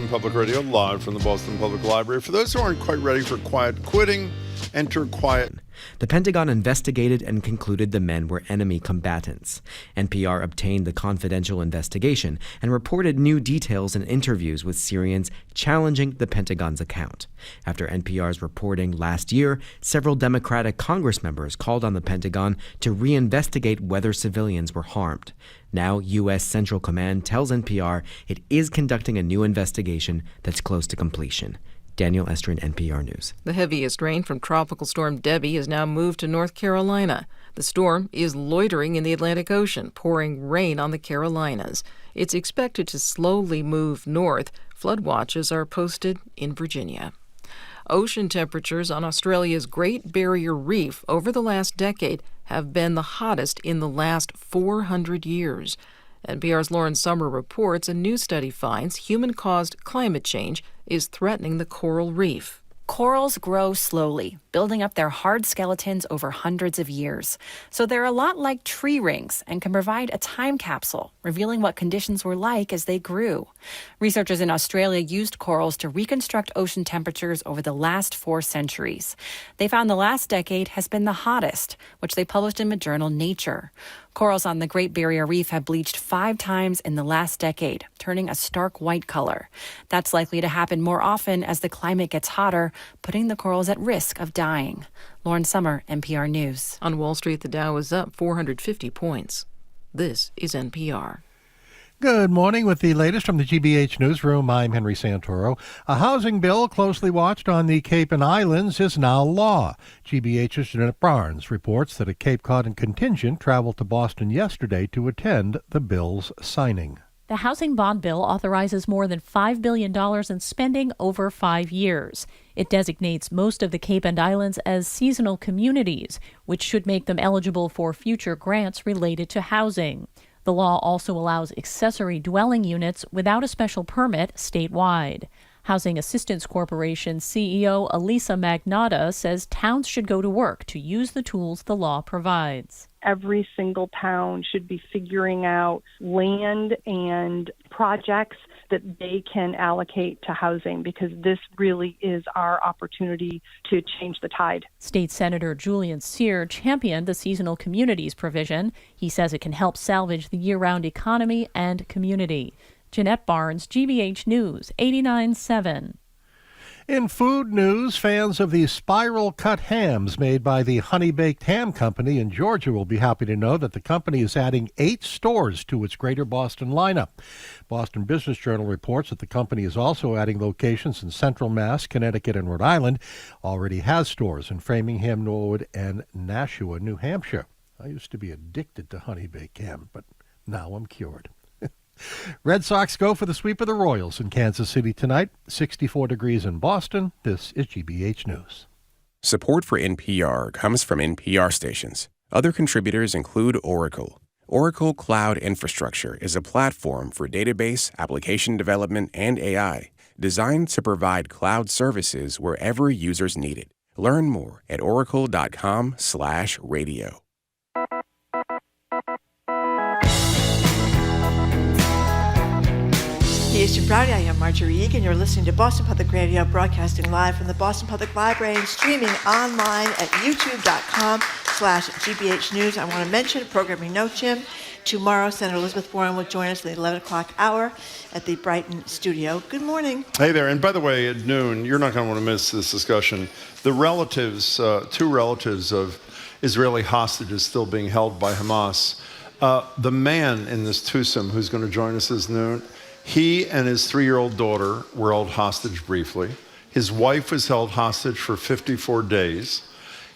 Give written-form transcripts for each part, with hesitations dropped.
Boston Public Radio, live from the Boston Public Library. For those who aren't quite ready for quiet quitting, enter quiet. The Pentagon investigated and concluded the men were enemy combatants. NPR obtained the confidential investigation and reported new details in interviews with Syrians challenging the Pentagon's account. After NPR's reporting last year, several Democratic Congress members called on the Pentagon to reinvestigate whether civilians were harmed. Now, U.S. Central Command tells NPR it is conducting a new investigation that's close to completion. Daniel Estrin, NPR News. The heaviest rain from Tropical Storm Debbie has now moved to North Carolina. The storm is loitering in the Atlantic Ocean, pouring rain on the Carolinas. It's expected to slowly move north. Flood watches are posted in Virginia. Ocean temperatures on Australia's Great Barrier Reef over the last decade have been the hottest in the last 400 years. NPR's Lauren Summer reports a new study finds human-caused climate change is threatening the coral reef. Corals grow slowly, building up their hard skeletons over hundreds of years. So they're a lot like tree rings and can provide a time capsule, revealing what conditions were like as they grew. Researchers in Australia used corals to reconstruct ocean temperatures over the last 4 centuries. They found the last decade has been the hottest, which they published in the journal Nature. Corals on the Great Barrier Reef have bleached 5 times in the last decade, turning a stark white color. That's likely to happen more often as the climate gets hotter, putting the corals at risk of dying. Lauren Summer, NPR News. On Wall Street, the Dow is up 450 points. This is NPR. Good morning. With the latest from the GBH Newsroom, I'm Henry Santoro. A housing bill closely watched on the Cape and Islands is now law. GBH's Jeanette Barnes reports that a Cape Cod contingent traveled to Boston yesterday to attend the bill's signing. The housing bond bill authorizes more than $5 billion in spending over 5 years. It designates most of the Cape and Islands as seasonal communities, which should make them eligible for future grants related to housing. The law also allows accessory dwelling units without a special permit statewide. Housing Assistance Corporation CEO Elisa Magnotta says towns should go to work to use the tools the law provides. Every single town should be figuring out land and projects that they can allocate to housing, because this really is our opportunity to change the tide. State Senator Julian Cyr championed the seasonal communities provision. He says it can help salvage the year-round economy and community. Jeanette Barnes, GBH News, 89.7. In food news, fans of the spiral-cut hams made by the Honey Baked Ham Company in Georgia will be happy to know that the company is adding 8 stores to its greater Boston lineup. Boston Business Journal reports that the company is also adding locations in Central Mass, Connecticut, and Rhode Island. Already has stores in Framingham, Norwood, and Nashua, New Hampshire. I used to be addicted to Honey Baked Ham, but now I'm cured. Red Sox go for the sweep of the Royals in Kansas City tonight. 64 degrees in Boston. This is GBH News. Support for NPR comes from NPR stations. Other contributors include Oracle. Oracle Cloud Infrastructure is a platform for database, application development, and AI, designed to provide cloud services wherever users need it. Learn more at oracle.com/radio. Eastern Friday, I am Margery, and you're listening to Boston Public Radio, broadcasting live from the Boston Public Library and streaming online at youtube.com/GBH News. I want to mention, programming note, Jim, tomorrow Senator Elizabeth Warren will join us at the 11 o'clock hour at the Brighton studio. Good morning. Hey there. And by the way, at noon, you're not going to want to miss this discussion. The relatives, 2 relatives of Israeli hostages still being held by Hamas. The man in this twosome who's going to join us this noon, he and his 3-year-old daughter were held hostage briefly. His wife was held hostage for 54 days.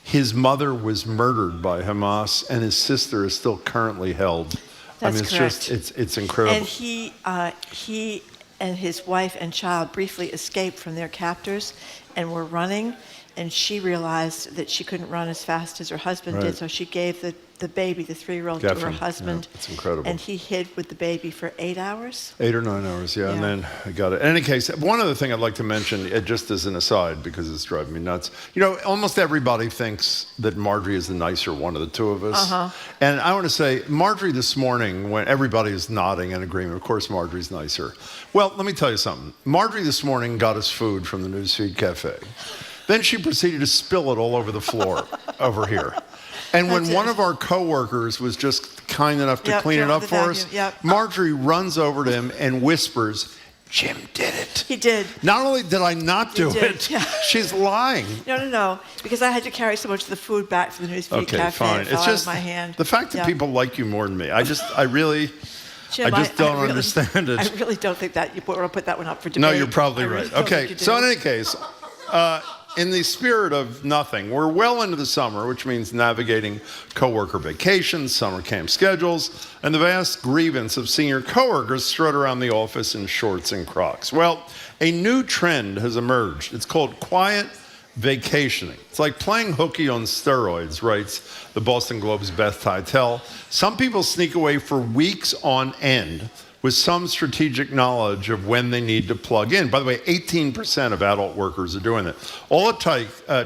His mother was murdered by Hamas, and his sister is still currently held. That's correct. It's incredible. And he and his wife and child briefly escaped from their captors and were running. and she realized that she couldn't run as fast as her husband Right. did, so she gave the baby, the 3-year-old, to her Geffen, husband. yeah, it's incredible. And he hid with the baby for 8 hours. 8 or 9 hours, yeah, and Yeah. then I got it. In any case, one other thing I'd like to mention, just as an aside, because it's driving me nuts. You know, almost everybody thinks that Margery is the nicer one of the two of us. And I want to say, Margery this morning, when everybody is nodding in agreement, of course Margery's nicer. Well, let me tell you something. Margery this morning got us food from the Newsfeed Cafe. Then she proceeded to spill it all over the floor over here. And when That's it. one of our coworkers was just kind enough to Yep, clean it turn up the for us, vacuum, yep. Margery runs over to him and whispers, "Jim did it." He did. Not only did I not do did, it, yeah. she's lying. No, because I had to carry so much of the food back from the Newsfeed Okay, Cafe. fine. It fell It's out just of my hand. the fact that Yeah. people like you more than me. I just Jim, don't really- understand it. I really don't think that you want to put that one up for debate. No, you're probably I really right. don't Okay, think you so do. in any case, in the spirit of nothing, we're well into the summer, which means navigating coworker vacations, summer camp schedules, and the vast grievance of senior coworkers strut around the office in shorts and Crocs. Well, a new trend has emerged. It's called quiet vacationing. It's like playing hooky on steroids, writes the Boston Globe's Beth Titel. Some people sneak away for weeks on end with some strategic knowledge of when they need to plug in. By the way, 18% of adult workers are doing that. All it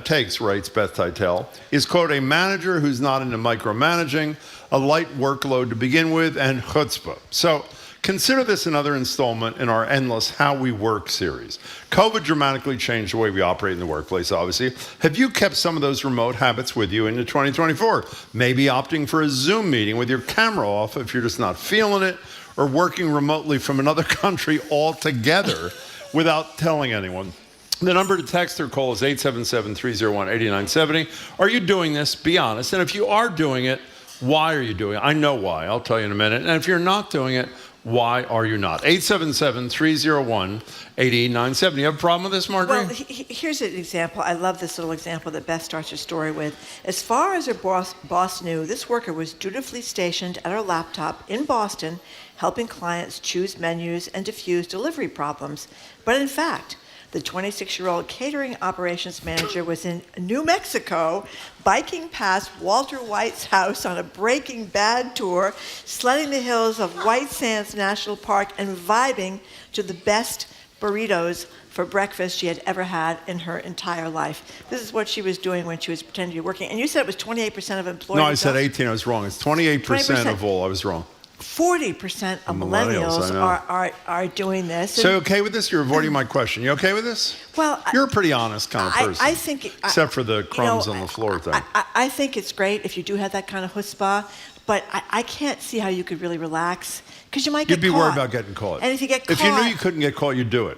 takes, writes Beth Titel, is, quote, a manager who's not into micromanaging, a light workload to begin with, and chutzpah. So consider this another installment in our endless How We Work series. COVID dramatically changed the way we operate in the workplace, obviously. Have you kept some of those remote habits with you into 2024? Maybe opting for a Zoom meeting with your camera off if you're just not feeling it, or working remotely from another country altogether without telling anyone. The number to text or call is 877-301-8970. Are you doing this? Be honest. And if you are doing it, why are you doing it? I know why. I'll tell you in a minute. And if you're not doing it, why are you not? 877-301-8897. You have a problem with this, Margery? Well, here's an example. I love this little example that Beth starts her story with. As far as her boss knew, this worker was dutifully stationed at her laptop in Boston, helping clients choose menus and diffuse delivery problems. But in fact, the 26-year-old catering operations manager was in New Mexico, biking past Walter White's house on a Breaking Bad tour, sledding the hills of White Sands National Park, and vibing to the best burritos for breakfast she had ever had in her entire life. This is what she was doing when she was pretending to be working. And you said it was 28% of employees. No, I said 18. I was wrong. It's 28% of all. I was wrong. 40% of Millennials, I millennials are doing this. So you okay with this? You're avoiding my question. You okay with this? Well, you're a pretty honest kind of person. I think, except for the crumbs on the floor thing. I think it's great if you do have that kind of chutzpah, but I can't see how you could really relax because you might get You'd be caught. worried about getting caught. And if you get caught, if you knew you couldn't get caught, you'd do it.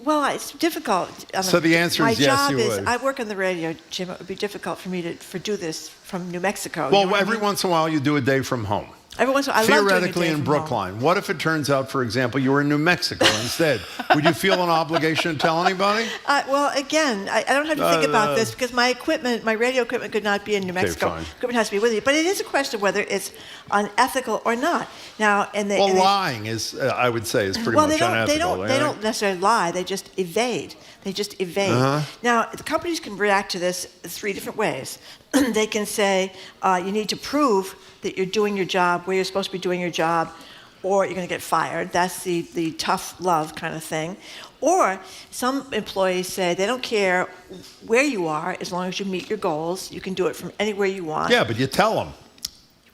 Well, it's difficult. So the answer is yes, you would. I work on the radio, Jim. It would be difficult for me to do this from New Mexico. Well, every once in a while, you do a day from home. Every once in a while, I love doing a Theoretically day in from Brookline. home. What if it turns out, for example, you were in New Mexico instead? Would you feel an obligation to tell anybody? Well, again, I don't have to think about this because my radio equipment could not be in New Mexico. fine. Equipment has to be with you. But it is a question of whether it's unethical or not. Now, Lying is, I would say, is pretty much unethical. They don't necessarily lie. They just evade. Now, the companies can react to this 3 different ways. They can say, you need to prove that you're doing your job where you're supposed to be doing your job, or you're going to get fired. That's the tough love kind of thing. Or some employees say they don't care where you are as long as you meet your goals. You can do it from anywhere you want. Yeah, but you tell them.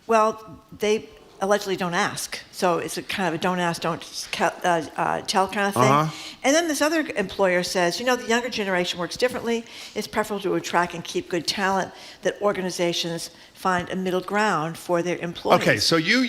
Well, they allegedly don't ask. So it's a kind of a don't ask, don't tell kind of thing. And then this other employer says, the younger generation works differently. It's preferable to attract and keep good talent, that organizations find a middle ground for their employees. Okay, so you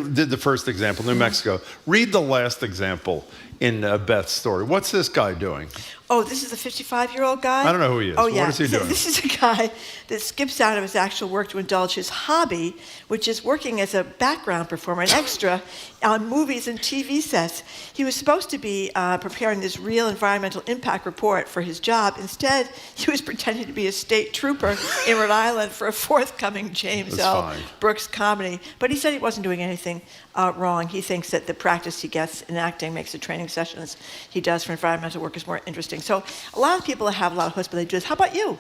did the first example, New Mexico. Read the last example in Beth's story. What's this guy doing? Oh, this is the 55-year-old guy? I don't know who he is. Oh, yeah. What is he doing? This is a guy that skips out of his actual work to indulge his hobby, which is working as a background performer, an extra on movies and TV sets. He was supposed to be preparing this real environmental impact report for his job. Instead, he was pretending to be a state trooper in Rhode Island for a forthcoming performing James That's L. fine. Brooks comedy. But he said he wasn't doing anything wrong. He thinks that the practice he gets in acting makes the training sessions he does for environmental workers more interesting. So a lot of people have a lot of chutzpah, they do this. How about you?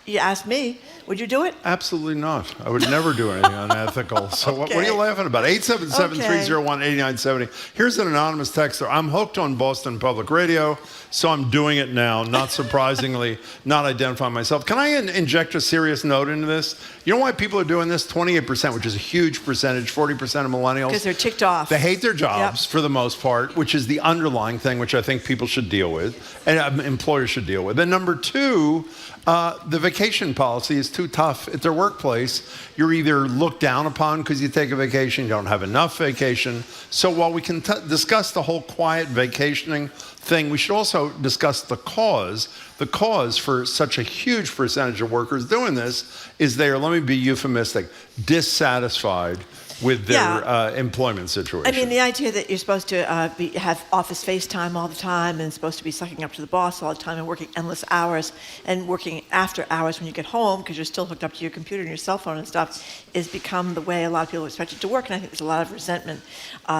You asked me, would you do it? Absolutely not. I would never do anything unethical. So what are you laughing about? 877-301-8970. Here's an anonymous texter. I'm hooked on Boston Public Radio, so I'm doing it now. Not surprisingly, not identifying myself. Can I inject a serious note into this? You know why people are doing this? 28%, which is a huge percentage, 40% of millennials. Because they're ticked off. They hate their jobs for the most part, which is the underlying thing, which I think people should deal with, and employers should deal with. And number two, the vacation policy is too tough at their workplace. You're either looked down upon because you take a vacation, you don't have enough vacation. So while we can discuss the whole quiet vacationing thing, we should also discuss the cause. The cause for such a huge percentage of workers doing this is they are, let me be euphemistic, dissatisfied with their employment situation. I mean, the idea that you're supposed to have office face time all the time and supposed to be sucking up to the boss all the time and working endless hours and working after hours when you get home because you're still hooked up to your computer and your cell phone and stuff is become the way a lot of people are expected to work, and I think there's a lot of resentment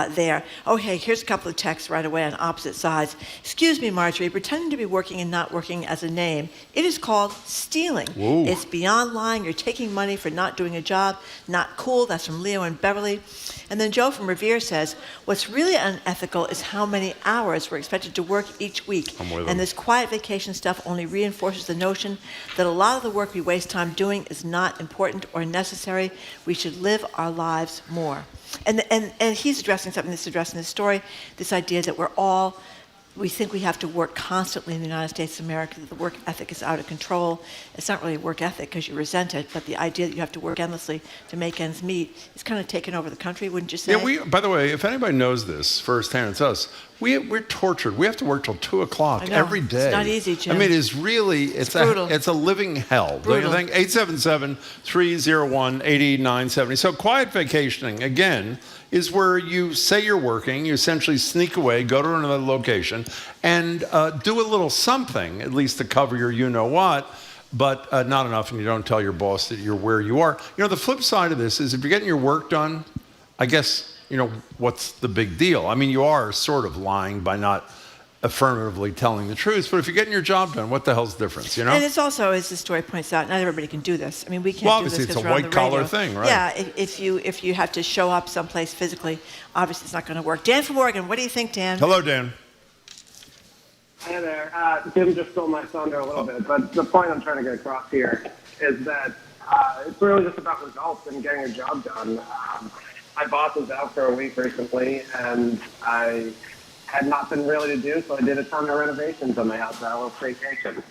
there. Okay, here's a couple of texts right away on opposite sides. Excuse me, Margery, pretending to be working and not working as a name. It is called stealing. Whoa. It's beyond lying. You're taking money for not doing a job. Not cool. That's from Leo and Beverly. And then Joe from Revere says, what's really unethical is how many hours we're expected to work each week. And this quiet vacation stuff only reinforces the notion that a lot of the work we waste time doing is not important or necessary. We should live our lives more. And he's addressing something that's addressed in his story, this idea that we think we have to work constantly in the United States of America, that the work ethic is out of control. It's not really a work ethic because you resent it, but the idea that you have to work endlessly to make ends meet is kind of taken over the country, wouldn't you say? Yeah, by the way, if anybody knows this firsthand, it's us. We're tortured. We have to work till 2 o'clock every day. It's not easy, Jim. I mean, it's really, it's brutal. It's a living hell. Brutal. Don't you think? 877-301-8970. So quiet vacationing, again, is where you say you're working, you essentially sneak away, go to another location, and do a little something, at least to cover your you-know-what, but not enough, and you don't tell your boss that you're where you are. You know, the flip side of this is if you're getting your work done, I guess, you know, what's the big deal? I mean, you are sort of lying by not affirmatively telling the truth, but if you're getting your job done, what the hell's the difference, you know? And it's also, as the story points out, not everybody can do this. I mean, we can't do this obviously because it's a we're on the white-collar radio. thing, right? Yeah, if you have to show up someplace physically, obviously it's not going to work. Dan from Oregon, what do you think, Dan? Hello, Dan. Hi there. Tim just stole my thunder a little bit, but the point I'm trying to get across here is that it's really just about results and getting a job done. My boss was out for a week recently, and I had nothing really to do, so I did a ton of renovations on my house. I had a little vacation.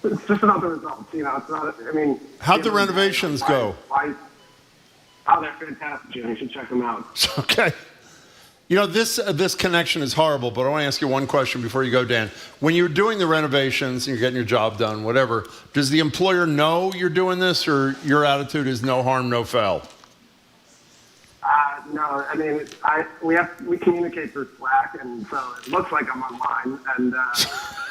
It's just about the results, you know. It's not. I mean, How'd the renovations go? Oh, they're fantastic, Jim. You should check them out. Okay. You know, this connection is horrible, but I want to ask you one question before you go, Dan. When you're doing the renovations and you're getting your job done, whatever, does the employer know you're doing this, or your attitude is no harm, no foul? No, I mean, we communicate through Slack, and so it looks like I'm online, and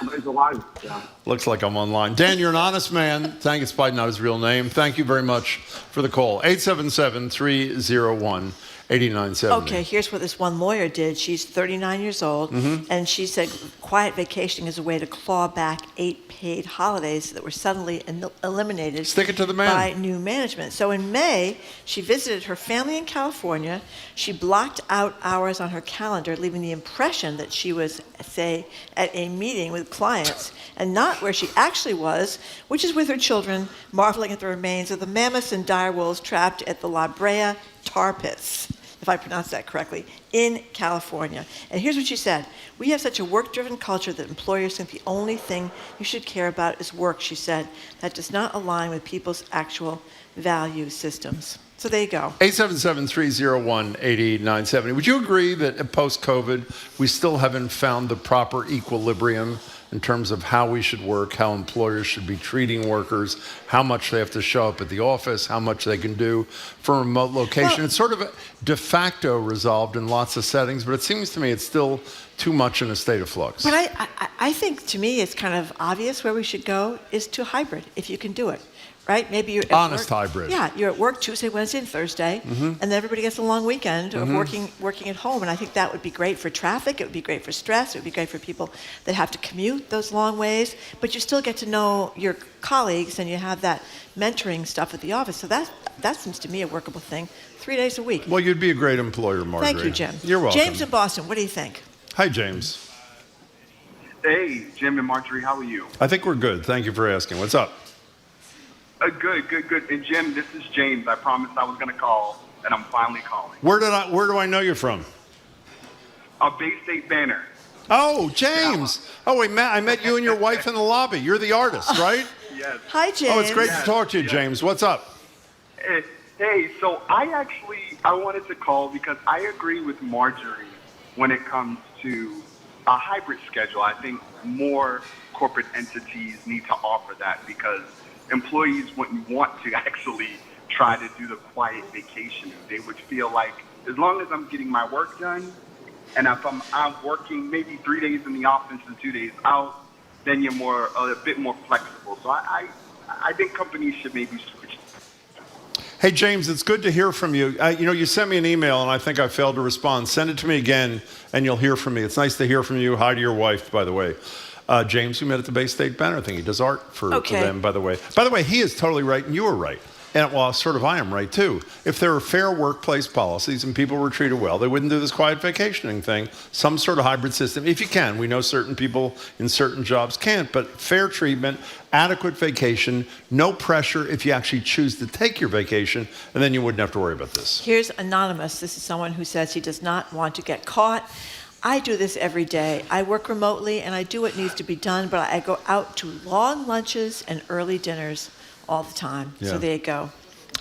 nobody's alive. So. Looks like I'm online. Dan, you're an honest man. Thank you, despite not his real name. Thank you very much for the call. 877-301-8970. Okay, here's what this one lawyer did. She's 39 years old, and she said quiet vacationing is a way to claw back 8 paid holidays that were suddenly eliminated Stick it to the man. by new management. So in May, she visited her family in California. She blocked out hours on her calendar, leaving the impression that she was, say, at a meeting with clients, and not where she actually was, which is with her children, marveling at the remains of the mammoths and direwolves trapped at the La Brea tar pits, if I pronounce that correctly, in California. And here's what she said. We have such a work-driven culture that employers think the only thing you should care about is work, she said. That does not align with people's actual value systems. So there you go. 877-301-8970. Would you agree that post-COVID, we still haven't found the proper equilibrium in terms of how we should work, how employers should be treating workers, how much they have to show up at the office, how much they can do from a remote location? Well, it's sort of de facto resolved in lots of settings, but it seems to me it's still too much in a state of flux. But I think, to me, it's kind of obvious where we should go is to hybrid, if you can do it. right? Maybe you're at Honest work. hybrid. Yeah, you're at work Tuesday, Wednesday, and Thursday, and then everybody gets a long weekend of working at home. And I think that would be great for traffic. It would be great for stress. It would be great for people that have to commute those long ways. But you still get to know your colleagues, and you have that mentoring stuff at the office. So that seems to me a workable thing. 3 days a week. Well, you'd be a great employer, Margery. Thank you, Jim. You're welcome. James in Boston, what do you think? Hi, James. Hey, Jim and Margery, how are you? I think we're good. Thank you for asking. What's up? Good. And Jim, this is James. I promised I was going to call, and I'm finally calling. Where do I know you from? Bay State Banner. Oh, James. Oh, wait, Matt, I met you and your wife in the lobby. You're the artist, right? Yes. Hi, James. Oh, it's great to talk to you, James. What's up? Hey, so I wanted to call because I agree with Margery when it comes to a hybrid schedule. I think more corporate entities need to offer that because employees wouldn't want to actually try to do the quiet vacationing. They would feel like as long as I'm getting my work done, and if I'm working maybe 3 days in the office and 2 days out, then you're a bit more flexible. So I think companies should maybe switch. Hey, James, it's good to hear from you. You sent me an email, and I think I failed to respond. Send it to me again, and you'll hear from me. It's nice to hear from you. Hi to your wife, by the way. James, we met at the Bay State Banner thing. He does art for them, by the way. By the way, he is totally right, and you were right. And, well, sort of I am right, too. If there were fair workplace policies and people were treated well, they wouldn't do this quiet vacationing thing, some sort of hybrid system. If you can, we know certain people in certain jobs can't, but fair treatment, adequate vacation, no pressure if you actually choose to take your vacation, and then you wouldn't have to worry about this. Here's Anonymous. This is someone who says he does not want to get caught. I do this every day. I work remotely, and I do what needs to be done, but I go out to long lunches and early dinners all the time. Yeah. So there you go.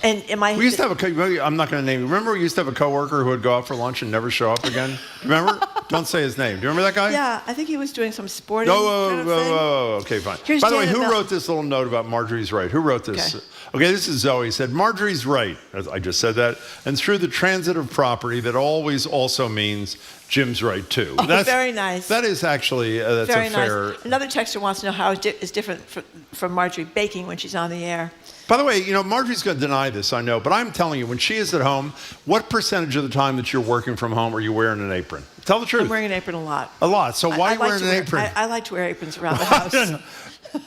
And we used to have I'm not going to name you. Remember we used to have a coworker who would go out for lunch and never show up again? Remember? Don't say his name. Do you remember that guy? Yeah, I think he was doing some sporting kind of thing. Okay, fine. Here's By the way, Janet who wrote this little note about Margery's right? Who wrote this? Okay, this is Zoe. Said, Margery's right. I just said that. And through the transit of property, that always also means Jim's right, too. Oh, that's very nice. That is actually, that's very a fair... Nice. Another texter wants to know how it's different from Margery baking when she's on the air. By the way, Margery's going to deny this, I know, but I'm telling you, when she is at home, what percentage of the time that you're working from home are you wearing an apron? Tell the truth. I'm wearing an apron a lot. A lot. So why are you wearing an apron? I like to wear aprons around the house.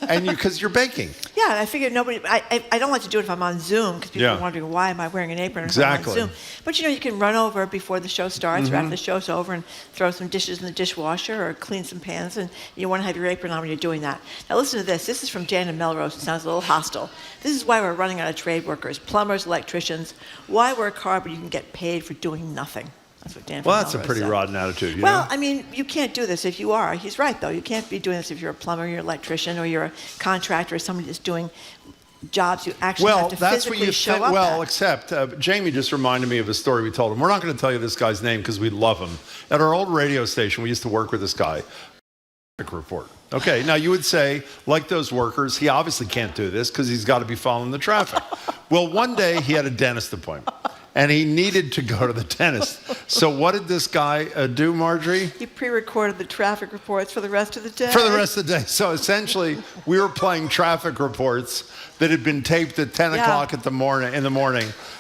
And because you're baking. Yeah, I figured I don't like to do it if I'm on Zoom because people are wondering why am I wearing an apron if I'm on Zoom. But you can run over before the show starts or after the show's over and throw some dishes in the dishwasher or clean some pans, and you want to have your apron on when you're doing that. Now listen to this. This is from Dan in Melrose. It sounds a little hostile. This is why we're running out of trade workers, plumbers, electricians. Why work hard when you can get paid for doing nothing? That's what Dan. Well, that's a pretty rotten attitude. Well, I mean, you can't do this if you are. He's right, though. You can't be doing this if you're a plumber, you're an electrician, or you're a contractor, or somebody that's doing jobs you actually have to physically show up Well, at. except Jamie just reminded me of a story we told him. We're not going to tell you this guy's name because we love him. At our old radio station, we used to work with this guy. Report. Okay, now you would say, like those workers, he obviously can't do this because he's got to be following the traffic. Well, one day he had a dentist appointment. And he needed to go to the dentist. So what did this guy do, Margery? He pre-recorded the traffic reports for the rest of the day. For the rest of the day. So essentially, we were playing traffic reports that had been taped at 10 o'clock in the morning,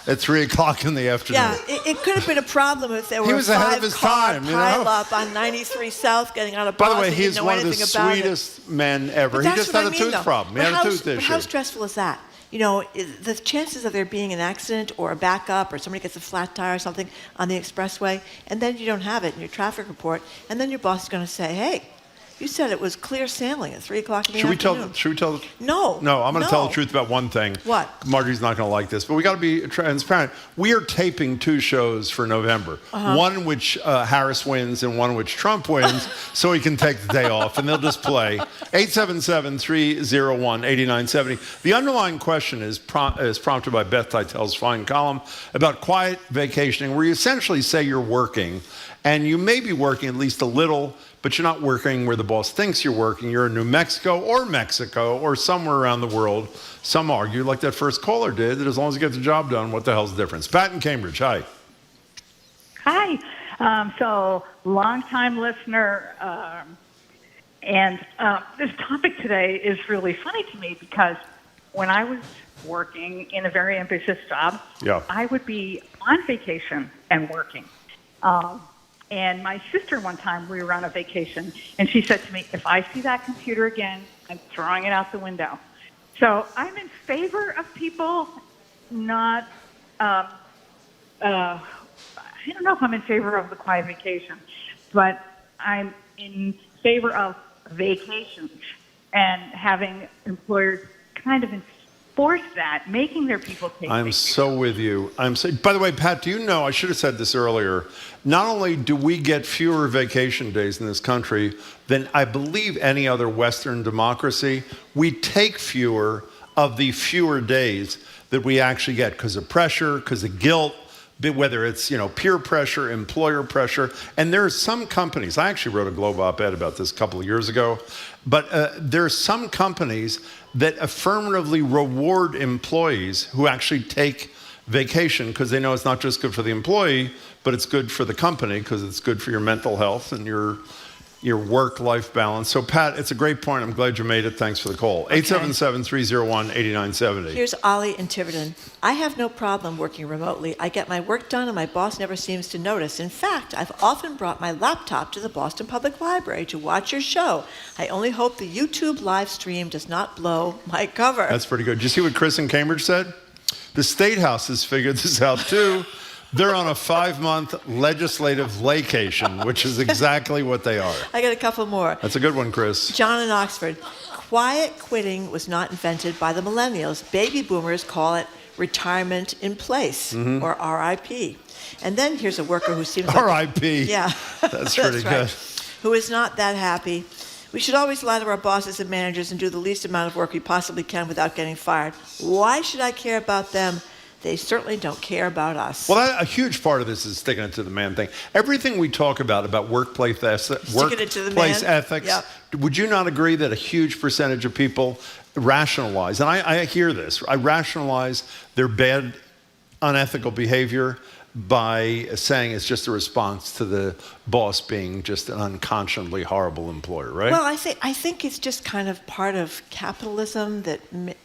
at 3 o'clock in the afternoon. Yeah, it could have been a problem if there were a 5-car pile-up on 93 South getting out of Boston. By the way, he's one of the sweetest men ever. He just had a tooth problem. He had a tooth issue. But how stressful is that? The chances of there being an accident or a backup or somebody gets a flat tire or something on the expressway, and then you don't have it in your traffic report, and then your boss is going to say, hey, you said it was clear sailing at 3 o'clock in the afternoon. Should we tell? No. No, I'm going to tell the truth about one thing. What? Margery's not going to like this, but we got to be transparent. We are taping 2 shows for November. One in which Harris wins and one in which Trump wins, so he can take the day off, and they'll just play. 877-301-8970. The underlying question is prompted by Beth Teitel's fine column about quiet vacationing, where you essentially say you're working, and you may be working at least a little, but you're not working where the boss thinks you're working. You're in New Mexico or somewhere around the world. Some argue, like that first caller did, that as long as you get the job done, what the hell's the difference? Pat in Cambridge, hi. Hi. So, long-time listener, and this topic today is really funny to me because when I was working in a very ambitious job, Yeah. I would be on vacation and working. And my sister, one time, we were on a vacation, and she said to me, if I see that computer again, I'm throwing it out the window. So I'm in favor of people not, I don't know if I'm in favor of the quiet vacation, but I'm in favor of vacations and having employers kind of enforce that, making their people take I'm vacations. so with you. By the way, Pat, do you know, I should have said this earlier, not only do we get fewer vacation days in this country than I believe any other Western democracy, we take fewer of the fewer days that we actually get because of pressure, because of guilt, whether it's peer pressure, employer pressure. And there are some companies, I actually wrote a Globe op-ed about this a couple of years ago, but there are some companies that affirmatively reward employees who actually take vacation because they know it's not just good for the employee, but it's good for the company because it's good for your mental health and your work-life balance. So, Pat, it's a great point. I'm glad you made it. Thanks for the call. 877-301-8970. Here's Ollie in Tiverton. I have no problem working remotely. I get my work done and my boss never seems to notice. In fact, I've often brought my laptop to the Boston Public Library to watch your show. I only hope the YouTube live stream does not blow my cover. That's pretty good. Did you see what Chris in Cambridge said? The State House has figured this out, too. They're on a 5-month legislative vacation, which is exactly what they are. I got a couple more. That's a good one, Chris. John in Oxford. Quiet quitting was not invented by the millennials. Baby boomers call it retirement in place, or RIP. And then here's a worker who seems like... RIP. Yeah. That's pretty good. Who is not that happy. We should always lie to our bosses and managers and do the least amount of work we possibly can without getting fired. Why should I care about them? They certainly don't care about us. Well, a huge part of this is sticking it to the man thing. Everything we talk about workplace ethics, Yep. Would you not agree that a huge percentage of people rationalize, and I hear this, I rationalize their bad, unethical behavior by saying it's just a response to the boss being just an unconscionably horrible employer, right? Well, I think it's just kind of part of capitalism that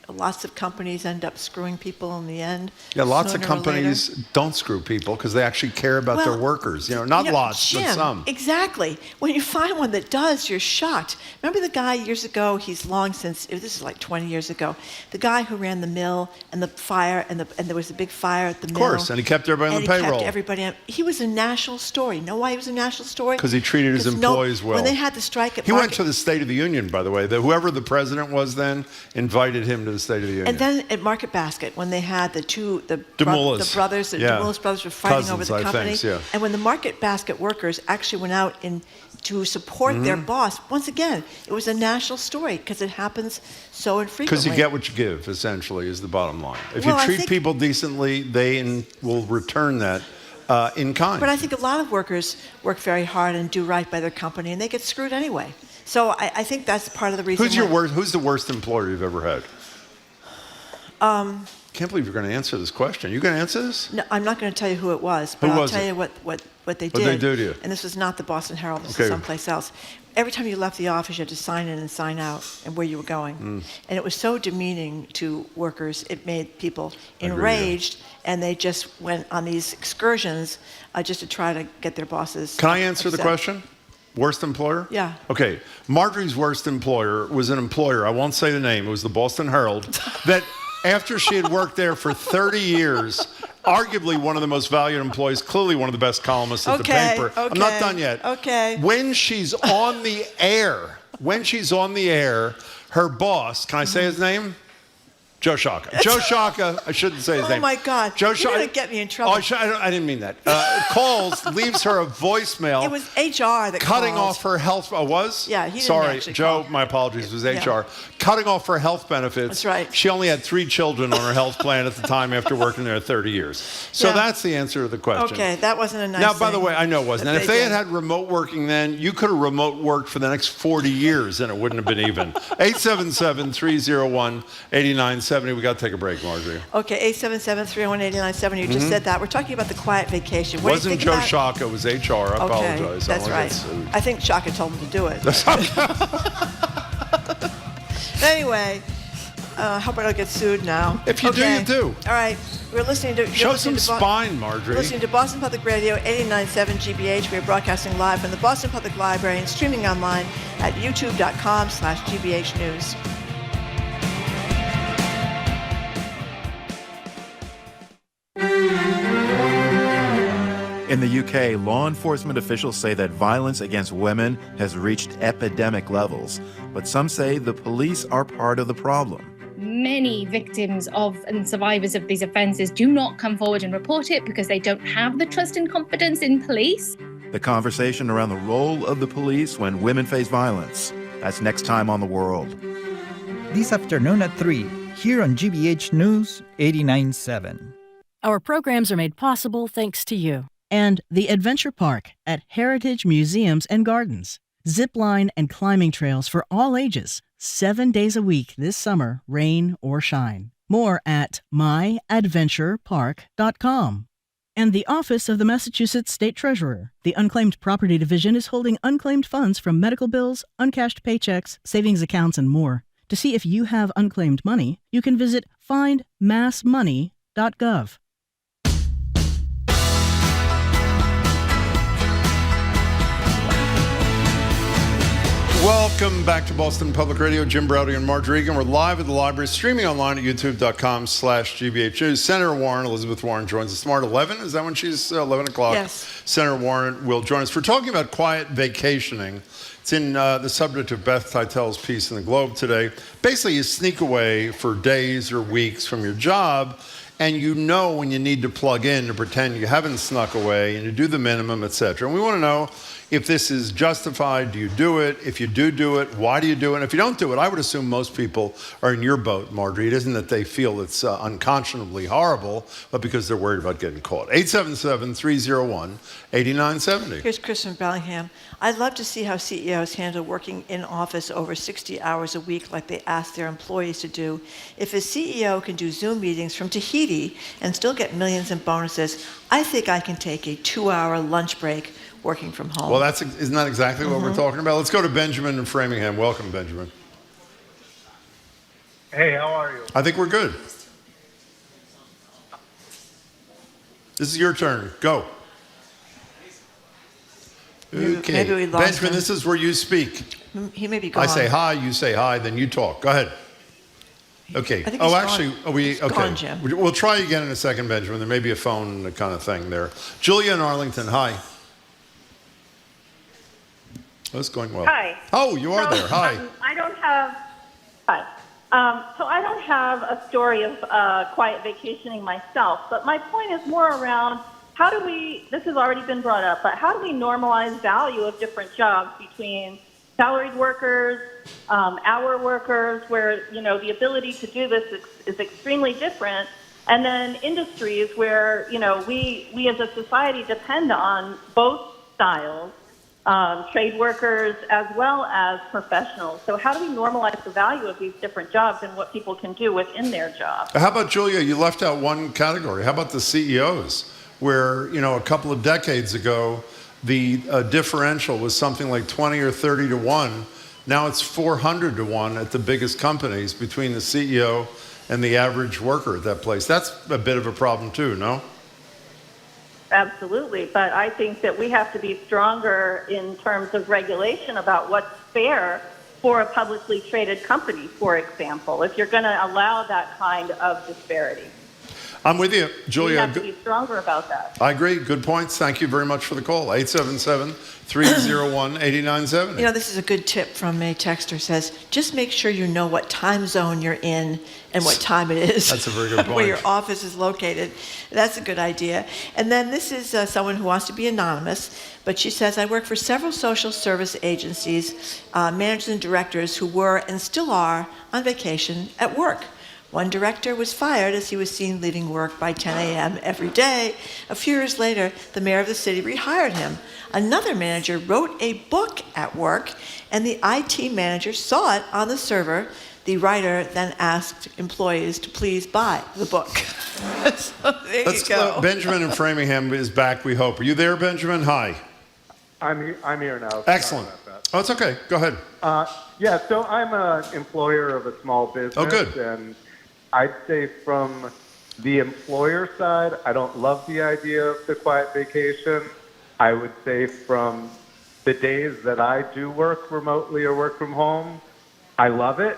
lots of companies end up screwing people in the end. Yeah, lots of companies don't screw people because they actually care about their workers. Not lots, Jim, but some. Exactly. When you find one that does, you're shocked. Remember the guy years ago, he's long since, this is like 20 years ago, the guy who ran the mill and the fire, and there was a big fire at the mill. Of course, and he kept everybody on the payroll. Kept everybody. He was a national story. Know why he was a national story? Because he treated his employees well. When they had the strike at He went to the State of the Union, by the way. Whoever the president was then invited him to the State of the Union. And then at Market Basket, when they had the DeMoulas brothers were fighting over the company. And when the Market Basket workers actually went out to support their boss, once again, it was a national story because it happens so infrequently. Because you get what you give, essentially, is the bottom line. If you treat people decently, they will return that in kind. But I think a lot of workers work very hard and do right by their company, and they get screwed anyway. So I think that's part of the reason. Who's the worst employer you've ever had? Can't believe you're going to answer this question. You going to answer this? No, I'm not going to tell you who it was, but I'll tell you what they did. What they do to you? And this was not the Boston Herald. This was someplace else. Every time you left the office, you had to sign in and sign out and where you were going. And it was so demeaning to workers. It made people enraged, and they just went on these excursions just to try to get their bosses Can I answer upset. the question? Worst employer? Yeah. Okay. Margery's worst employer was an employer, I won't say the name, it was the Boston Herald, that after she had worked there for 30 years, arguably one of the most valued employees, clearly one of the best columnists at the paper. I'm not done yet. Okay. When she's on the air, her boss, can I say his name? Joe Shaka. Joe Shaka, I shouldn't say his name. Oh my God. Joe You're going to get me in trouble. I didn't mean that. Leaves her a voicemail. It was HR that cutting called. off her health. Oh, was? Yeah, he didn't Sorry, actually Joe, call. my apologies. It was Yeah. HR. Cutting off her health benefits. That's right. She only had 3 children on her health plan at the time after working there 30 years. So that's the answer to the question. Okay, that wasn't a nice Now, by the thing way, I know it wasn't. that And if they did. had remote working then, you could have remote worked for the next 40 years and it wouldn't have been even. 877-301-8970. We got to take a break, Margery. Okay, 877-301-8970. You just said that. We're talking about the quiet vacation. What Wasn't do you Joe think Shaka, it was HR. I apologize. That's I right. get sued. I think Shaka told him to do it. Anyway, I hope I don't get sued now. If you do, you do. All right. We're listening to... Show some spine, Margery. Listening to Boston Public Radio, 89.7 GBH. We are broadcasting live from the Boston Public Library and streaming online at youtube.com/GBH News. In the UK, law enforcement officials say that violence against women has reached epidemic levels, but some say the police are part of the problem. Many victims of and survivors of these offences do not come forward and report it because they don't have the trust and confidence in police. The conversation around the role of the police when women face violence. That's next time on The World. This afternoon at 3, here on GBH News 89.7. Our programs are made possible thanks to you. And the Adventure Park at Heritage Museums and Gardens. Zip line and climbing trails for all ages, 7 days a week this summer, rain or shine. More at myadventurepark.com. And the Office of the Massachusetts State Treasurer. The Unclaimed Property Division is holding unclaimed funds from medical bills, uncashed paychecks, savings accounts, and more. To see if you have unclaimed money, you can visit findmassmoney.gov. Welcome back to Boston Public Radio. Jim Browdy and Margery Egan. We're live at the library, streaming online at youtube.com/GBH News. Senator Warren, Elizabeth Warren, joins us tomorrow at 11. Is that when she's 11 o'clock? Yes. Senator Warren will join us. We're talking about quiet vacationing. It's in the subject of Beth Teitel's piece in the Globe today. Basically, you sneak away for days or weeks from your job, and you know when you need to plug in to pretend you haven't snuck away, and you do the minimum, etc. And we want to know if this is justified. Do you do it? If you do it, why do you do it? And if you don't do it, I would assume most people are in your boat, Margery. It isn't that they feel it's unconscionably horrible, but because they're worried about getting caught. 877-301-8970. Here's Chris from Bellingham. I'd love to see how CEOs handle working in office over 60 hours a week like they ask their employees to do. If a CEO can do Zoom meetings from Tahiti and still get millions in bonuses, I think I can take a 2-hour lunch break working from home. Well, isn't that exactly what we're talking about? Let's go to Benjamin in Framingham. Welcome, Benjamin. Hey, how are you? I think we're good. This is your turn. Go. Okay. Maybe we lost Benjamin, him. this is where you speak. He may be gone. I say hi, you say hi, then you talk. Go ahead. Okay. I think he's actually, he's gone, Jim. We'll try again in a second, Benjamin. There may be a phone kind of thing there. Julia in Arlington, hi. Oh, it's going well. Hi. Oh, you are there. Hi. I don't have a story of quiet vacationing myself, but my point is more around how do we, this has already been brought up, but how do we normalize value of different jobs between salaried workers, hour workers, where, you know, the ability to do this is extremely different, and then industries where, you know, we as a society depend on both styles. Trade workers as well as professionals. So how do we normalize the value of these different jobs and what people can do within their job? How about, Julia, you left out one category. How about the CEOs, where, you know, a couple of decades ago, the differential was something like 20 or 30 to 1. Now it's 400 to 1 at the biggest companies between the CEO and the average worker at that place. That's a bit of a problem too, no? Absolutely, but I think that we have to be stronger in terms of regulation about what's fair for a publicly traded company, for example, if you're going to allow that kind of disparity. I'm with you, Julia. We have to be stronger about that. I agree. Good points. Thank you very much for the call. 877-301-8970. You know, this is a good tip from a texter. Says, just make sure you know what time zone you're in and what time it is. That's a very good point. Where your office is located. That's a good idea. And then this is someone who wants to be anonymous, but she says, I work for several social service agencies, managers and directors who were and still are on vacation at work. One director was fired as he was seen leaving work by 10 a.m. every day. A few years later, the mayor of the city rehired him. Another manager wrote a book at work, and the IT manager saw it on the server. The writer then asked employees to please buy the book. So there you go. Benjamin in Framingham is back, we hope. Are you there, Benjamin? Hi. I'm here now. Excellent. Oh, it's okay. Go ahead. Yeah, so I'm an employer of a small business. Oh, good. And I'd say from the employer side, I don't love the idea of the quiet vacation. I would say from the days that I do work remotely or work from home, I love it,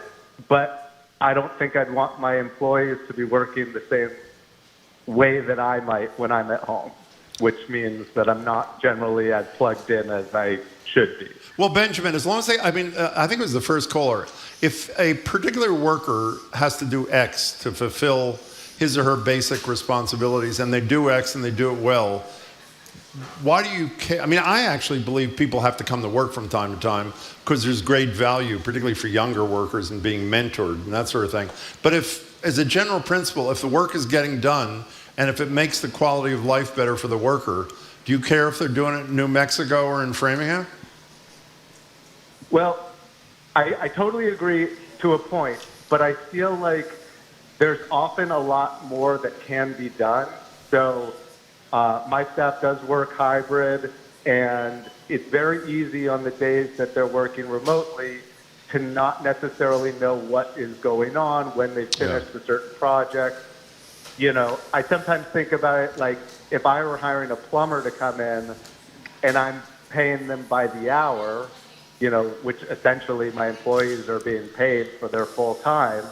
but I don't think I'd want my employees to be working the same way that I might when I'm at home, which means that I'm not generally as plugged in as I should be. Well, Benjamin, as long as I think it was the first caller, if a particular worker has to do X to fulfill his or her basic responsibilities, and they do X and they do it well, why do you care? I mean, I actually believe people have to come to work from time to time because there's great value, particularly for younger workers, in being mentored and that sort of thing. But if, as a general principle, if the work is getting done and if it makes the quality of life better for the worker, do you care if they're doing it in New Mexico or in Framingham? Well, I totally agree to a point, but I feel like there's often a lot more that can be done. So my staff does work hybrid, and it's very easy on the days that they're working remotely to not necessarily know what is going on when they finish a certain project. You know, I sometimes think about it like if I were hiring a plumber to come in and I'm paying them by the hour, you know, which essentially my employees are being paid for their full time,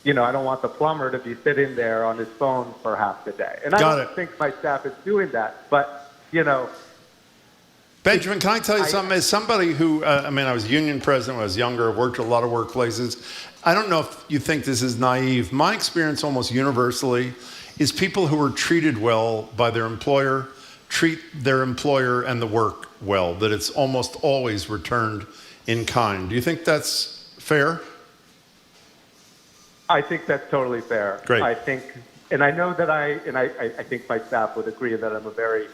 you know, I don't want the plumber to be sitting there on his phone for half the day. And I don't think my staff is doing that, but, you know. Benjamin, can I tell you something? As somebody who, I was union president when I was younger, worked at a lot of workplaces. I don't know if you think this is naive. My experience almost universally is people who are treated well by their employer treat their employer and the work well, that it's almost always returned in kind. Do you think that's fair? I think that's totally fair. Great. I think, and I know that I think my staff would agree that I'm a very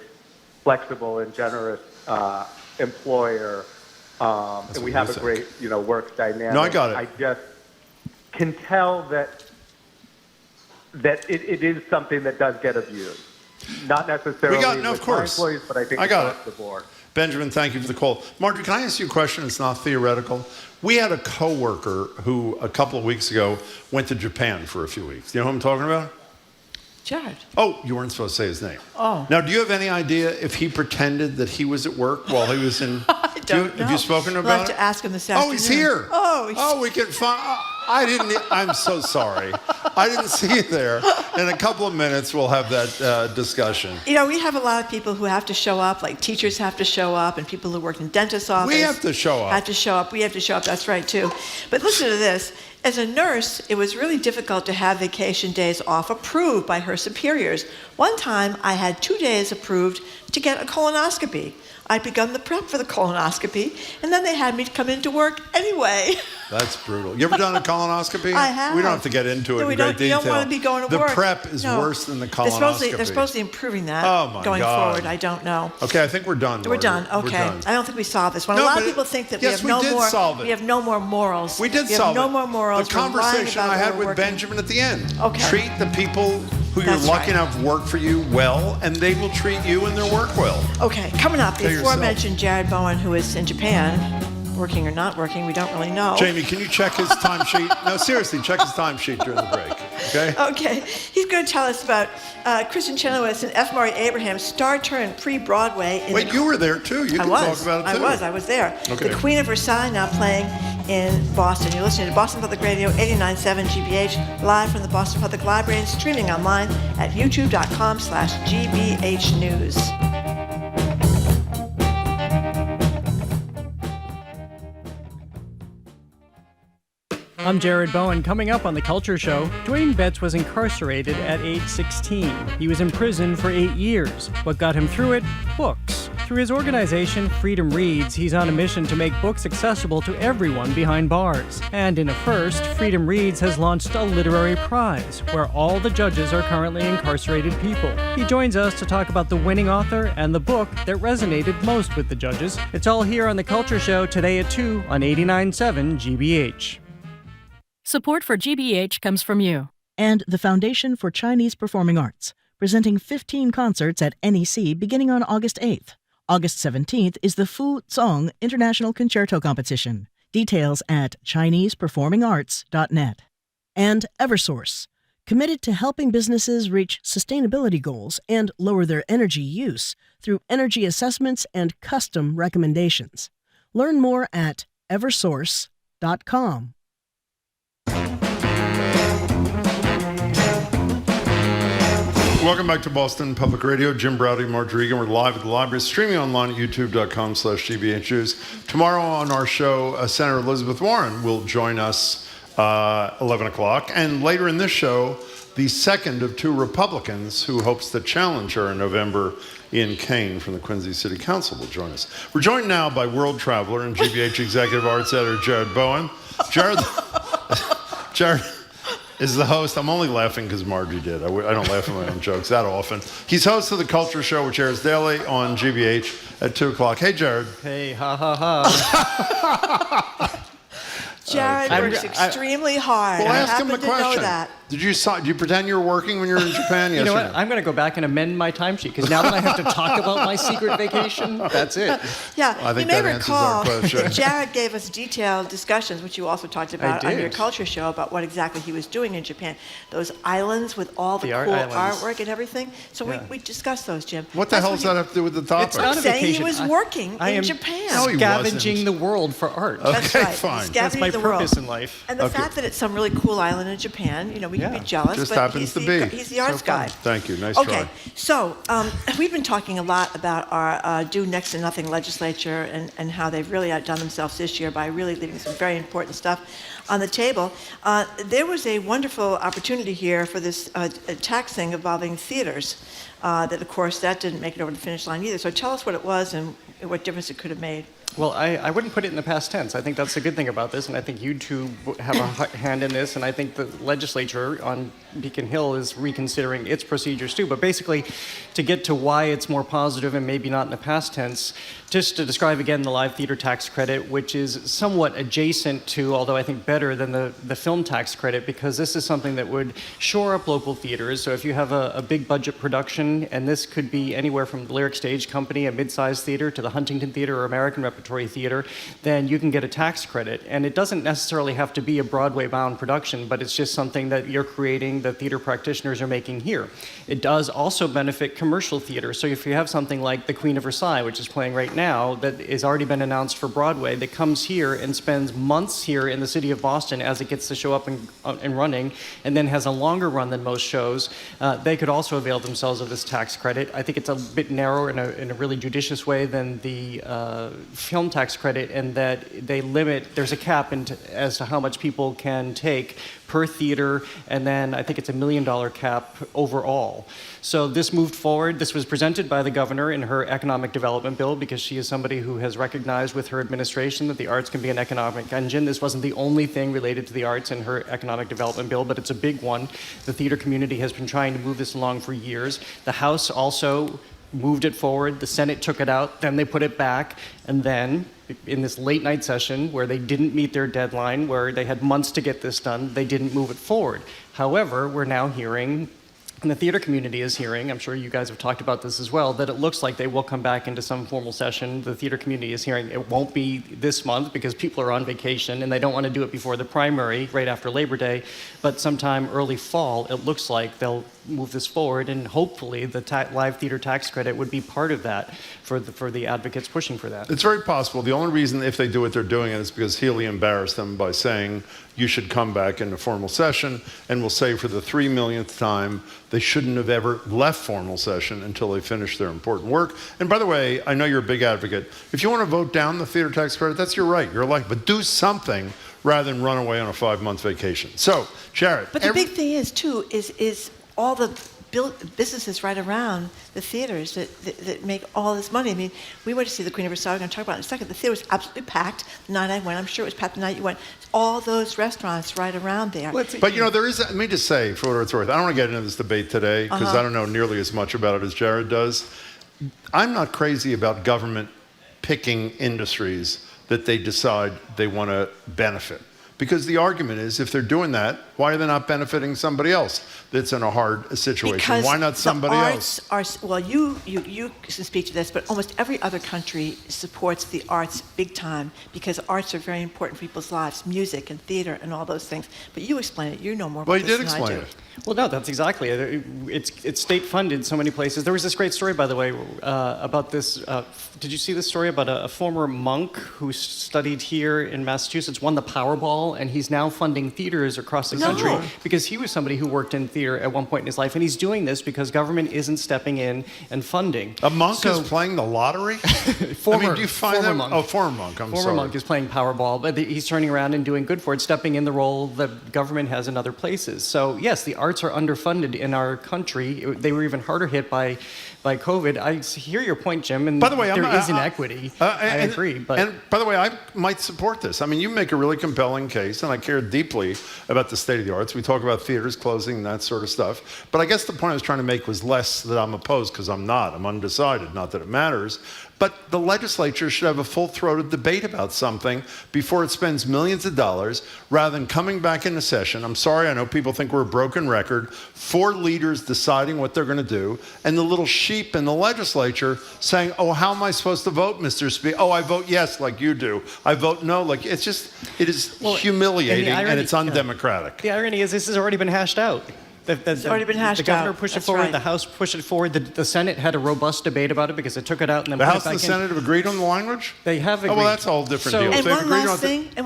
flexible and generous employer, and we have a great, you know, work dynamic. No, I got it. I just can tell that it is something that does get abused. Not necessarily with my employees, but I think across the board. Benjamin, thank you for the call. Margery, can I ask you a question? It's not theoretical. We had a coworker who a couple of weeks ago went to Japan for a few weeks. Do you know who I'm talking about? Jared. Oh, you weren't supposed to say his name. Oh. Now, do you have any idea if he pretended that he was at work while he was in... I don't know. Have you spoken to him We'll about have it? to ask him this afternoon. Oh, he's here. Oh, we can find... I'm so sorry. I didn't see you there. In a couple of minutes, we'll have that discussion. You know, we have a lot of people who have to show up, like teachers have to show up, and people who work in dentist's office. We have to show up. Have to show up. We have to show up. That's right, too. But listen to this. As a nurse, it was really difficult to have vacation days off approved by her superiors. One time, I had 2 days approved to get a colonoscopy. I'd begun the prep for the colonoscopy, and then they had me come into work anyway. That's brutal. You ever done a colonoscopy? I have. We don't have to get into it No, in great detail. You don't want to be going to work. The prep is worse than the colonoscopy. They're supposed to be improving that going forward. I don't know. Okay, I think we're done. We're done. Okay. We're done. I don't think we solved this one. No, a lot but of people think that yes, we have solve it. We have no more morals. We did we solve have it. no more morals. The conversation I had with Benjamin at the end. Okay. Treat the people who you're That's lucky right. enough work for you well, and they will treat you and their work well. Okay, coming up, the Tell yourself. aforementioned Jared Bowen, who is in Japan, working or not working, we don't really know. Jamie, can you check his timesheet? No, seriously, check his timesheet during the break, okay? Okay, he's going to tell us about Kristen Chenoweth and F. Murray Abraham star turn pre-Broadway. Wait, you were there too. You can talk about it too. I was there. Okay. The Queen of Versailles now playing in Boston. You're listening to Boston Public Radio 89.7 GBH, live from the Boston Public Library and streaming online at youtube.com/GBH News. I'm Jared Bowen. Coming up on The Culture Show, Dwayne Betts was incarcerated at age 16. He was in prison for 8 years. What got him through it? Books. Through his organization, Freedom Reads, he's on a mission to make books accessible to everyone behind bars. And in a first, Freedom Reads has launched a literary prize, where all the judges are currently incarcerated people. He joins us to talk about the winning author and the book that resonated most with the judges. It's all here on The Culture Show today at 2 on 89.7 GBH. Support for GBH comes from you. And the Foundation for Chinese Performing Arts, presenting 15 concerts at NEC beginning on August 8th. August 17th is the Fu Zong International Concerto Competition. Details at ChinesePerformingArts.net. And Eversource, committed to helping businesses reach sustainability goals and lower their energy use through energy assessments and custom recommendations. Learn more at eversource.com. Welcome back to Boston Public Radio. Jim Browdy, Margery, and we're live at the library, streaming online at youtube.com/GBH News. Tomorrow on our show, Senator Elizabeth Warren will join us 11 o'clock. And later in this show, the second of two Republicans who hopes to challenge her in November, Ian Cain from the Quincy City Council, will join us. We're joined now by world traveler and GBH Executive Arts Editor Jared Bowen. Jared is the host. I'm only laughing because Margie did. I don't laugh at my own jokes that often. He's host of The Culture Show, which airs daily on GBH at 2 o'clock. Hey, Jared. Hey, ha, ha, ha. Jared works extremely hard. Well, ask him the I happen to know that. Did you pretend you were working when you were in Japan? You know what? I'm going to go back and amend my timesheet because now that I have to talk about my secret vacation, that's it. Yeah, I think you may that recall answers our question. Jared gave us detailed discussions, which you also talked about on your culture show, about what exactly he was doing in Japan. Those islands with all the cool artwork and everything. So we discussed those, Jim. What the hell does that have to do with the topic? It's not I'm a saying vacation. he was working in Japan. No, he Scavenging the world for art. That's Okay, right. fine. That's my purpose in life. And the fact that it's some really cool island in Japan, we can be jealous. Just but happens to be. He's the arts guy. Thank you. Nice Okay, try. so we've been talking a lot about our do next to nothing legislature and how they've really outdone themselves this year by really leaving some very important stuff on the table. There was a wonderful opportunity here for this tax thing involving theaters. That, of course, that didn't make it over the finish line either. So tell us what it was and what difference it could have made. Well, I wouldn't put it in the past tense. I think that's the good thing about this, and I think you two have a hand in this, and I think the legislature on Beacon Hill is reconsidering its procedures too. But basically, to get to why it's more positive and maybe not in the past tense, just to describe again the live theater tax credit, which is somewhat adjacent to, although I think better than the film tax credit, because this is something that would shore up local theaters. So if you have a big budget production, and this could be anywhere from the Lyric Stage Company, a mid-sized theater, to the Huntington Theater or American Repertory Theater, then you can get a tax credit. And it doesn't necessarily have to be a Broadway-bound production, but it's just something that you're creating, that theater practitioners are making here. It does also benefit commercial theater. So if you have something like The Queen of Versailles, which is playing right now, that has already been announced for Broadway, that comes here and spends months here in the city of Boston as it gets to show up and running, and then has a longer run than most shows, they could also avail themselves of this tax credit. I think it's a bit narrower in a really judicious way than the film tax credit, and that they limit, there's a cap as to how much people can take per theater, and then I think it's $1 million cap overall. So this moved forward. This was presented by the governor in her economic development bill, because she is somebody who has recognized with her administration that the arts can be an economic engine. This wasn't the only thing related to the arts in her economic development bill, but it's a big one. The theater community has been trying to move this along for years. The House also moved it forward. The Senate took it out, then they put it back, and then in this late night session where they didn't meet their deadline, where they had months to get this done, they didn't move it forward. However, we're now hearing, and the theater community is hearing, I'm sure you guys have talked about this as well, that it looks like they will come back into some formal session. The theater community is hearing it won't be this month because people are on vacation and they don't want to do it before the primary, right after Labor Day, but sometime early fall, it looks like they'll move this forward, and hopefully the live theater tax credit would be part of that for the advocates pushing for that. It's very possible. The only reason, if they do it, they're doing it is because Healy embarrassed them by saying you should come back into formal session, and we'll say for the 3 millionth time they shouldn't have ever left formal session until they finish their important work. And by the way, I know you're a big advocate. If you want to vote down the theater tax credit, that's your right. You're elected. But do something rather than run away on a 5-month vacation. So, Jared. But the big thing is, too, is all the businesses right around the theaters that make all this money. I mean, we went to see The Queen of Versailles. We're going to talk about it in a second. The theater was absolutely packed the night I went. I'm sure it was packed the night you went. All those restaurants right around there. But, there is, let me just say, for what it's worth, I don't want to get into this debate today because I don't know nearly as much about it as Jared does. I'm not crazy about government picking industries that they decide they want to benefit. Because the argument is, if they're doing that, why are they not benefiting somebody else that's in a hard situation? Because why not somebody else? Well, you can speak to this, but almost every other country supports the arts big time because arts are very important for people's lives, music and theater and all those things. But you explain it. You know more about this than I do. Well, you did explain it. Well, no, that's exactly it. It's state funded in so many places. There was this great story, by the way, about this. Did you see this story about a former monk who studied here in Massachusetts, won the Powerball, and he's now funding theaters across the country because he was somebody who worked in theater at one point in his life, and he's doing this because government isn't stepping in and funding. A monk is playing the lottery? Former monk. Oh, former monk. Former monk is playing Powerball, but he's turning around and doing good for it, stepping in the role that government has in other places. So yes, the arts are underfunded in our country. They were even harder hit by COVID. I hear your point, Jim, and by the way, there is inequity. I agree. And by the way, I might support this. I mean, you make a really compelling case, and I care deeply about the state of the arts. We talk about theaters closing and that sort of stuff. But I guess the point I was trying to make was less that I'm opposed, because I'm not. I'm undecided, not that it matters. But the legislature should have a full-throated debate about something before it spends millions of dollars, rather than coming back into session. I'm sorry, I know people think we're a broken record. 4 leaders deciding what they're going to do, and the little sheep in the legislature saying, oh, how am I supposed to vote, Mr. Speaker? Oh, I vote yes, like you do. I vote no, like it is humiliating, and it's undemocratic. The irony is this has already been hashed out. It's already been hashed out. The governor pushed it forward. Right. The House pushed it forward. The Senate had a robust debate about it because it took it out and then the put House it back and the Senate have agreed on the language? They have agreed. Oh, well, that's a whole different deal. And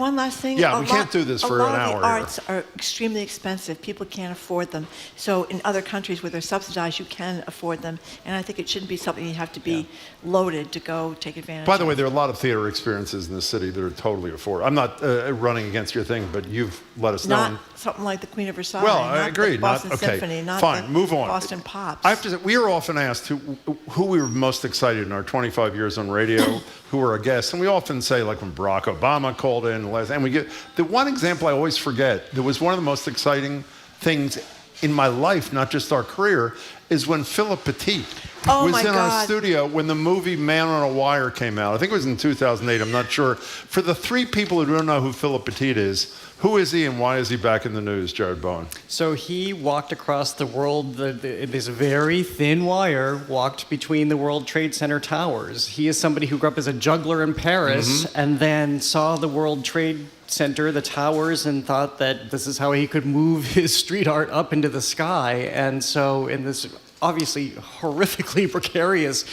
one last thing. Yeah, we can't do this for an hour. A lot of the arts are extremely expensive. People can't afford them. So in other countries where they're subsidized, you can afford them. And I think it shouldn't be something you have to be loaded to go take advantage of. By the way, there are a lot of theater experiences in the city that are totally affordable. I'm not running against your thing, but you've let us know. Not something like the Queen of Versailles. Well, I agree. The Boston Symphony, not fine. the Move on. Boston Pops. I have to say, we are often asked who we were most excited in our 25 years on radio, who were our guests, and we often say, like when Barack Obama called in, and we get the one example I always forget that was one of the most exciting things in my life, not just our career, is when Philip Petit was in our studio when the movie Man on a Wire came out. I think it was in 2008, I'm not sure. For the 3 people who don't know who Philip Petit is, who is he and why is he back in the news, Jared Bowen? So he walked across the world, this very thin wire walked between the World Trade Center towers. He is somebody who grew up as a juggler in Paris and then saw the World Trade Center, the towers, and thought that this is how he could move his street art up into the sky. And so in this obviously horrifically precarious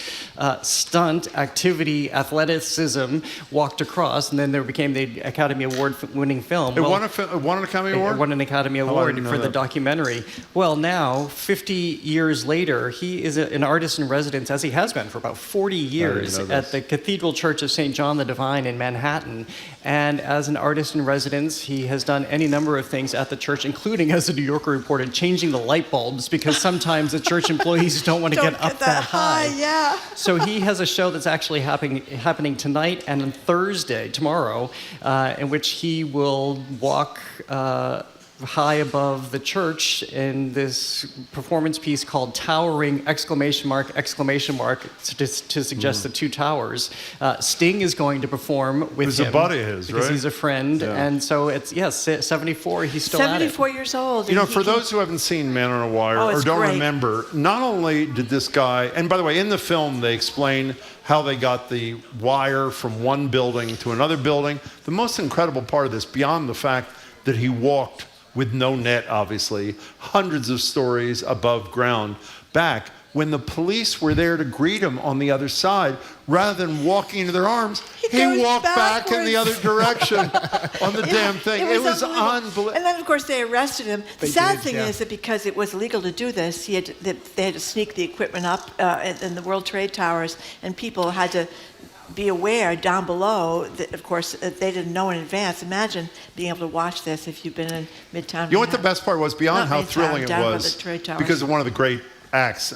stunt, activity, athleticism, walked across, and then there became the Academy Award-winning film. It won an Academy Award? It won an Academy Award for the documentary. Well, now, 50 years later, he is an artist in residence, as he has been for about 40 years, at the Cathedral Church of St. John the Divine in Manhattan. And as an artist in residence, he has done any number of things at the church, including, as the New Yorker reported, changing the light bulbs, because sometimes the church employees don't want to get up that high. Yeah. So he has a show that's actually happening tonight and on Thursday, tomorrow, in which he will walk high above the church in this performance piece called Towering! To suggest the 2 towers. Sting is going to perform with him. He's a buddy of his, right? Because he's a friend. Yeah. And so it's, 74, he's still 74 years old. You know, for those who haven't seen Man on a Wire or don't remember, not only did this guy, and by the way, in the film they explain how they got the wire from one building to another building. The most incredible part of this, beyond the fact that he walked with no net, obviously, hundreds of stories above ground back, when the police were there to greet him on the other side, rather than walking into their arms, he walked back in the other direction on the damn thing. It was unbelievable. And then, of course, they arrested him. The sad thing is that because it was illegal to do this, they had to sneak the equipment up in the World Trade Towers, and people had to be aware down below that, of course, they didn't know in advance. Imagine being able to watch this if you've been in Midtown. You know what the best part was, beyond how thrilling it was, because of one of the great acts,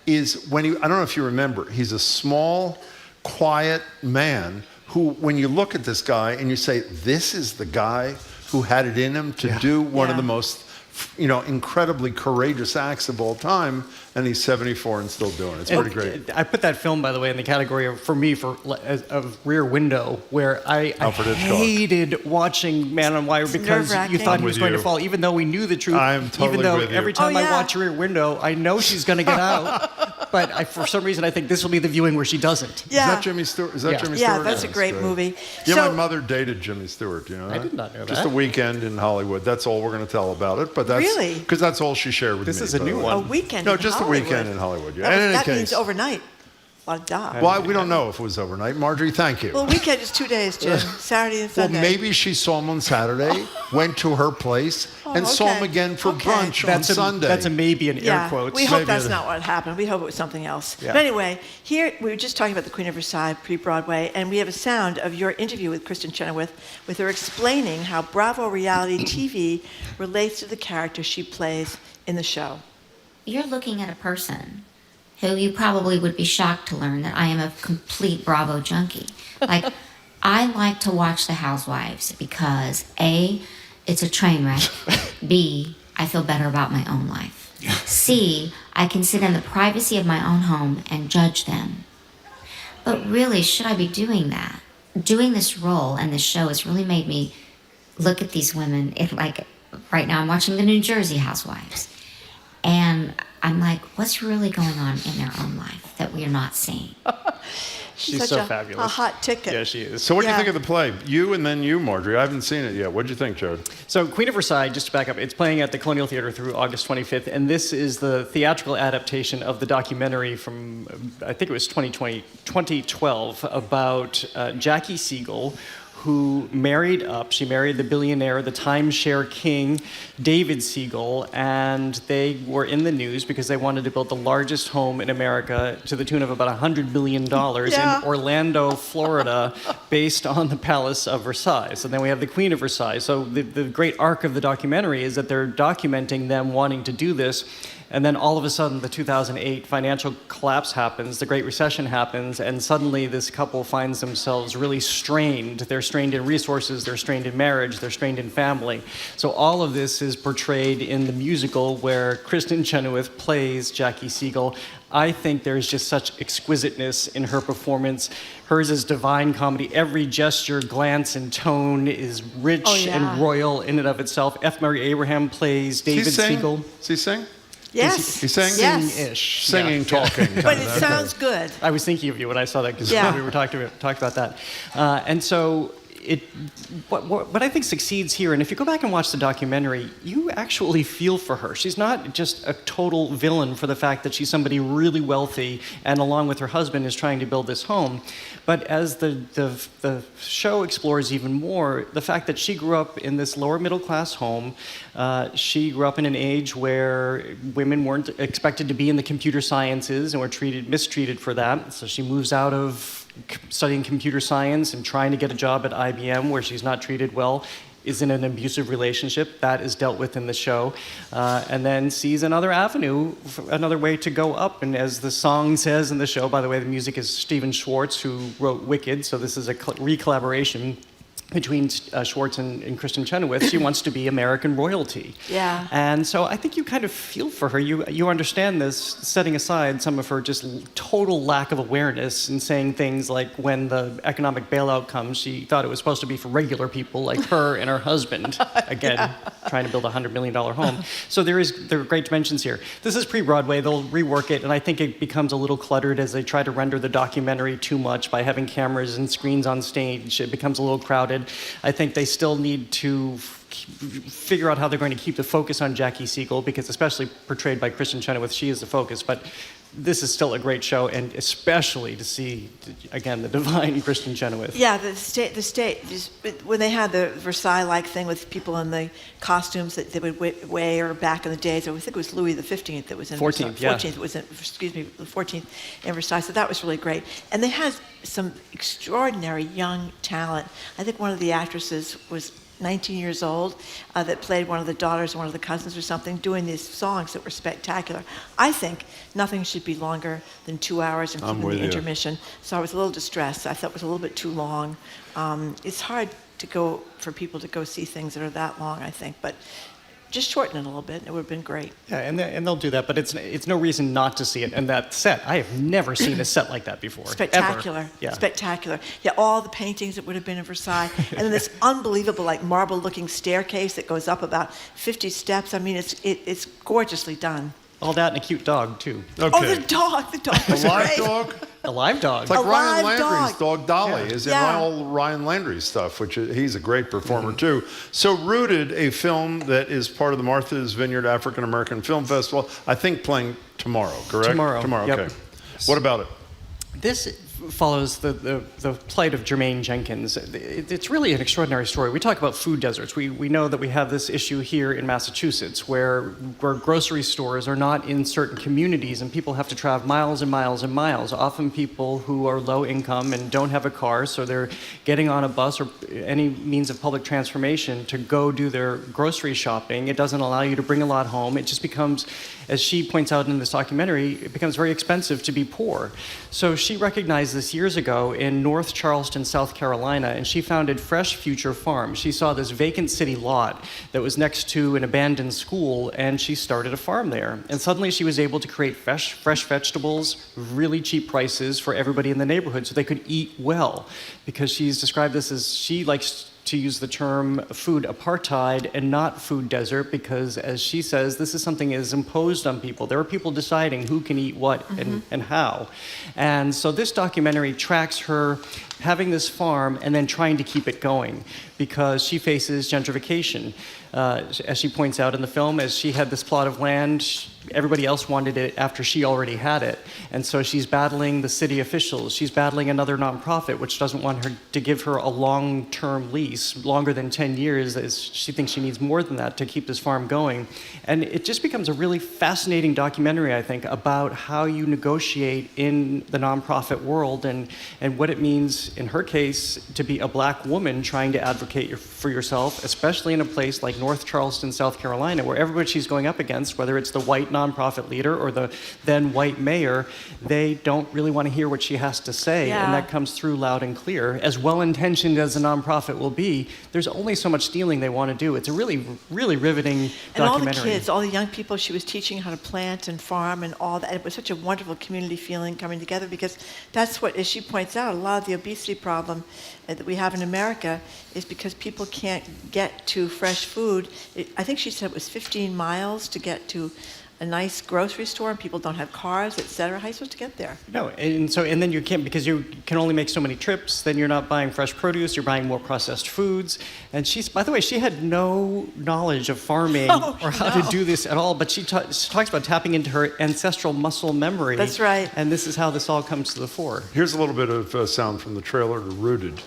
is when I don't know if you remember, he's a small, quiet man who, when you look at this guy and you say, this is the guy who had it in him to do one of the most incredibly courageous acts of all time, and he's 74 and still doing it. It's pretty great. I put that film, by the way, in the category of Rear Window, where I hated watching Man on Wire because you thought he was going to fall, even though we knew the truth. I'm totally even though with you. every time I watch Rear Window, I know she's going to get out. But for some reason, I think this will be the viewing where she doesn't. Yeah. Is that Jimmy Stewart? Jimmy Stewart? Yeah, that's a great movie. My mother dated Jimmy Stewart. You know that? I did not know that. Just a weekend in Hollywood. That's all we're going to tell about it. But that's really because that's all she shared with me. This is a new one. A weekend. No, in just Hollywood. a weekend in Hollywood. Yeah. That means overnight. A lot of dollars. Well, we don't know if it was overnight. Margery, thank you. Well, weekend is 2 days, Jim. Saturday and Sunday. Well, maybe she saw him on Saturday, went to her place, and saw him again for brunch on Sunday. That's a maybe in air quotes. We hope that's not what happened. We hope it was something else. Yeah. But anyway, here we were just talking about the Queen of Versailles pre-Broadway, and we have a sound of your interview with Kristen Chenoweth, with her explaining how Bravo reality TV relates to the character she plays in the show. You're looking at a person who you probably would be shocked to learn that I am a complete Bravo junkie. Like, I like to watch The Housewives because A, it's a train wreck. B, I feel better about my own life. C, I can sit in the privacy of my own home and judge them. But really, should I be doing that? Doing this role and this show has really made me look at these women. Right now I'm watching the New Jersey Housewives. And I'm like, what's really going on in their own life that we are not seeing? She's such so a fabulous. A hot ticket. Yeah, she is. So what do you think of the play? You and then you, Margery. I haven't seen it yet. What did you think, Jared? So Queen of Versailles, just to back up, it's playing at the Colonial Theater through August 25th, and this is the theatrical adaptation of the documentary from, I think it was 2012, about Jackie Siegel, who married up. She married the billionaire, the timeshare king, David Siegel, and they were in the news because they wanted to build the largest home in America to the tune of about $100 million in Orlando, Florida, based on the Palace of Versailles. So then we have the Queen of Versailles. So the great arc of the documentary is that they're documenting them wanting to do this. And then all of a sudden, the 2008 financial collapse happens, the Great Recession happens, and suddenly this couple finds themselves really strained. They're strained in resources, they're strained in marriage, they're strained in family. So all of this is portrayed in the musical where Kristen Chenoweth plays Jackie Siegel. I think there's just such exquisiteness in her performance. Hers is divine comedy. Every gesture, glance, and tone is rich and royal in and of itself. F. Murray Abraham plays David Siegel. Does he sing? Yes. He's saying Sing-ish. Singing, talking. But it sounds good. I was thinking of you when I saw that because we were talking about that. And so what I think succeeds here, and if you go back and watch the documentary, you actually feel for her. She's not just a total villain for the fact that she's somebody really wealthy and along with her husband is trying to build this home. But as the show explores even more, the fact that she grew up in this lower middle class home, she grew up in an age where women weren't expected to be in the computer sciences and were mistreated for that. So she moves out of studying computer science and trying to get a job at IBM where she's not treated well, is in an abusive relationship. That is dealt with in the show. And then sees another avenue, another way to go up. And as the song says in the show, by the way, the music is Stephen Schwartz, who wrote Wicked, so this is a re-collaboration between Schwartz and Kristen Chenoweth. She wants to be American royalty. Yeah. And so I think you kind of feel for her. You understand this, setting aside some of her just total lack of awareness and saying things like when the economic bailout comes, she thought it was supposed to be for regular people like her and her husband. Again, trying to build a $100 million home. So there are great dimensions here. This is pre-Broadway. They'll rework it, and I think it becomes a little cluttered as they try to render the documentary too much by having cameras and screens on stage. It becomes a little crowded. I think they still need to figure out how they're going to keep the focus on Jackie Siegel, because especially portrayed by Kristen Chenoweth, she is the focus. But this is still a great show, and especially to see, again, the divine Kristen Chenoweth. Yeah, the state, when they had the Versailles-like thing with people in the costumes that they would wear back in the days, I think it was Louis XV that was in 14th, yeah. 14th was in, excuse me, the 14th in Versailles, so that was really great. And they had some extraordinary young talent. I think one of the actresses was 19 years old, that played one of the daughters or one of the cousins or something, doing these songs that were spectacular. I think nothing should be longer than 2 hours, including the intermission. So I was a little distressed. I thought it was a little bit too long. It's hard for people to go see things that are that long, I think. But just shorten it a little bit. It would have been great. Yeah, and they'll do that, but it's no reason not to see it. And that set, I have never seen a set like that before. Spectacular. Ever. Yeah. Spectacular. Yeah, all the paintings that would have been in Versailles. And then this unbelievable, like, marble-looking staircase that goes up about 50 steps. I mean, it's gorgeously done. All that and a cute dog, too. Okay. Oh, the dog was A live great. dog? A live dog. It's like A Ryan live Landry's dog Dolly is in Yeah. all Ryan Landry's stuff, which he's a great performer too. So Rooted, a film that is part of the Martha's Vineyard African American Film Festival, I think playing tomorrow, correct? Tomorrow, yep. Okay. What about it? This follows the plight of Jermaine Jenkins. It's really an extraordinary story. We talk about food deserts. We know that we have this issue here in Massachusetts where grocery stores are not in certain communities and people have to travel miles and miles and miles. Often people who are low income and don't have a car, so they're getting on a bus or any means of public transportation to go do their grocery shopping. It doesn't allow you to bring a lot home. It just becomes, as she points out in this documentary, it becomes very expensive to be poor. So she recognized this years ago in North Charleston, South Carolina, and she founded Fresh Future Farm. She saw this vacant city lot that was next to an abandoned school, and she started a farm there. And suddenly she was able to create fresh vegetables, really cheap prices for everybody in the neighborhood so they could eat well. Because she's described this as, she likes to use the term food apartheid and not food desert because, as she says, this is something that is imposed on people. There are people deciding who can eat what and how. And so this documentary tracks her having this farm and then trying to keep it going because she faces gentrification. As she points out in the film, as she had this plot of land, everybody else wanted it after she already had it. And so she's battling the city officials. She's battling another nonprofit, which doesn't want her to give her a long-term lease, longer than 10 years, as she thinks she needs more than that to keep this farm going. And it just becomes a really fascinating documentary, I think, about how you negotiate in the nonprofit world and what it means, in her case, to be a black woman trying to advocate for yourself, especially in a place like North Charleston, South Carolina, where everybody she's going up against, whether it's the white nonprofit leader or the then white mayor, they don't really want to hear what she has to say. Yeah. And that comes through loud and clear. As well-intentioned as a nonprofit will be, there's only so much stealing they want to do. It's a really, really riveting And all the documentary. kids, all the young people she was teaching how to plant and farm and all that. It was such a wonderful community feeling coming together because that's what, as she points out, a lot of the obesity problem that we have in America is because people can't get to fresh food. I think she said it was 15 miles to get to a nice grocery store, and people don't have cars, et cetera. How are you supposed to get there? No, and then you can't, because you can only make so many trips, then you're not buying fresh produce, you're buying more processed foods. And by the way, she had no knowledge of farming or how to do this at all, but she talks about tapping into her ancestral muscle memory. That's right. And this is how this all comes to the fore. Here's a little bit of sound from the trailer to Rooted.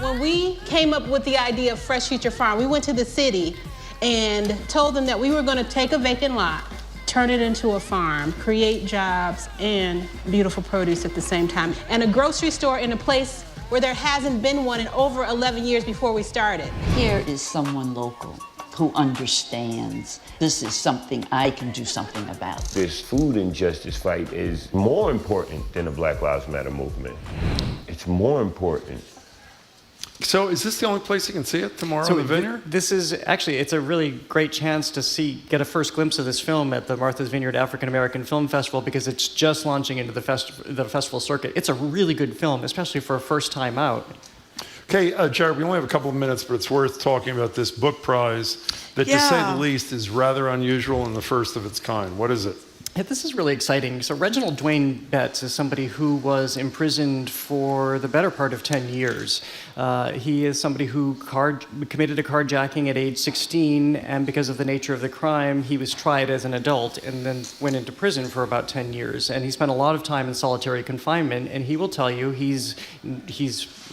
When we came up with the idea of Fresh Future Farm, we went to the city and told them that we were going to take a vacant lot, turn it into a farm, create jobs and beautiful produce at the same time, and a grocery store in a place where there hasn't been one in over 11 years before we started. Here is someone local who understands this is something I can do something about. This food injustice fight is more important than the Black Lives Matter movement. It's more important. So is this the only place you can see it tomorrow in the Vineyard? This is actually, it's a really great chance to get a first glimpse of this film at the Martha's Vineyard African American Film Festival because it's just launching into the festival circuit. It's a really good film, especially for a first time out. Okay, Jared, we only have a couple of minutes, but it's worth talking about this book prize that, to say the least, is rather unusual and the first of its kind. What is it? Yeah, this is really exciting. So Reginald Dwayne Betts is somebody who was imprisoned for the better part of 10 years. He is somebody who committed a carjacking at age 16, and because of the nature of the crime, he was tried as an adult and then went into prison for about 10 years. And he spent a lot of time in solitary confinement, and he will tell you he's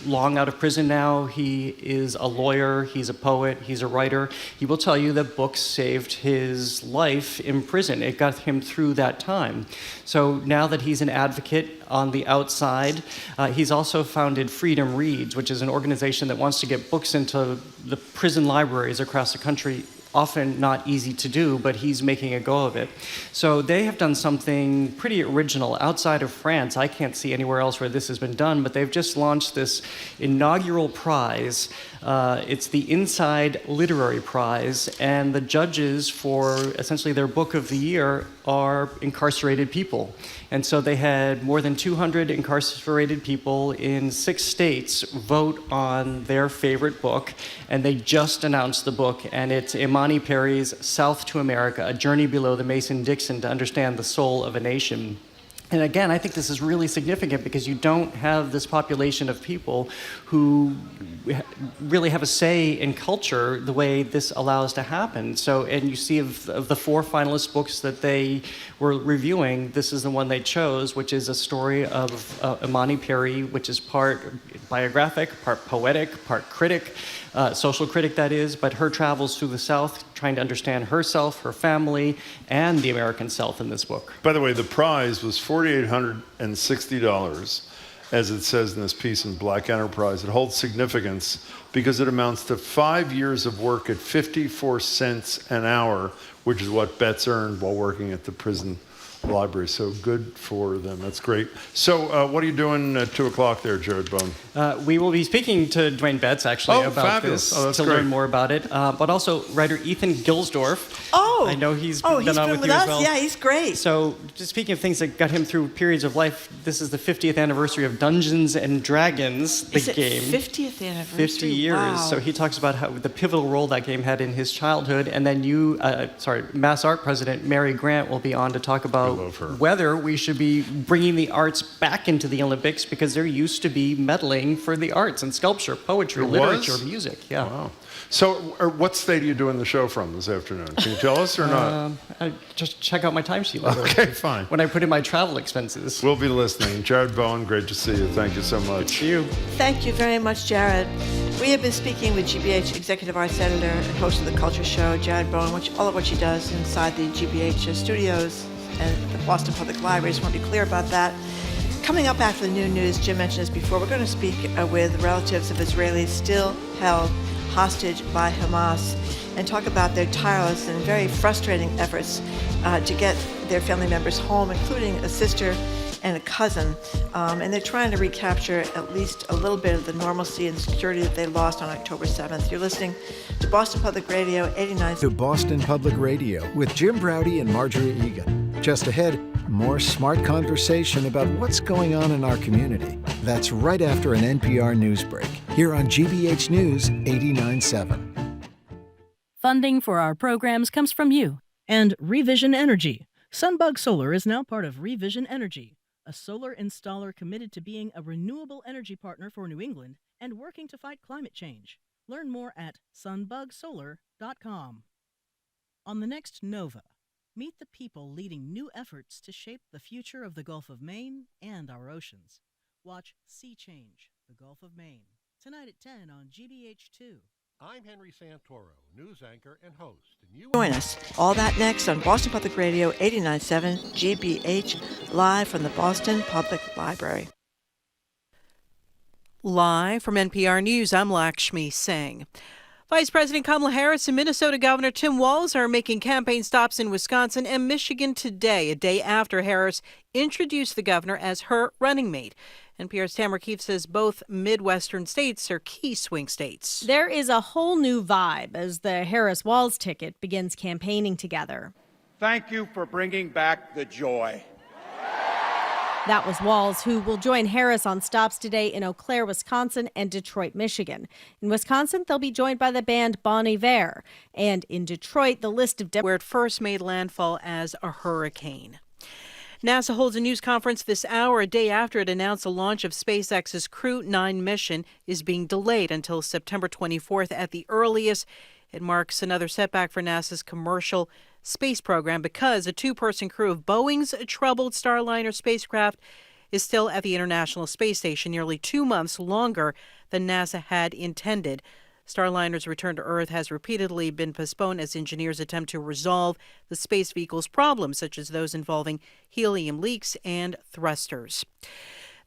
long out of prison now. He is a lawyer, he's a poet, he's a writer. He will tell you that books saved his life in prison. It got him through that time. So now that he's an advocate on the outside, he's also founded Freedom Reads, which is an organization that wants to get books into the prison libraries across the country often not easy to do, but he's making a go of it. So they have done something pretty original outside of France. I can't see anywhere else where this has been done, but they've just launched this inaugural prize. It's the Inside Literary Prize, and the judges for essentially their book of the year are incarcerated people. And so they had more than 200 incarcerated people in 6 states vote on their favorite book, and they just announced the book, and it's Imani Perry's South to America, A Journey Below the Mason-Dixon to Understand the Soul of a Nation. And again, I think this is really significant because you don't have this population of people who really have a say in culture the way this allows to happen. So, and you see of the 4 finalist books that they were reviewing, this is the one they chose, which is a story of Imani Perry, which is part biographic, part poetic, part critic, social critic that is, but her travels through the South trying to understand herself, her family, and the American South in this book. By the way, the prize was $4,860, as it says in this piece in Black Enterprise. It holds significance because it amounts to 5 years of work at 54 cents an hour, which is what Betts earned while working at the prison library. So good for them. That's great. So what are you doing at 2 o'clock there, Jared Bowen? We will be speaking to Dwayne Betts, actually, about fabulous. this to great. learn more about it. But also writer Ethan Gilsdorf. Oh, I know he's been on with you us. as well. Yeah, he's great. So just speaking of things that got him through periods of life, this is the 50th anniversary of Dungeons and Dragons, the game. 50th anniversary? 50 years. Wow. So he talks about how the pivotal role that game had in his childhood. And then Mass Art President Mary Grant will be on to talk about whether we should be bringing the arts back into the Olympics, because there used to be medaling for the arts and sculpture, poetry, literature, music. Yeah. Wow. So what state are you doing the show from this afternoon? Can you tell us or not? Just check out my timesheet later. Okay, fine. When I put in my travel expenses. We'll be listening. Jared Bowen, great to see you. Thank you so much. Good to see you. Thank you very much, Jared. We have been speaking with GBH Executive Arts Editor and host of The Culture Show, Jared Bowen, all of what she does inside the GBH studios and the Boston Public Library. I just want to be clear about that. Coming up after the noon news, Jim mentioned this before, we're going to speak with relatives of Israelis still held hostage by Hamas and talk about their tireless and very frustrating efforts to get their family members home, including a sister and a cousin. And they're trying to recapture at least a little bit of the normalcy and security that they lost on October 7th. You're listening to Boston Public Radio 89. To Boston Public Radio with Jim Browdy and Margery Egan. Just ahead, more smart conversation about what's going on in our community. That's right after an NPR news break, here on GBH News 89.7. Funding for our programs comes from you. And Revision Energy. Sunbug Solar is now part of Revision Energy, a solar installer committed to being a renewable energy partner for New England and working to fight climate change. Learn more at sunbugsolar.com. On the next Nova, meet the people leading new efforts to shape the future of the Gulf of Maine and our oceans. Watch Sea Change, the Gulf of Maine, tonight at 10 on GBH2. I'm Henry Santoro, news anchor and host. And you Join us. All that next on Boston Public Radio 89.7 GBH, live from the Boston Public Library. Live from NPR News, I'm Lakshmi Singh. Vice President Kamala Harris and Minnesota Governor Tim Walz are making campaign stops in Wisconsin and Michigan today, a day after Harris introduced the governor as her running mate. NPR's Tamara Keefe says both Midwestern states are key swing states. There is a whole new vibe as the Harris-Walz ticket begins campaigning together. Thank you for bringing back the joy. That was Walz, who will join Harris on stops today in Eau Claire, Wisconsin, and Detroit, Michigan. In Wisconsin, they'll be joined by the band Bon Iver. And in Detroit, the list of where it first made landfall as a hurricane. NASA holds a news conference this hour, a day after it announced the launch of SpaceX's Crew 9 mission is being delayed until September 24th at the earliest. It marks another setback for NASA's commercial space program because a 2-person crew of Boeing's troubled Starliner spacecraft is still at the International Space Station nearly 2 months longer than NASA had intended. Starliner's return to Earth has repeatedly been postponed as engineers attempt to resolve the space vehicle's problems, such as those involving helium leaks and thrusters.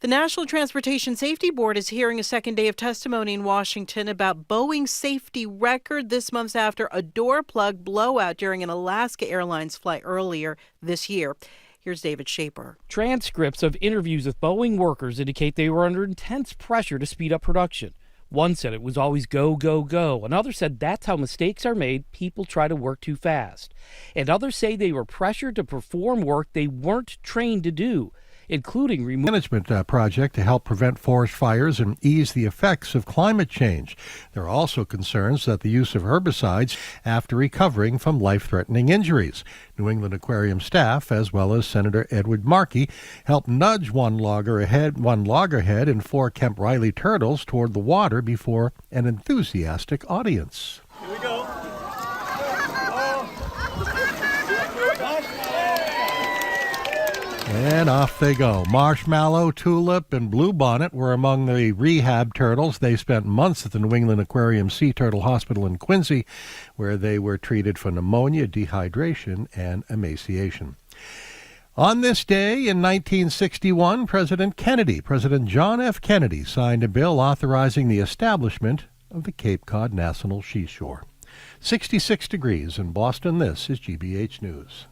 The National Transportation Safety Board is hearing a second day of testimony in Washington about Boeing's safety record this month after a door plug blowout during an Alaska Airlines flight earlier this year. Here's David Shaper. Transcripts of interviews with Boeing workers indicate they were under intense pressure to speed up production. One said it was always go, go, go. Another said that's how mistakes are made. People try to work too fast. And others say they were pressured to perform work they weren't trained to do, including management project to help prevent forest fires and ease the effects of climate change. There are also concerns that the use of herbicides after recovering from life-threatening injuries. New England Aquarium staff, as well as Senator Edward Markey, helped nudge one loggerhead and 4 Kemp Riley turtles toward the water before an enthusiastic audience. Here we go. And off they go. Marshmallow, Tulip, and Bluebonnet were among the rehab turtles. They spent months at the New England Aquarium Sea Turtle Hospital in Quincy, where they were treated for pneumonia, dehydration, and emaciation. On this day in 1961, President John F. Kennedy, signed a bill authorizing the establishment of the Cape Cod National Seashore. 66 degrees in Boston. This is GBH News.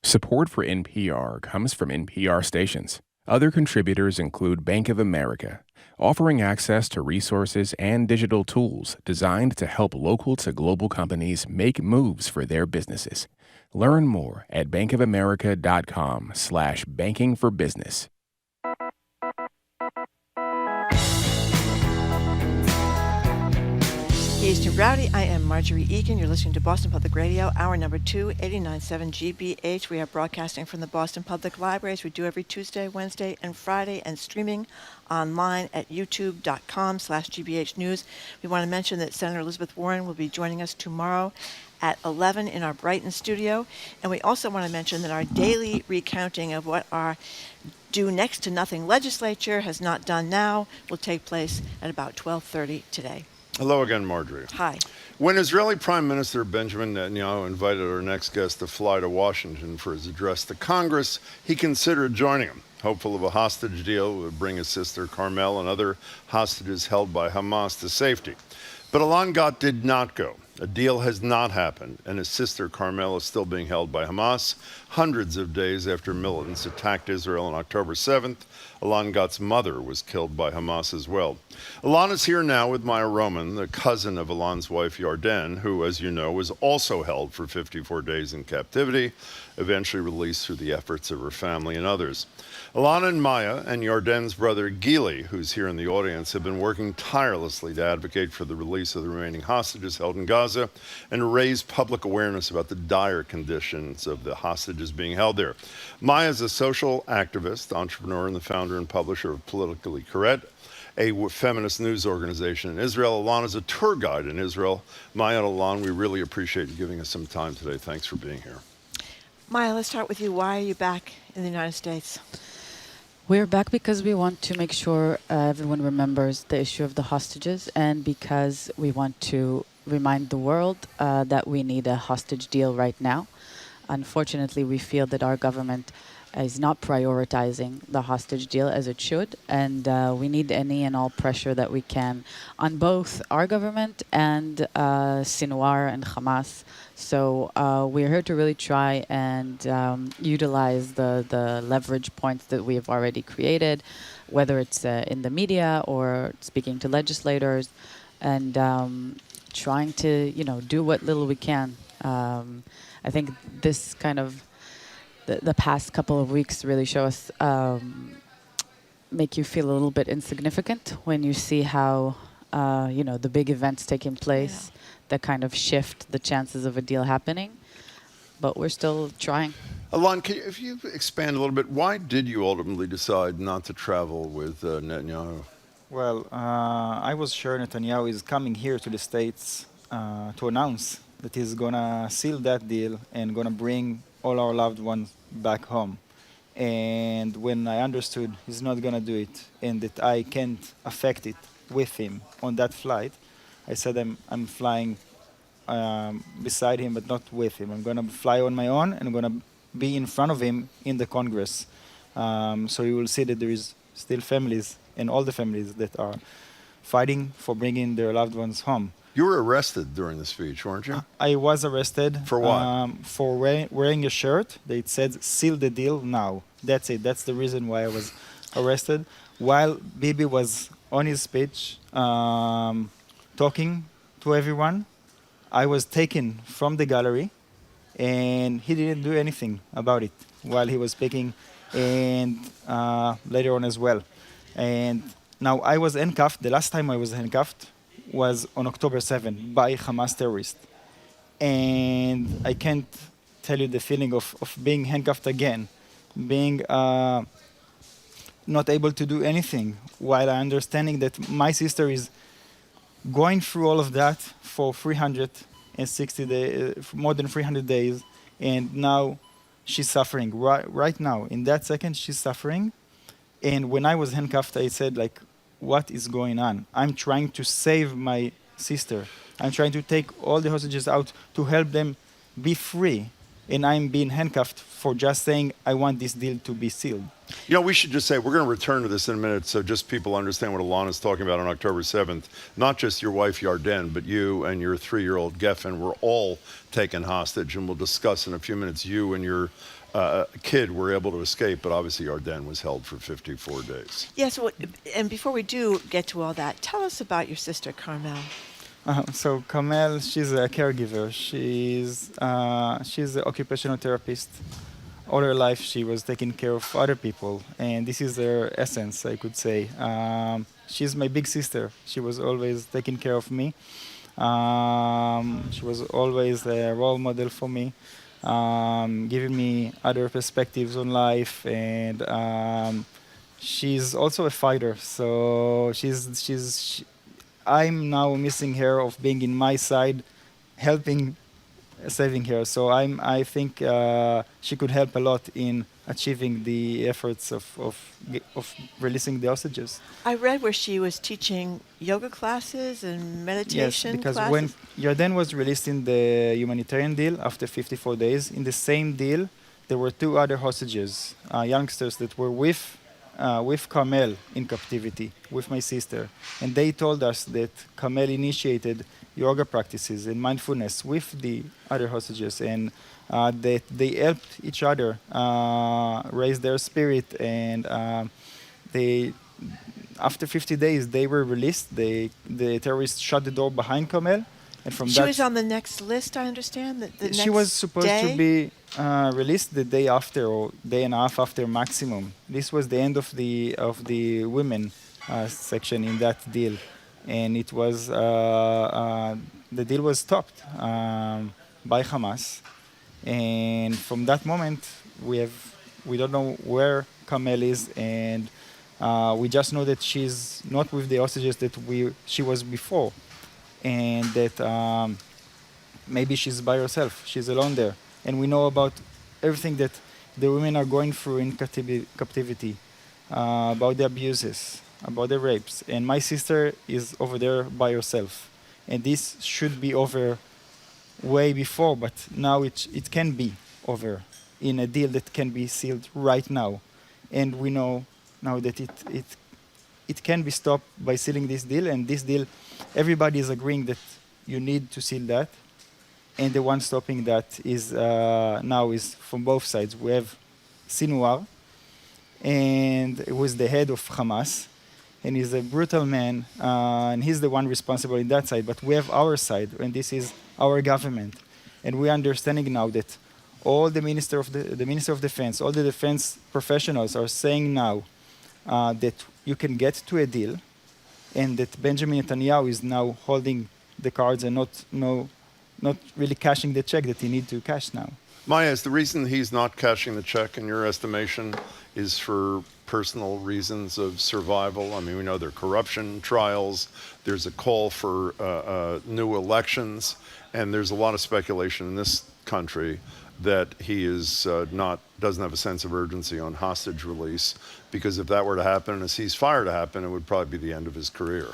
Support for NPR comes from NPR stations. Other contributors include Bank of America, offering access to resources and digital tools designed to help local to global companies make moves for their businesses. Learn more at bankofamerica.com/bankingforbusiness. He's Jim Browdy. I am Margery Egan. You're listening to Boston Public Radio, hour number 2, 89.7 GBH. We are broadcasting from the Boston Public Library, as we do every Tuesday, Wednesday, and Friday, and streaming online at youtube.com/GBH News. We want to mention that Senator Elizabeth Warren will be joining us tomorrow at 11 in our Brighton studio. And we also want to mention that our daily recounting of what our do next to nothing legislature has not done now will take place at about 12:30 today. Hello again, Margery. Hi. When Israeli Prime Minister Benjamin Netanyahu invited our next guest to fly to Washington for his address to Congress, he considered joining him, hopeful of a hostage deal that would bring his sister Carmel and other hostages held by Hamas to safety. But Alon Gat did not go. A deal has not happened, and his sister Carmel is still being held by Hamas, hundreds of days after militants attacked Israel on October 7th. Alon Gat's mother was killed by Hamas as well. Alon is here now with Maya Roman, the cousin of Alon's wife Yarden, who, as you know, was also held for 54 days in captivity, eventually released through the efforts of her family and others. Alon and Maya and Yarden's brother Gili, who's here in the audience, have been working tirelessly to advocate for the release of the remaining hostages held in Gaza and raise public awareness about the dire conditions of the hostages being held there. Maya is a social activist, entrepreneur, and the founder and publisher of Politically Correct, a feminist news organization in Israel. Alon is a tour guide in Israel. Maya and Alon, we really appreciate you giving us some time today. Thanks for being here. Maya, let's start with you. Why are you back in the United States? We're back because we want to make sure everyone remembers the issue of the hostages, and because we want to remind the world that we need a hostage deal right now. Unfortunately, we feel that our government is not prioritizing the hostage deal as it should, and we need any and all pressure that we can on both our government and Sinwar and Hamas. So we're here to really try and utilize the leverage points that we have already created, whether it's in the media or speaking to legislators, and trying to, do what little we can. I think this kind of the past couple of weeks really show us, make you feel a little bit insignificant when you see how, the big events taking place that kind of shift the chances of a deal happening. But we're still trying. Alon, if you expand a little bit, why did you ultimately decide not to travel with Netanyahu? Well, I was sure Netanyahu is coming here to the States to announce that he's going to seal that deal and going to bring all our loved ones back home. And when I understood he's not going to do it and that I can't affect it with him on that flight, I said I'm flying beside him, but not with him. I'm going to fly on my own, and I'm going to be in front of him in the Congress. So you will see that there is still families, and all the families that are fighting for bringing their loved ones home. You were arrested during the speech, weren't you? I was arrested. For what? For wearing a shirt that said, "Seal the deal now." That's it. That's the reason why I was arrested. While Bibi was on his speech, talking to everyone, I was taken from the gallery, and he didn't do anything about it while he was speaking, and later on as well. And now I was handcuffed. The last time I was handcuffed was on October 7th by Hamas terrorists. And I can't tell you the feeling of being handcuffed again, being not able to do anything, while understanding that my sister is going through all of that for 360 days, more than 300 days, and now she's suffering. Right now, in that second, she's suffering. And when I was handcuffed, I said, like, what is going on? I'm trying to save my sister. I'm trying to take all the hostages out to help them be free. And I'm being handcuffed for just saying, I want this deal to be sealed. We should just say, we're going to return to this in a minute so just people understand what Alon is talking about on October 7th. Not just your wife, Yarden, but you and your 3-year-old Geffen were all taken hostage. And we'll discuss in a few minutes, you and your kid were able to escape, but obviously Yarden was held for 54 days. Yes, and before we do get to all that, tell us about your sister, Carmel. So Carmel, she's a caregiver. She's an occupational therapist. All her life, she was taking care of other people, and this is her essence, I could say. She's my big sister. She was always taking care of me. She was always a role model for me, giving me other perspectives on life, and she's also a fighter. So I'm now missing her of being in my side, helping, saving her. So I think she could help a lot in achieving the efforts of releasing the hostages. I read where she was teaching yoga classes and meditation Yes, because classes. when Yarden was released in the humanitarian deal after 54 days, in the same deal, there were 2 other hostages, youngsters that were with Carmel in captivity, with my sister. And they told us that Carmel initiated yoga practices and mindfulness with the other hostages, and that they helped each other raise their spirit. And after 50 days, they were released. The terrorists shut the door behind Carmel. And from she was on the next list, I understand? She was supposed to be released the day after, or day and a half after maximum. This was the end of the women section in that deal, and it was the deal was stopped by Hamas, and from that moment we don't know where Carmel is, and we just know that she's not with the hostages that she was before. And that maybe she's by herself, she's alone there. And we know about everything that the women are going through in captivity, about the abuses, about the rapes. And my sister is over there by herself. And this should be over way before, but now it can be over. in a deal that can be sealed right now. And we know now that it can be stopped by sealing this deal. And this deal, everybody is agreeing that you need to seal that. And the one stopping that is now is from both sides. We have Sinwar, and who is the head of Hamas, and he's a brutal man, and he's the one responsible in that side. But we have our side, and this is our government, and we are understanding now that all the Minister of Defense, all the defense professionals are saying now that you can get to a deal, and that Benjamin Netanyahu is now holding the cards and not really cashing the check that he needs to cash now. Maya, is the reason he's not cashing the check, in your estimation, is for personal reasons of survival? I mean, we know there are corruption trials, there's a call for new elections, and there's a lot of speculation in this country that he is doesn't have a sense of urgency on hostage release, because if that were to happen and a ceasefire to happen, it would probably be the end of his career.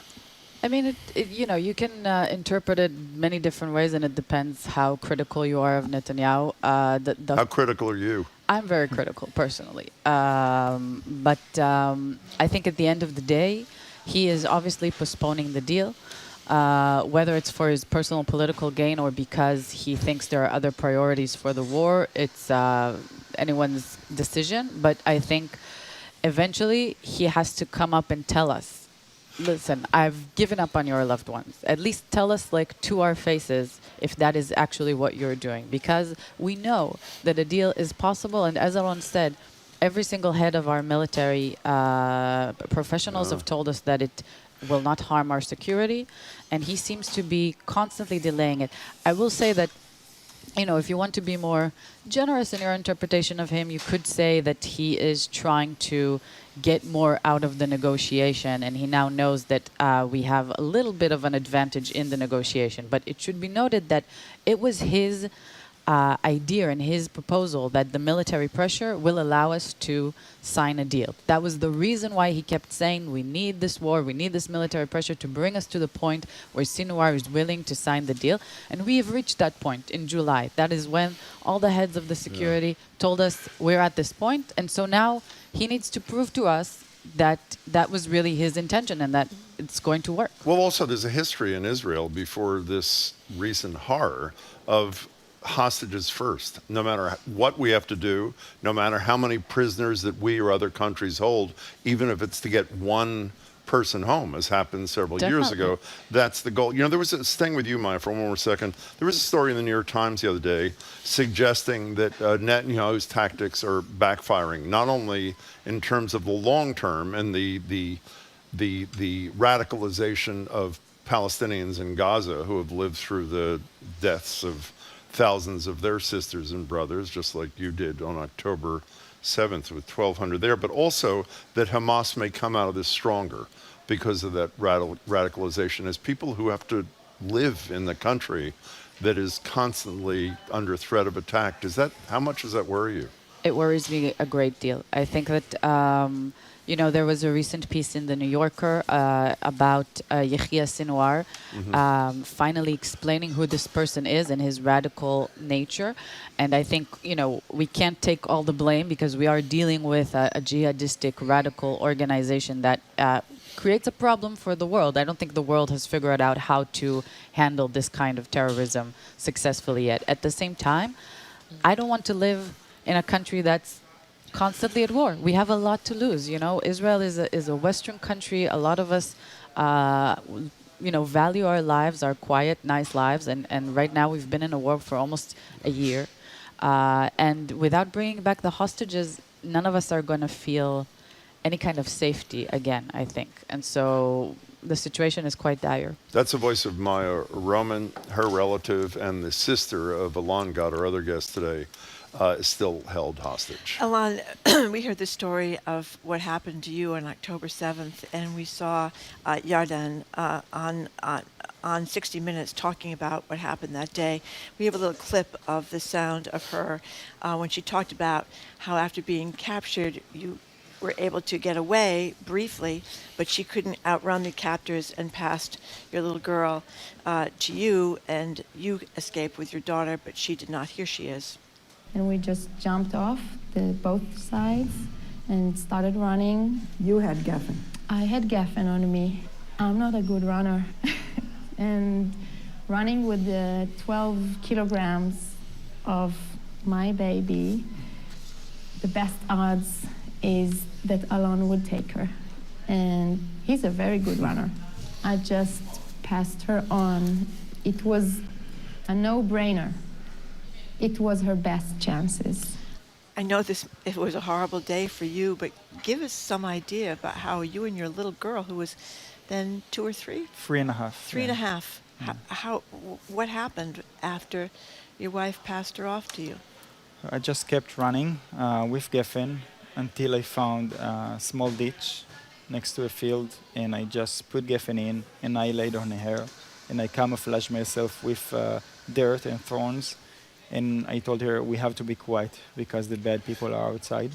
I mean, you can interpret it many different ways, and it depends how critical you are of Netanyahu. How critical are you? I'm very critical, personally. But I think at the end of the day, he is obviously postponing the deal, whether it's for his personal political gain or because he thinks there are other priorities for the war. It's anyone's decision. But I think eventually he has to come up and tell us, listen, I've given up on your loved ones. At least tell us, like, to our faces if that is actually what you're doing. Because we know that a deal is possible. And as Alon said, every single head of our military professionals have told us that it will not harm our security. And he seems to be constantly delaying it. I will say that, if you want to be more generous in your interpretation of him, you could say that he is trying to get more out of the negotiation, and he now knows that we have a little bit of an advantage in the negotiation. But it should be noted that it was his idea and his proposal that the military pressure will allow us to sign a deal. That was the reason why he kept saying we need this war, we need this military pressure to bring us to the point where Sinwar is willing to sign the deal. And we have reached that point in July. That is when all the heads of the security told us we're at this point. And so now he needs to prove to us that that was really his intention and that it's going to work. Well, also there's a history in Israel before this recent horror of hostages first. No matter what we have to do, no matter how many prisoners that we or other countries hold, even if it's to get one person home, as happened several years ago, that's the goal. There was this thing with you, Maya, for one more second. There was a story in the New York Times the other day suggesting that Netanyahu's tactics are backfiring, not only in terms of the long term and the radicalization of Palestinians in Gaza who have lived through the deaths of thousands of their sisters and brothers, just like you did on October 7th with 1,200 there, but also that Hamas may come out of this stronger because of that radicalization as people who have to live in the country that is constantly under threat of attack. How much does that worry you? It worries me a great deal. I think that there was a recent piece in the New Yorker about Yehia Sinwar, finally explaining who this person is and his radical nature. And I think, we can't take all the blame because we are dealing with a jihadistic radical organization that creates a problem for the world. I don't think the world has figured out how to handle this kind of terrorism successfully yet. At the same time, I don't want to live in a country that's constantly at war. We have a lot to lose. Israel is a Western country. A lot of us, value our lives, our quiet, nice lives. And right now we've been in a war for almost a year. And without bringing back the hostages, none of us are going to feel any kind of safety again, I think. And so the situation is quite dire. That's the voice of Maya Roman, her relative, and the sister of Alon Gat, our other guest today, is still held hostage. Alon, we heard the story of what happened to you on October 7th, and we saw Yarden on 60 Minutes talking about what happened that day. We have a little clip of the sound of her when she talked about how after being captured, you were able to get away briefly, but she couldn't outrun the captors and passed your little girl to you, and you escaped with your daughter, but she did not. Here she is. and we just jumped off both sides and started running. You had Geffen. I had Geffen on me. I'm not a good runner. And running with the 12 kilograms of my baby, the best odds is that Alon would take her. And he's a very good runner. I just passed her on. It was a no-brainer. It was her best chances. I know it was a horrible day for you, but give us some idea about how you and your little girl, who was then 2 or 3? 3.5. 3.5. What happened after your wife passed her off to you? I just kept running with Geffen until I found a small ditch next to a field, and I just put Geffen in, and I laid on her, and I camouflaged myself with dirt and thorns, and I told her we have to be quiet because the bad people are outside.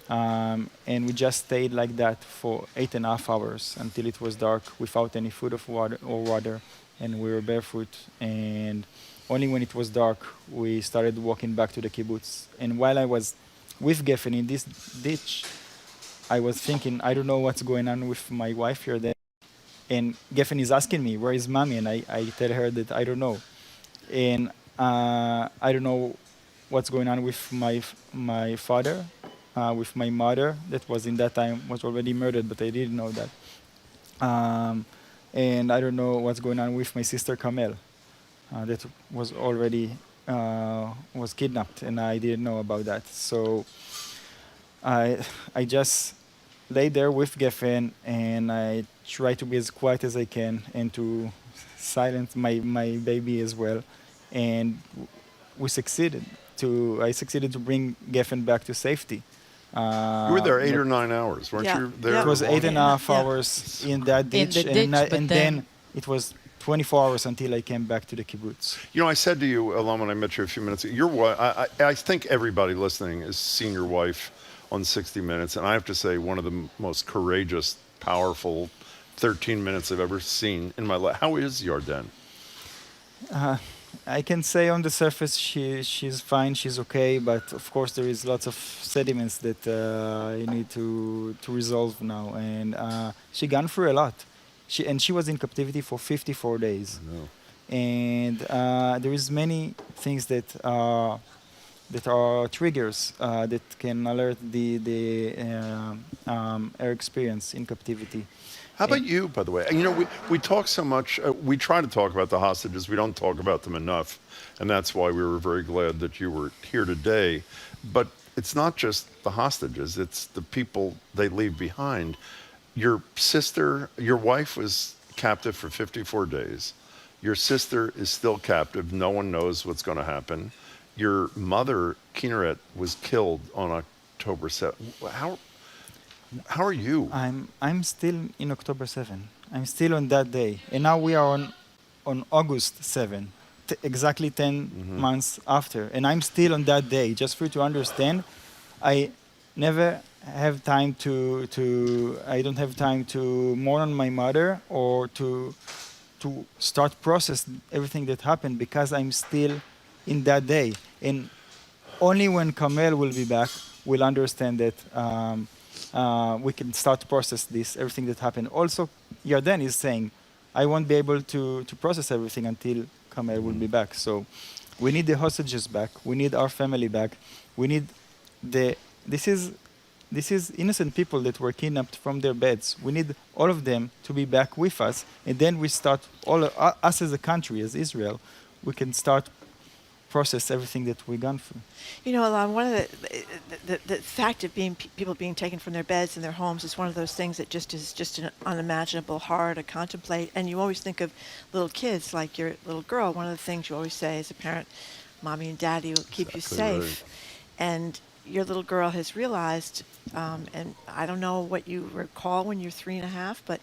And we just stayed like that for 8.5 hours until it was dark without any food or water, and we were barefoot. And only when it was dark, we started walking back to the kibbutz. And while I was with Geffen in this ditch, I was thinking, I don't know what's going on with my wife here then. And Geffen is asking me, where is mommy? And I tell her that I don't know. And I don't know what's going on with my father, with my mother, that was in that time was already murdered, but I didn't know that. And I don't know what's going on with my sister Kamel, that was already was kidnapped, and I didn't know about that. So I just lay there with Geffen, and I try to be as quiet as I can and to silence my baby as well. And we succeeded. I succeeded to bring Geffen back to safety. You were there 8 or 9 hours, weren't you? There it was 8.5 hours in that ditch, and then it was 24 hours until I came back to the kibbutz. You know, I said to you, Alon, when I met you a few minutes ago, your wife, I think everybody listening has seen your wife on 60 Minutes, and I have to say, one of the most courageous, powerful 13 minutes I've ever seen in my life. How is Yarden? I can say on the surface she's fine, she's okay, but of course there is lots of sediments that you need to resolve now, and she gone through a lot. She was in captivity for 54 days, and there is many things that are triggers that can alert her experience in captivity. How about you, by the way? You know, we talk so much, we try to talk about the hostages, we don't talk about them enough, and that's why we were very glad that you were here today. But it's not just the hostages, it's the people they leave behind. Your sister, your wife was captive for 54 days. Your sister is still captive, no one knows what's going to happen. Your mother, Kinneret, was killed on October 7th. How are you? I'm still in October 7. I'm still on that day, and now we are on August 7, exactly 10 months after, and I'm still on that day. Just for you to understand, I never have time I don't have time to mourn on my mother or to start process everything that happened because I'm still in that day, and only when Kamel will be back, we'll understand that. We can start to process everything that happened. Also, Yarden is saying, I won't be able to process everything until Kamel will be back. So we need the hostages back. We need our family back. We need this is innocent people that were kidnapped from their beds. We need all of them to be back with us. And then we start, us as a country, as Israel, we can start process everything that we've gone through. You know, Alon, one of the fact of people being taken from their beds and their homes is one of those things that just is just unimaginable, hard to contemplate. And you always think of little kids, like your little girl. One of the things you always say as a parent, mommy and daddy will keep you safe. Right. And your little girl has realized, and I don't know what you recall when you're 3.5, but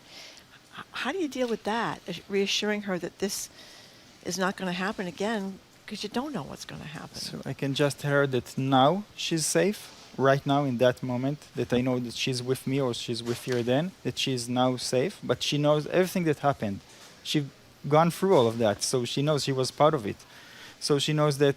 how do you deal with that? Reassuring her that this is not going to happen again, because you don't know what's going to happen. So I can just tell her that now she's safe, right now in that moment, that I know that she's with me or she's with Yarden, that she's now safe, but she knows everything that happened. She's gone through all of that, so she knows she was part of it. So she knows that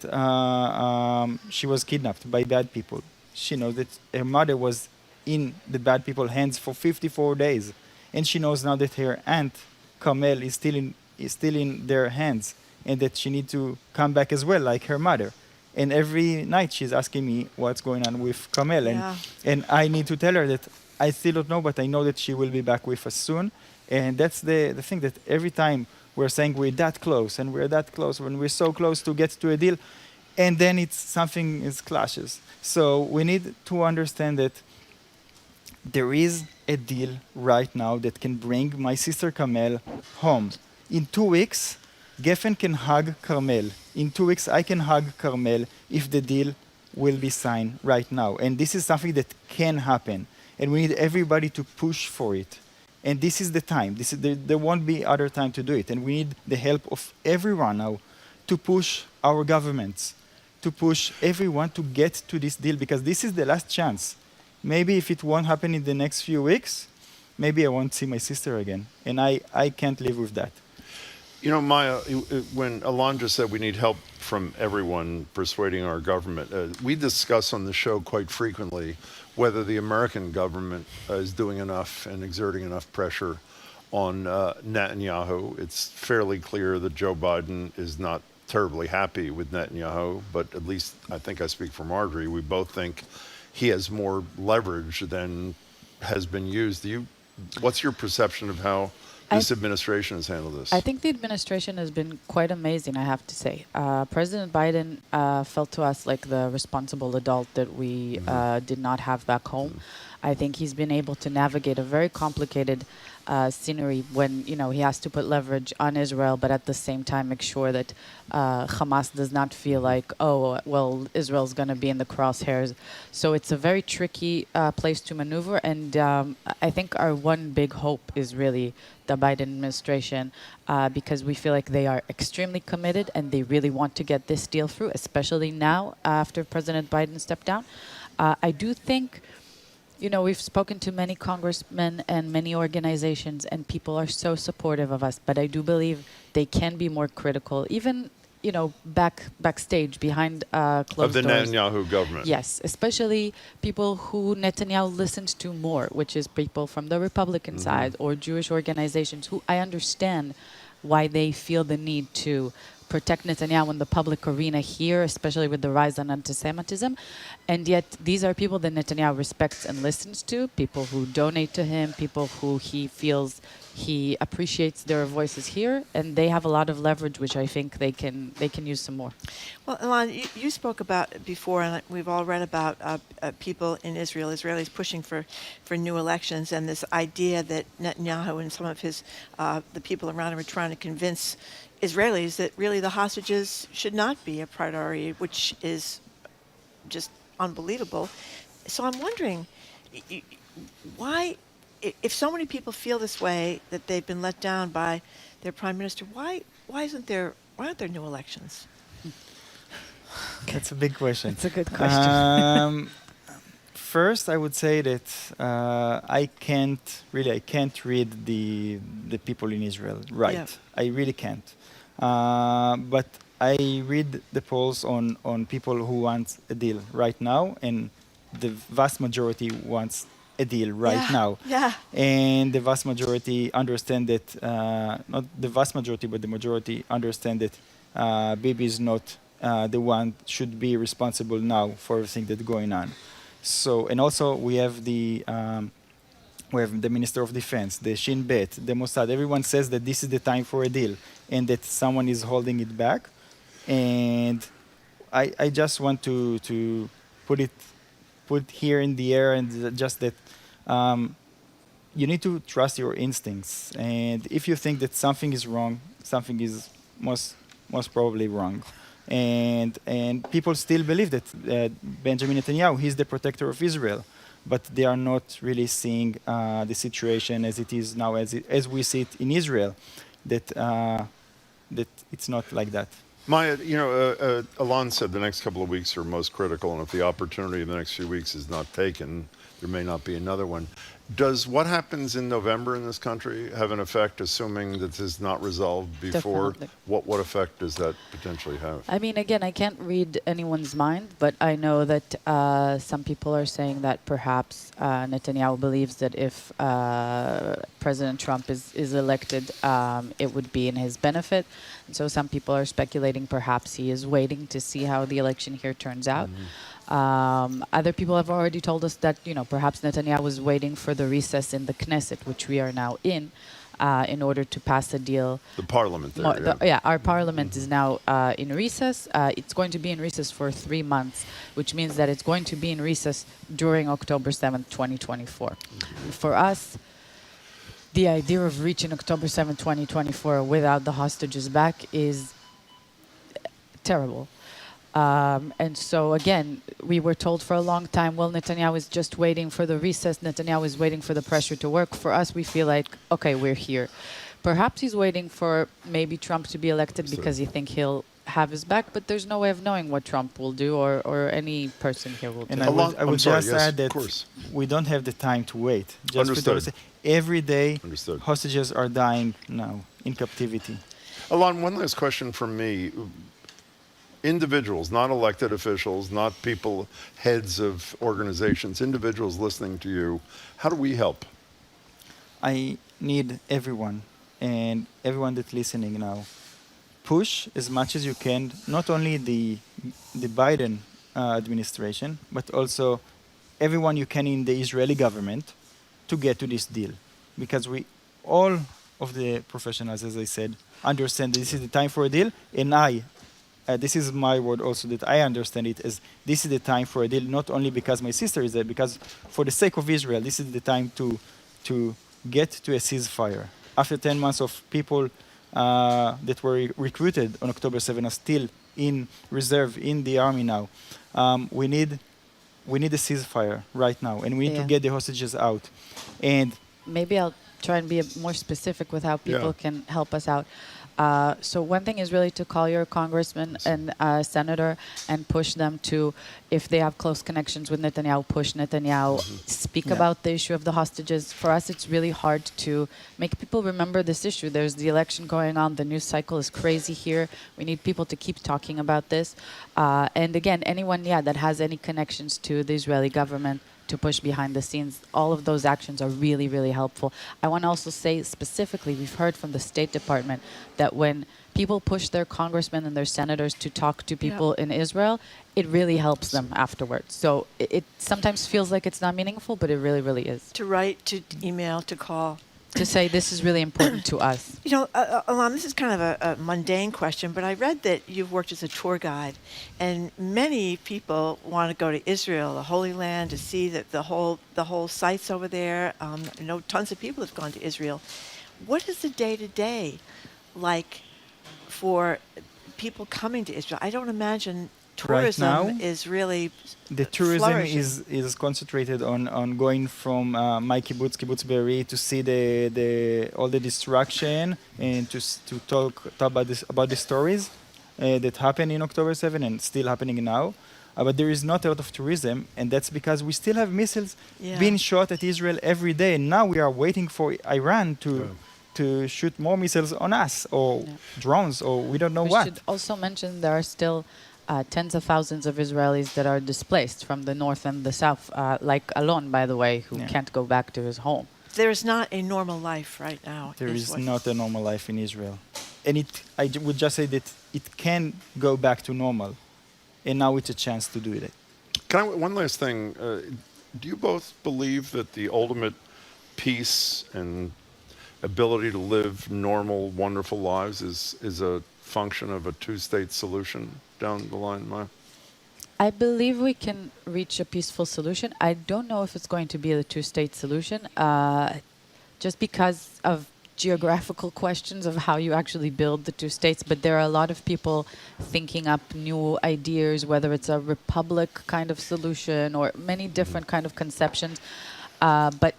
she was kidnapped by bad people. She knows that her mother was in the bad people's hands for 54 days. And she knows now that her aunt, Carmel, is still in their hands, and that she needs to come back as well, like her mother. And every night she's asking me what's going on with Carmel. And I need to tell her that I still don't know, but I know that she will be back with us soon. And that's the thing, that every time we're saying we're that close, and we're that close, when we're so close to get to a deal, and then something clashes. So we need to understand that there is a deal right now that can bring my sister Carmel home. In 2 weeks, Geffen can hug Carmel. In 2 weeks, I can hug Carmel if the deal will be signed right now. And this is something that can happen. And we need everybody to push for it. And this is the time. There won't be other time to do it. And we need the help of everyone now to push our governments, to push everyone to get to this deal, because this is the last chance. Maybe if it won't happen in the next few weeks, maybe I won't see my sister again. And I can't live with that. You know, Maya, when Alon just said we need help from everyone persuading our government, we discuss on the show quite frequently whether the American government is doing enough and exerting enough pressure on Netanyahu. It's fairly clear that Joe Biden is not terribly happy with Netanyahu, but at least I think I speak for Margery. We both think he has more leverage than has been used. What's your perception of how this administration has handled this? I think the administration has been quite amazing, I have to say. President Biden felt to us like the responsible adult that we did not have back home. I think he's been able to navigate a very complicated scenery when, he has to put leverage on Israel, but at the same time make sure that Hamas does not feel like, Israel's going to be in the crosshairs. So it's a very tricky place to maneuver. And I think our one big hope is really the Biden administration, because we feel like they are extremely committed and they really want to get this deal through, especially now after President Biden stepped down. I do think, we've spoken to many congressmen and many organizations, and people are so supportive of us, but I do believe they can be more critical, even backstage, behind closed doors. Of the Netanyahu government. Yes, especially people who Netanyahu listens to more, which is people from the Republican side or Jewish organizations who I understand why they feel the need to protect Netanyahu in the public arena here, especially with the rise on anti-Semitism. And yet these are people that Netanyahu respects and listens to, people who donate to him, people who he feels he appreciates their voices here, and they have a lot of leverage, which I think they can use some more. Well, Alon, you spoke about before, and we've all read about people in Israel, Israelis pushing for new elections, and this idea that Netanyahu and some of his the people around him are trying to convince Israelis that really the hostages should not be a priority, which is just unbelievable. So I'm wondering why, if so many people feel this way, that they've been let down by their prime minister, why aren't there new elections? That's a big question. It's a good question. First, I would say that I can't read the people in Israel right. Yeah. I really can't. But I read the polls on people who want a deal right now, and the vast majority wants a deal right now. Yeah. And the vast majority understand that, not the vast majority, but the majority understand that Bibi is not the one should be responsible now for everything that's going on. So, and also we have the Minister of Defense, the Shin Bet, the Mossad. Everyone says that this is the time for a deal, and that someone is holding it back. And I just want to put here in the air, and just that you need to trust your instincts. And if you think that something is wrong, something is most probably wrong. And people still believe that Benjamin Netanyahu, he's the protector of Israel, but they are not really seeing the situation as it is now, as we see it in Israel, that it's not like that. Maya, Alon said the next couple of weeks are most critical, and if the opportunity in the next few weeks is not taken, there may not be another one. Does what happens in November in this country have an effect, assuming that this is not resolved before? Definitely. What effect does that potentially have? I mean, again, I can't read anyone's mind, but I know that some people are saying that perhaps Netanyahu believes that if President Trump is elected, it would be in his benefit. And so some people are speculating perhaps he is waiting to see how the election here turns out. Other people have already told us that, perhaps Netanyahu was waiting for the recess in the Knesset, which we are now in order to pass a deal. The parliament there, our parliament is now in recess. It's going to be in recess for 3 months, which means that it's going to be in recess during October 7th, 2024. For us, the idea of reaching October 7th, 2024 without the hostages back is terrible. And so, again, we were told for a long time, well, Netanyahu is just waiting for the recess. Netanyahu is waiting for the pressure to work. For us, we feel like, okay, we're here. Perhaps he's waiting for maybe Trump to be elected because he thinks he'll have his back, but there's no way of knowing what Trump will do or any person here will do. And I would just add that we don't have the time to wait. Just every day, hostages are dying now in captivity. Alon, one last question from me. Individuals, not elected officials, not people, heads of organizations, individuals listening to you, how do we help? I need everyone and everyone that's listening now. Push as much as you can, not only the Biden administration, but also everyone you can in the Israeli government to get to this deal. Because all of the professionals, as I said, understand this is the time for a deal, and this is my word also, that I understand it as this is the time for a deal, not only because my sister is there, because for the sake of Israel, this is the time to get to a ceasefire. After 10 months of people that were recruited on October 7th are still in reserve in the army now, we need a ceasefire right now, and we need to get the hostages out. And maybe I'll try and be more specific with how people can help us out. So one thing is really to call your congressman and senator and push them to, if they have close connections with Netanyahu, push Netanyahu, speak about the issue of the hostages. For us, it's really hard to make people remember this issue. There's the election going on. The news cycle is crazy here. We need people to keep talking about this. And again, anyone, that has any connections to the Israeli government, to push behind the scenes. All of those actions are really, really helpful. I want to also say specifically, we've heard from the State Department that when people push their congressmen and their senators to talk to people in Israel, it really helps them afterwards. So it sometimes feels like it's not meaningful, but it really, really is. To write, to email, to call. To say this is really important to us. Alon, this is kind of a mundane question, but I read that you've worked as a tour guide, and many people want to go to Israel, the Holy Land, to see the whole sites over there. I know tons of people have gone to Israel. What is the day-to-day like for people coming to Israel? I don't imagine tourism right now, is really the tourism flourishing. is concentrated on going from my kibbutz Be'eri, to see the all the destruction and to talk about the stories that happened in October 7 and still happening now. But there is not a lot of tourism, and that's because we still have missiles being shot at Israel every day. And now we are waiting for Iran to shoot more missiles on us, or drones, or we don't know what. We should also mention there are still tens of thousands of Israelis that are displaced from the north and the south, like Alon, by the way, who can't go back to his home. There is not a normal life right now. There is not a normal life in Israel. And I would just say that it can go back to normal. And now it's a chance to do it. One last thing. Do you both believe that the ultimate peace and ability to live normal, wonderful lives is a function of a two-state solution down the line, Maya? I believe we can reach a peaceful solution. I don't know if it's going to be a two-state solution, just because of geographical questions of how you actually build the two states. But there are a lot of people thinking up new ideas, whether it's a republic kind of solution or many different kind of conceptions. But,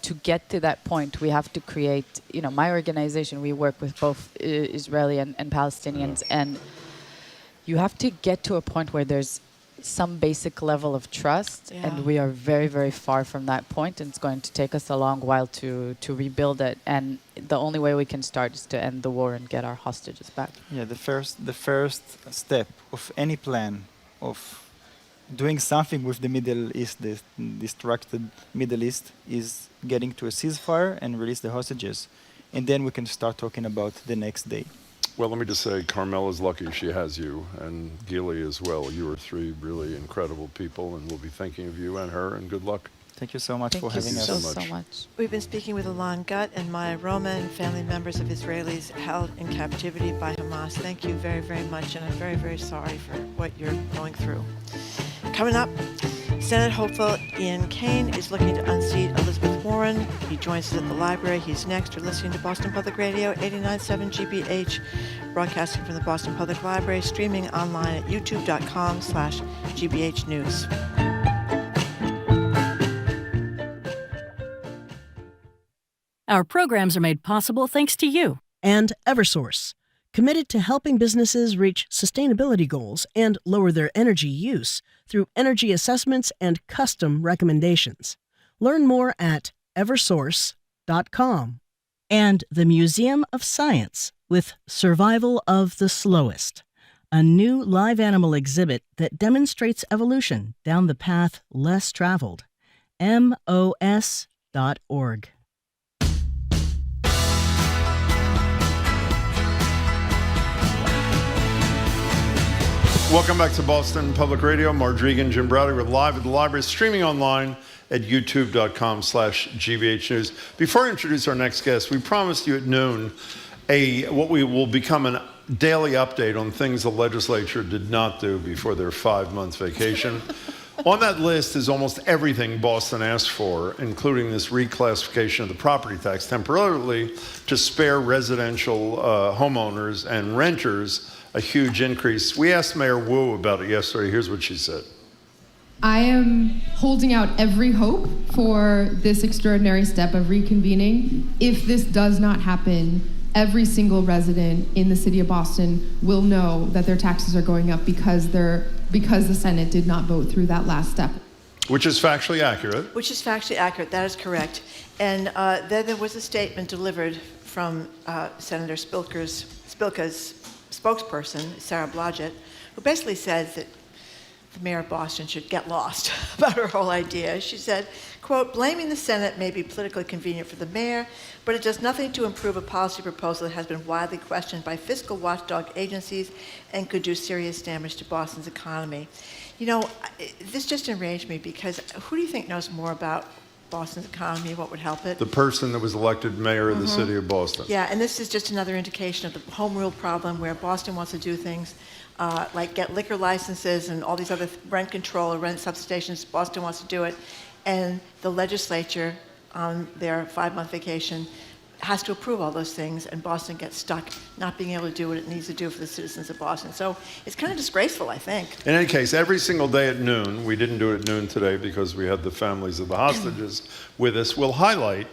to get to that point, we have to create, my organization, we work with both Israeli and Palestinians, and you have to get to a point where there's some basic level of trust, Yeah. and we are very, very far from that point, and it's going to take us a long while to rebuild it. And the only way we can start is to end the war and get our hostages back. Yeah, the first step of any plan of doing something with the Middle East, the distracted Middle East, is getting to a ceasefire and release the hostages. And then we can start talking about the next day. Well, let me just say, Carmela's lucky she has you, and Gili as well. You are three really incredible people, and we'll be thinking of you and her, and good luck. Thank you so much for having us. So much. We've been speaking with Alon Gat and my Roman and family members of Israelis held in captivity by Hamas. Thank you very, very much, and I'm very, very sorry for what you're going through. Coming up, Senate hopeful Ian Cain is looking to unseat Elizabeth Warren. He joins us at the library. He's next. You're listening to Boston Public Radio, 89.7 GBH, broadcasting from the Boston Public Library, streaming online at youtube.com/GBH News. Our programs are made possible thanks to you. And EverSource, committed to helping businesses reach sustainability goals and lower their energy use through energy assessments and custom recommendations. Learn more at eversource.com. And the Museum of Science with Survival of the Slowest, a new live animal exhibit that demonstrates evolution down the path less traveled. MOS.org. Welcome back to Boston Public Radio. Margery and Jim Browder. We're live at the library, streaming online at youtube.com/GBH News. Before I introduce our next guest, we promised you at noon what we will become a daily update on things the legislature did not do before their 5-month vacation. On that list is almost everything Boston asked for, including this reclassification of the property tax temporarily to spare residential homeowners and renters a huge increase. We asked Mayor Wu about it yesterday. Here's what she said. I am holding out every hope for this extraordinary step of reconvening. If this does not happen, every single resident in the city of Boston will know that their taxes are going up because the Senate did not vote through that last step. Which is factually accurate. Which is factually accurate. That is correct. And then there was a statement delivered from Senator Spilka's spokesperson, Sarah Blodgett, who basically says that the mayor of Boston should get lost about her whole idea. She said, quote, blaming the Senate may be politically convenient for the mayor, but it does nothing to improve a policy proposal that has been widely questioned by fiscal watchdog agencies and could do serious damage to Boston's economy. You know, this just enraged me because who do you think knows more about Boston's economy, what would help it? The person that was elected mayor of the city of Boston. Yeah, and this is just another indication of the home rule problem where Boston wants to do things like get liquor licenses and all these other rent control or rent substations. Boston wants to do it. And the legislature on their 5-month vacation has to approve all those things, and Boston gets stuck not being able to do what it needs to do for the citizens of Boston. So it's kind of disgraceful, I think. In any case, every single day at noon, we didn't do it at noon today because we had the families of the hostages with us, we'll highlight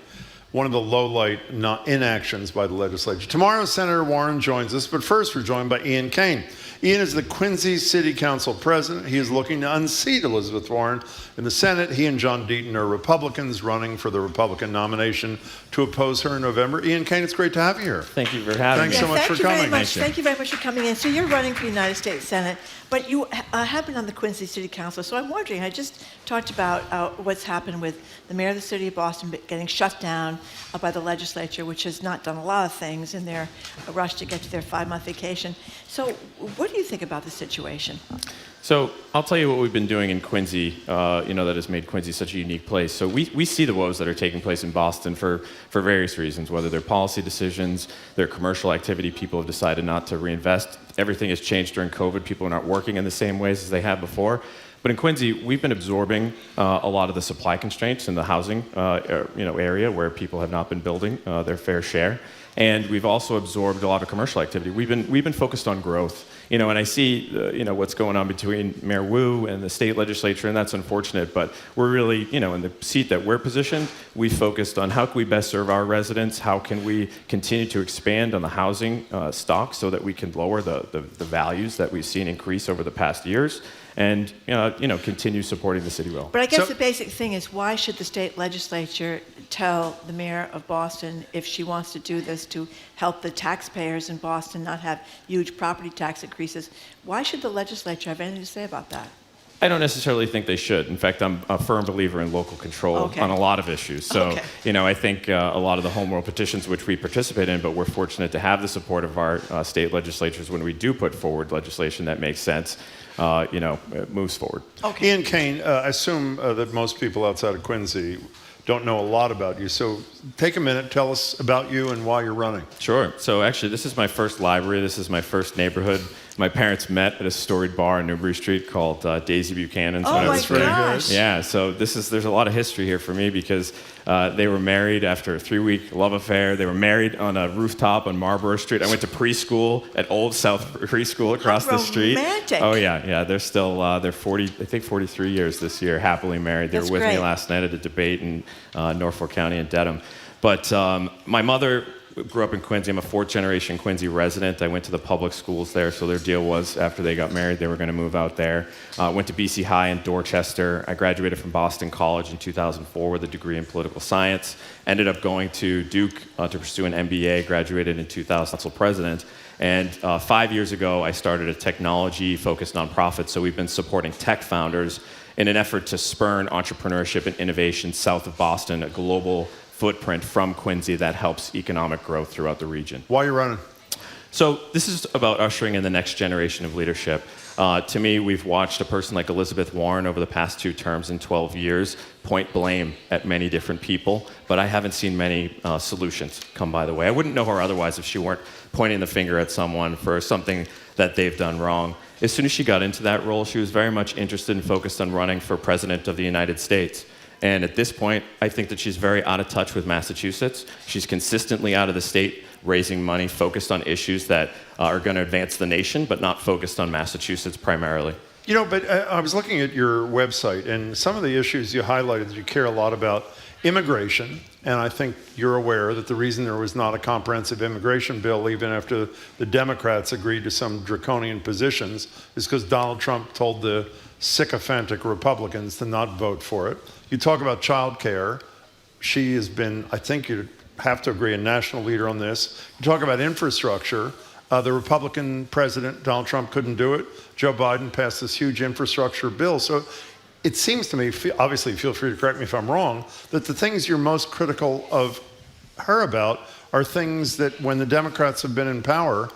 one of the low-light inactions by the legislature. Tomorrow, Senator Warren joins us, but first we're joined by Ian Cain. Ian is the Quincy City Council president. He is looking to unseat Elizabeth Warren in the Senate. He and John Deaton are Republicans running for the Republican nomination to oppose her in November. Ian Cain, it's great to have you here. Thank you for having me. Thanks so much for coming. Thank you very much for coming in. So you're running for the United States Senate, but you have been on the Quincy City Council. So I'm wondering, I just talked about what's happened with the mayor of the city of Boston getting shut down by the legislature, which has not done a lot of things in their rush to get to their 5-month vacation. So what do you think about the situation? So I'll tell you what we've been doing in Quincy, that has made Quincy such a unique place. So we see the woes that are taking place in Boston for various reasons, whether they're policy decisions, their commercial activity, people have decided not to reinvest. Everything has changed during COVID. People are not working in the same ways as they have before. But in Quincy, we've been absorbing a lot of the supply constraints in the housing area where people have not been building their fair share. And we've also absorbed a lot of commercial activity. We've been focused on growth, and I see what's going on between Mayor Wu and the state legislature, and that's unfortunate. But we're really in the seat that we're positioned. We focused on how can we best serve our residents, how can we continue to expand on the housing stock so that we can lower the values that we've seen increase over the past years. and continue supporting the city well. But I guess the basic thing is, why should the state legislature tell the mayor of Boston, if she wants to do this to help the taxpayers in Boston not have huge property tax increases, why should the legislature have anything to say about that? I don't necessarily think they should. In fact, I'm a firm believer in local control on a lot of issues. So, I think a lot of the home rule petitions which we participate in, but we're fortunate to have the support of our state legislatures when we do put forward legislation that makes sense, it moves forward. Ian Cain, I assume that most people outside of Quincy don't know a lot about you. So take a minute, tell us about you and why you're running. Sure. So actually, this is my first library. This is my first neighborhood. My parents met at a storied bar on Newbury Street called Daisy Buchanan's when I was free. Yeah, so there's a lot of history here for me because they were married after a 3-week love affair. They were married on a rooftop on Marlborough Street. I went to preschool at Old South Preschool across the street. Romantic. Oh yeah. They're still they're 43 years this year, happily married. They were with me last night at a debate in Norfolk County and Dedham. But my mother grew up in Quincy. I'm a 4th-generation Quincy resident. I went to the public schools there, so their deal was after they got married, they were going to move out there. Went to BC High in Dorchester. I graduated from Boston College in 2004 with a degree in political science. Ended up going to Duke to pursue an MBA. Graduated in 2000, council president. And 5 years ago, I started a technology-focused nonprofit. So we've been supporting tech founders in an effort to spurn entrepreneurship and innovation south of Boston, a global footprint from Quincy that helps economic growth throughout the region. Why are you running? So this is about ushering in the next generation of leadership. To me, we've watched a person like Elizabeth Warren over the past 2 terms in 12 years point blame at many different people, but I haven't seen many solutions come by the way. I wouldn't know her otherwise if she weren't pointing the finger at someone for something that they've done wrong. As soon as she got into that role, she was very much interested and focused on running for president of the United States. And at this point, I think that she's very out of touch with Massachusetts. She's consistently out of the state, raising money, focused on issues that are going to advance the nation, but not focused on Massachusetts primarily. But I was looking at your website, and some of the issues you highlighted that you care a lot about, immigration, and I think you're aware that the reason there was not a comprehensive immigration bill, even after the Democrats agreed to some draconian positions, is because Donald Trump told the sycophantic Republicans to not vote for it. You talk about child care. She has been, I think you'd have to agree, a national leader on this. You talk about infrastructure. The Republican president, Donald Trump, couldn't do it. Joe Biden passed this huge infrastructure bill. So it seems to me, obviously feel free to correct me if I'm wrong, that the things you're most critical of her about are things that when the Democrats have been in power,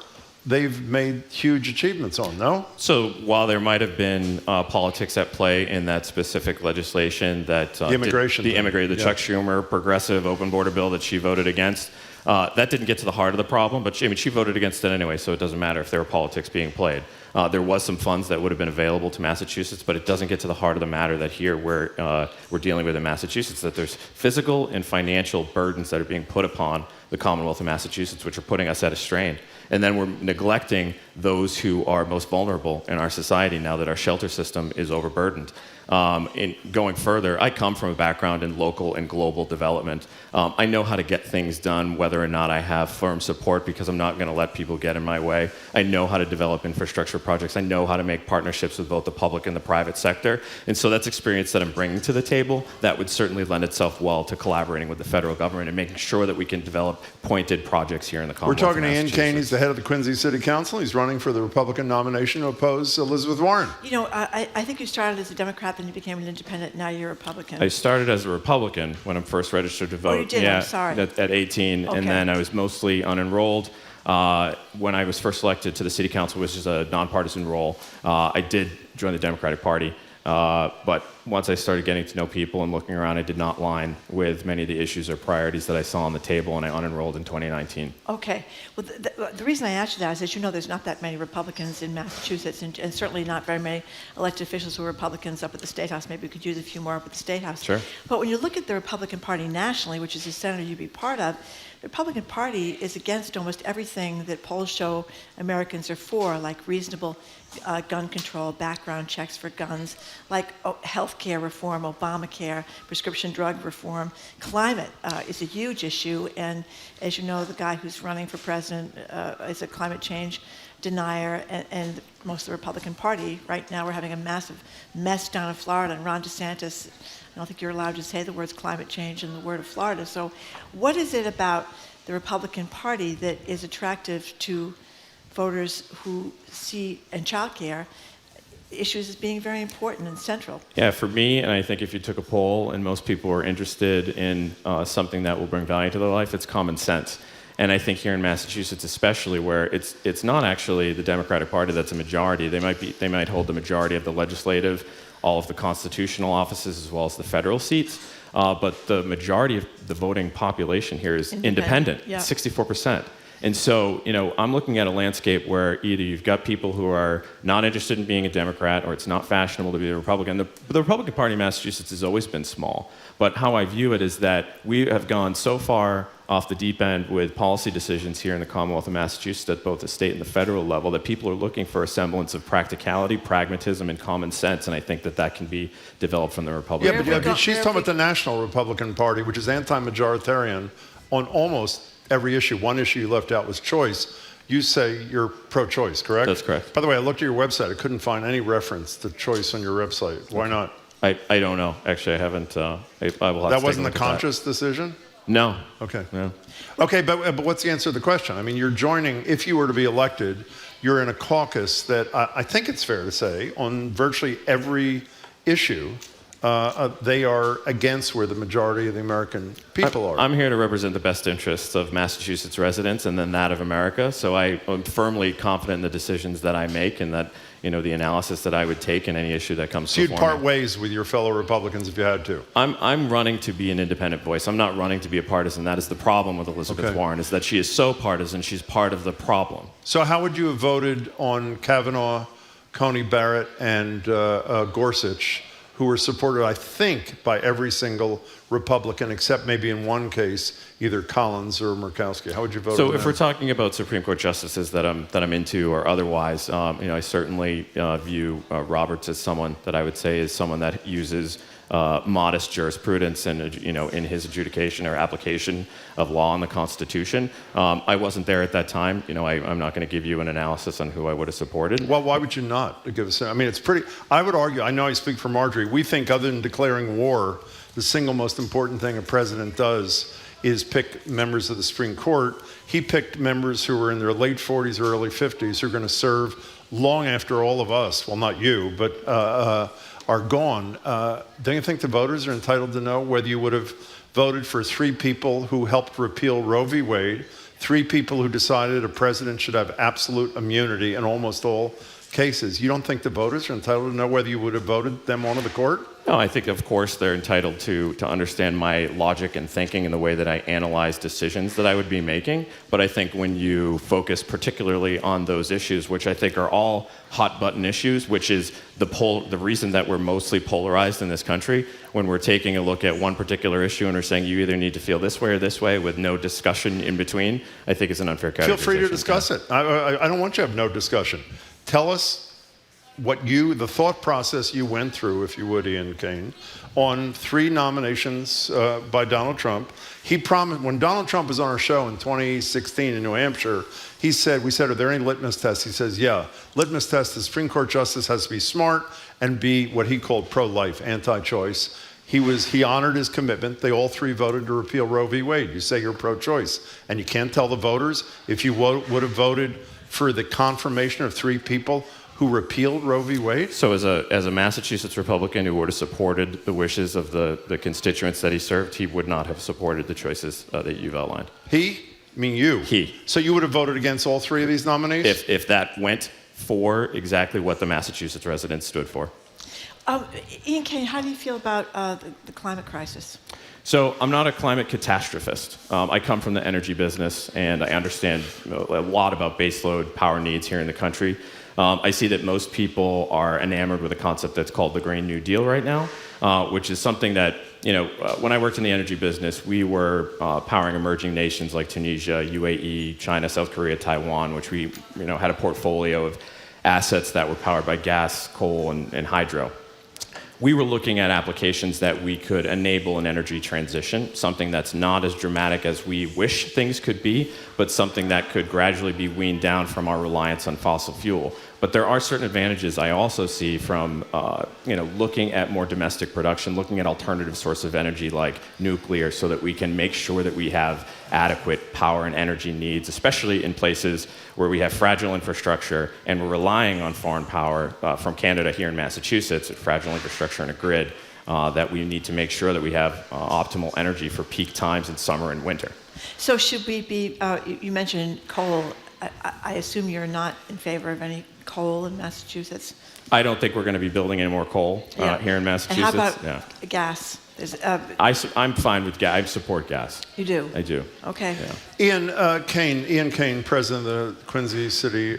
they've made huge achievements on, no? So while there might have been politics at play in that specific legislation that the immigration, Chuck Schumer progressive open border bill that she voted against, that didn't get to the heart of the problem, but she voted against it anyway, so it doesn't matter if there were politics being played. There was some funds that would have been available to Massachusetts, but it doesn't get to the heart of the matter that here we're dealing with in Massachusetts, that there's physical and financial burdens that are being put upon the Commonwealth of Massachusetts, which are putting us at a strain. And then we're neglecting those who are most vulnerable in our society now that our shelter system is overburdened. In going further, I come from a background in local and global development. I know how to get things done, whether or not I have firm support, because I'm not going to let people get in my way. I know how to develop infrastructure projects. I know how to make partnerships with both the public and the private sector. And so that's experience that I'm bringing to the table that would certainly lend itself well to collaborating with the federal government and making sure that we can develop pointed projects here in the Commonwealth. We're talking to Ian Cain. He's the head of the Quincy City Council. He's running for the Republican nomination to oppose Elizabeth Warren. I think you started as a Democrat, then you became an independent, now you're a Republican. I started as a Republican when I'm first registered to vote. Oh, you did? I'm sorry. At 18, Okay. and then I was mostly unenrolled. When I was first elected to the City Council, which is a nonpartisan role, I did join the Democratic Party. But once I started getting to know people and looking around, I did not line with many of the issues or priorities that I saw on the table, and I unenrolled in 2019. Okay. Well, the reason I asked you that is, as you know, there's not that many Republicans in Massachusetts, and certainly not very many elected officials who are Republicans up at the State House. Maybe we could use a few more up at the State House. Sure. But when you look at the Republican Party nationally, which is the senator you'd be part of, the Republican Party is against almost everything that polls show Americans are for, like reasonable gun control, background checks for guns, like health care reform, Obamacare, prescription drug reform. Climate is a huge issue, and as you know, the guy who's running for president is a climate change denier and most of the Republican Party. Right now we're having a massive mess down in Florida, and Ron DeSantis, I don't think you're allowed to say the words climate change and the word of Florida. So what is it about the Republican Party that is attractive to voters who see in childcare issues as being very important and central? Yeah, for me, and I think if you took a poll and most people are interested in something that will bring value to their life, it's common sense. And I think here in Massachusetts especially, where it's not actually the Democratic Party that's a majority. They might hold the majority of the legislative, all of the constitutional offices, as well as the federal seats. But the majority of the voting population here is independent, yeah. 64%. And so, I'm looking at a landscape where either you've got people who are not interested in being a Democrat, or it's not fashionable to be a Republican. The Republican Party in Massachusetts has always been small. But how I view it is that we have gone so far off the deep end with policy decisions here in the Commonwealth of Massachusetts at both the state and the federal level that people are looking for a semblance of practicality, pragmatism, and common sense. And I think that can be developed from the Republican Party. Yeah, but she's talking about the National Republican Party, which is anti-majoritarian on almost every issue. One issue you left out was choice. You say you're pro-choice, correct? That's correct. By the way, I looked at your website. I couldn't find any reference to choice on your website. Why not? I don't know. Actually, I haven't. I will have that to wasn't a take a look conscious decision? No. Okay. No. Okay, but what's the answer to the question? I mean, you're joining, if you were to be elected, you're in a caucus that I think it's fair to say, on virtually every issue, they are against where the majority of the American people are. I'm here to represent the best interests of Massachusetts residents and then that of America. So I am firmly confident in the decisions that I make and that, the analysis that I would take in any issue that comes before me. So you'd part ways with your fellow Republicans if you had to? I'm running to be an independent voice. I'm not running to be a partisan. That is the problem with Elizabeth Warren, is that she is so partisan. She's part of the problem. So how would you have voted on Kavanaugh, Coney Barrett, and Gorsuch, who were supported, I think, by every single Republican, except maybe in one case, either Collins or Murkowski? How would you vote? So if we're talking about Supreme Court justices that I'm into or otherwise, I certainly view Roberts as someone that I would say is someone that uses modest jurisprudence and in his adjudication or application of law and the Constitution. I wasn't there at that time. I'm not going to give you an analysis on who I would have supported. Well, why would you not give us? I mean, it's pretty. I would argue. I know I speak for Margery. We think, other than declaring war, the single most important thing a president does is pick members of the Supreme Court. He picked members who were in their late 40s or early 50s who are going to serve long after all of us. Well, not you, but are gone. Don't you think the voters are entitled to know whether you would have voted for 3 people who helped repeal Roe v. Wade, 3 people who decided a president should have absolute immunity in almost all cases? You don't think the voters are entitled to know whether you would have voted them onto the court? No, I think, of course, they're entitled to understand my logic and thinking and the way that I analyze decisions that I would be making. But I think when you focus particularly on those issues, which I think are all hot-button issues, which is the reason that we're mostly polarized in this country, when we're taking a look at one particular issue and we're saying you either need to feel this way or this way with no discussion in between, I think is an unfair categorization. Feel free to discuss it. I don't want you to have no discussion. Tell us the thought process you went through, if you would, Ian Cain, on 3 nominations by Donald Trump. He promised, when Donald Trump was on our show in 2016 in New Hampshire, we said, are there any litmus tests? He says, yeah. Litmus test, the Supreme Court justice has to be smart and be what he called pro-life, anti-choice. He honored his commitment. They all 3 voted to repeal Roe v. Wade. You say you're pro-choice. And you can't tell the voters if you would have voted for the confirmation of 3 people who repealed Roe v. Wade? So as a Massachusetts Republican who would have supported the wishes of the constituents that he served, he would not have supported the choices that you've outlined. He? I mean you? He. So you would have voted against all 3 of these nominees? If that went for exactly what the Massachusetts residents stood for. Ian Cain, how do you feel about the climate crisis? So I'm not a climate catastrophist. I come from the energy business, and I understand a lot about baseload power needs here in the country. I see that most people are enamored with a concept that's called the Green New Deal right now, which is something that, when I worked in the energy business, we were powering emerging nations like Tunisia, UAE, China, South Korea, Taiwan, which we had a portfolio of assets that were powered by gas, coal, and hydro. we were looking at applications that we could enable an energy transition, something that's not as dramatic as we wish things could be, but something that could gradually be weaned down from our reliance on fossil fuel. But there are certain advantages I also see from looking at more domestic production, looking at alternative sources of energy like nuclear, so that we can make sure that we have adequate power and energy needs, especially in places where we have fragile infrastructure and we're relying on foreign power from Canada here in Massachusetts, fragile infrastructure and a grid, that we need to make sure that we have optimal energy for peak times in summer and winter. So should we be, you mentioned coal. I assume you're not in favor of any coal in Massachusetts? I don't think we're going to be building any more coal here in Massachusetts. And how about gas? I'm fine with gas. I support gas. You do? I do. Okay. Yeah. Ian Cain, president of the Quincy City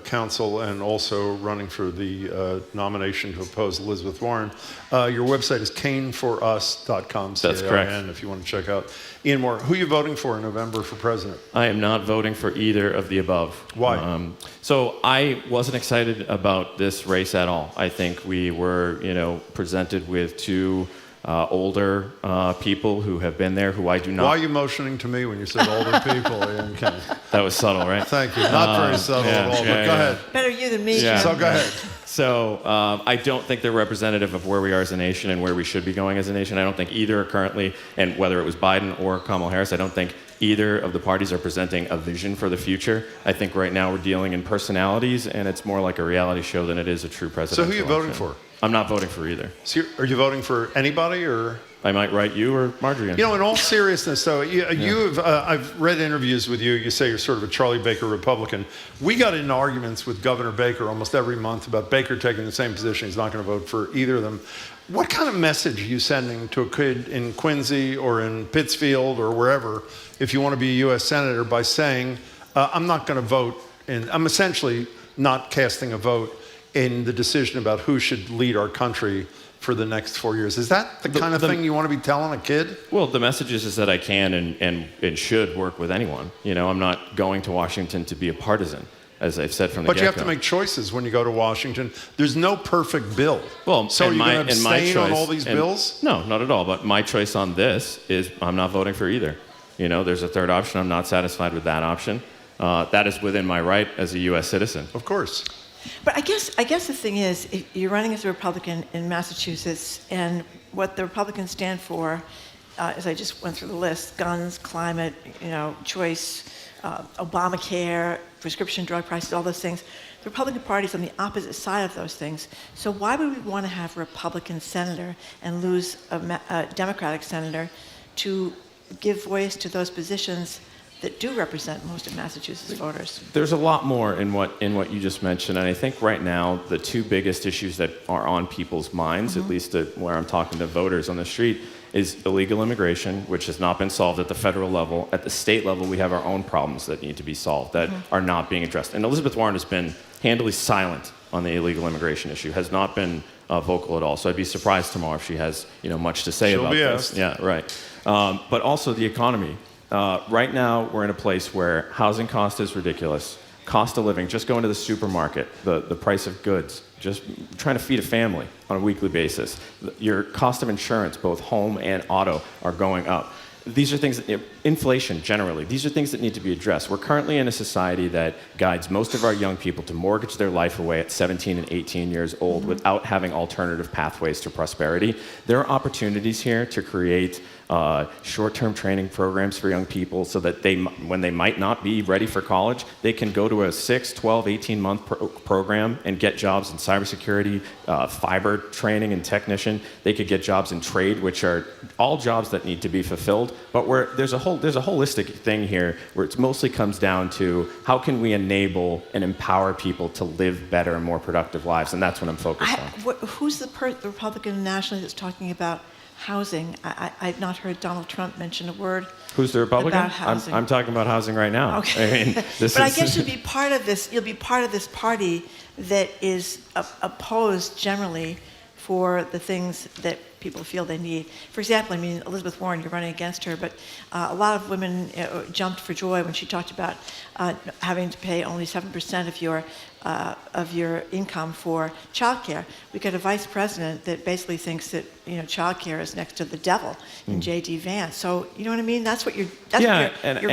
Council and also running for the nomination to oppose Elizabeth Warren. Your website is cainforus.com. That's correct. If you want to check out Ian Moore. Who are you voting for in November for president? I am not voting for either of the above. Why? So I wasn't excited about this race at all. I think we were, presented with two older people who have been there, who I do not. Why are you motioning to me when you said older people, Ian Cain? That was subtle, right? Thank you. Not very subtle at all, but go ahead. Better you than me. Yeah. So go ahead. So I don't think they're representative of where we are as a nation and where we should be going as a nation. I don't think either are currently, and whether it was Biden or Kamala Harris, I don't think either of the parties are presenting a vision for the future. I think right now we're dealing in personalities, and it's more like a reality show than it is a true presidential So who are you voting for? I'm not voting for either. So are you voting for anybody, or? I might write you or Margery. In all seriousness, though, I've read interviews with you. You say you're sort of a Charlie Baker Republican. We got in arguments with Governor Baker almost every month about Baker taking the same position. He's not going to vote for either of them. What kind of message are you sending to a kid in Quincy or in Pittsfield or wherever, if you want to be a U.S. Senator, by saying, I'm not going to vote, and I'm essentially not casting a vote in the decision about who should lead our country for the next 4 years? Is that the kind of thing you want to be telling a kid? Well, the message is that I can and should work with anyone. I'm not going to Washington to be a partisan, as I've said from the get-go. But you have to make choices when you go to Washington. There's no perfect bill. Well, so you're going to abstain on all these bills? No, not at all. But my choice on this is I'm not voting for either. There's a third option. I'm not satisfied with that option. That is within my right as a U.S. citizen. Of course. But I guess the thing is, if you're running as a Republican in Massachusetts, and what the Republicans stand for, as I just went through the list, guns, climate, choice, Obamacare, prescription drug prices, all those things, the Republican Party is on the opposite side of those things. So why would we want to have a Republican senator and lose a Democratic senator to give voice to those positions that do represent most of Massachusetts voters? There's a lot more in what you just mentioned, and I think right now the two biggest issues that are on people's minds, at least where I'm talking to voters on the street, is illegal immigration, which has not been solved at the federal level. At the state level, we have our own problems that need to be solved that are not being addressed. And Elizabeth Warren has been handily silent on the illegal immigration issue, has not been vocal at all. So I'd be surprised tomorrow if she has much to say about this. Yeah, right. But also the economy. Right now, we're in a place where housing cost is ridiculous. Cost of living, just going to the supermarket, the price of goods, just trying to feed a family on a weekly basis. Your cost of insurance, both home and auto, are going up. These are things, inflation generally, these are things that need to be addressed. We're currently in a society that guides most of our young people to mortgage their life away at 17 and 18 years old without having alternative pathways to prosperity. There are opportunities here to create short-term training programs for young people so that when they might not be ready for college, they can go to a 6, 12, 18-month program and get jobs in cybersecurity, fiber training and technician. They could get jobs in trade, which are all jobs that need to be fulfilled. But there's a holistic thing here where it mostly comes down to how can we enable and empower people to live better and more productive lives, and that's what I'm focused on. Who's the Republican nationally that's talking about housing? I've not heard Donald Trump mention a word. Who's the Republican? About housing. I'm talking about housing right now. Okay. I mean, but I guess you'll be part of this. You'll be part of this party that is opposed generally for the things that people feel they need. For example, Elizabeth Warren, you're running against her, but a lot of women jumped for joy when she talked about having to pay only 7% of your of your income for childcare. We got a vice president that basically thinks that childcare is next to the devil in J.D. Vance. So you know what I mean? That's what you're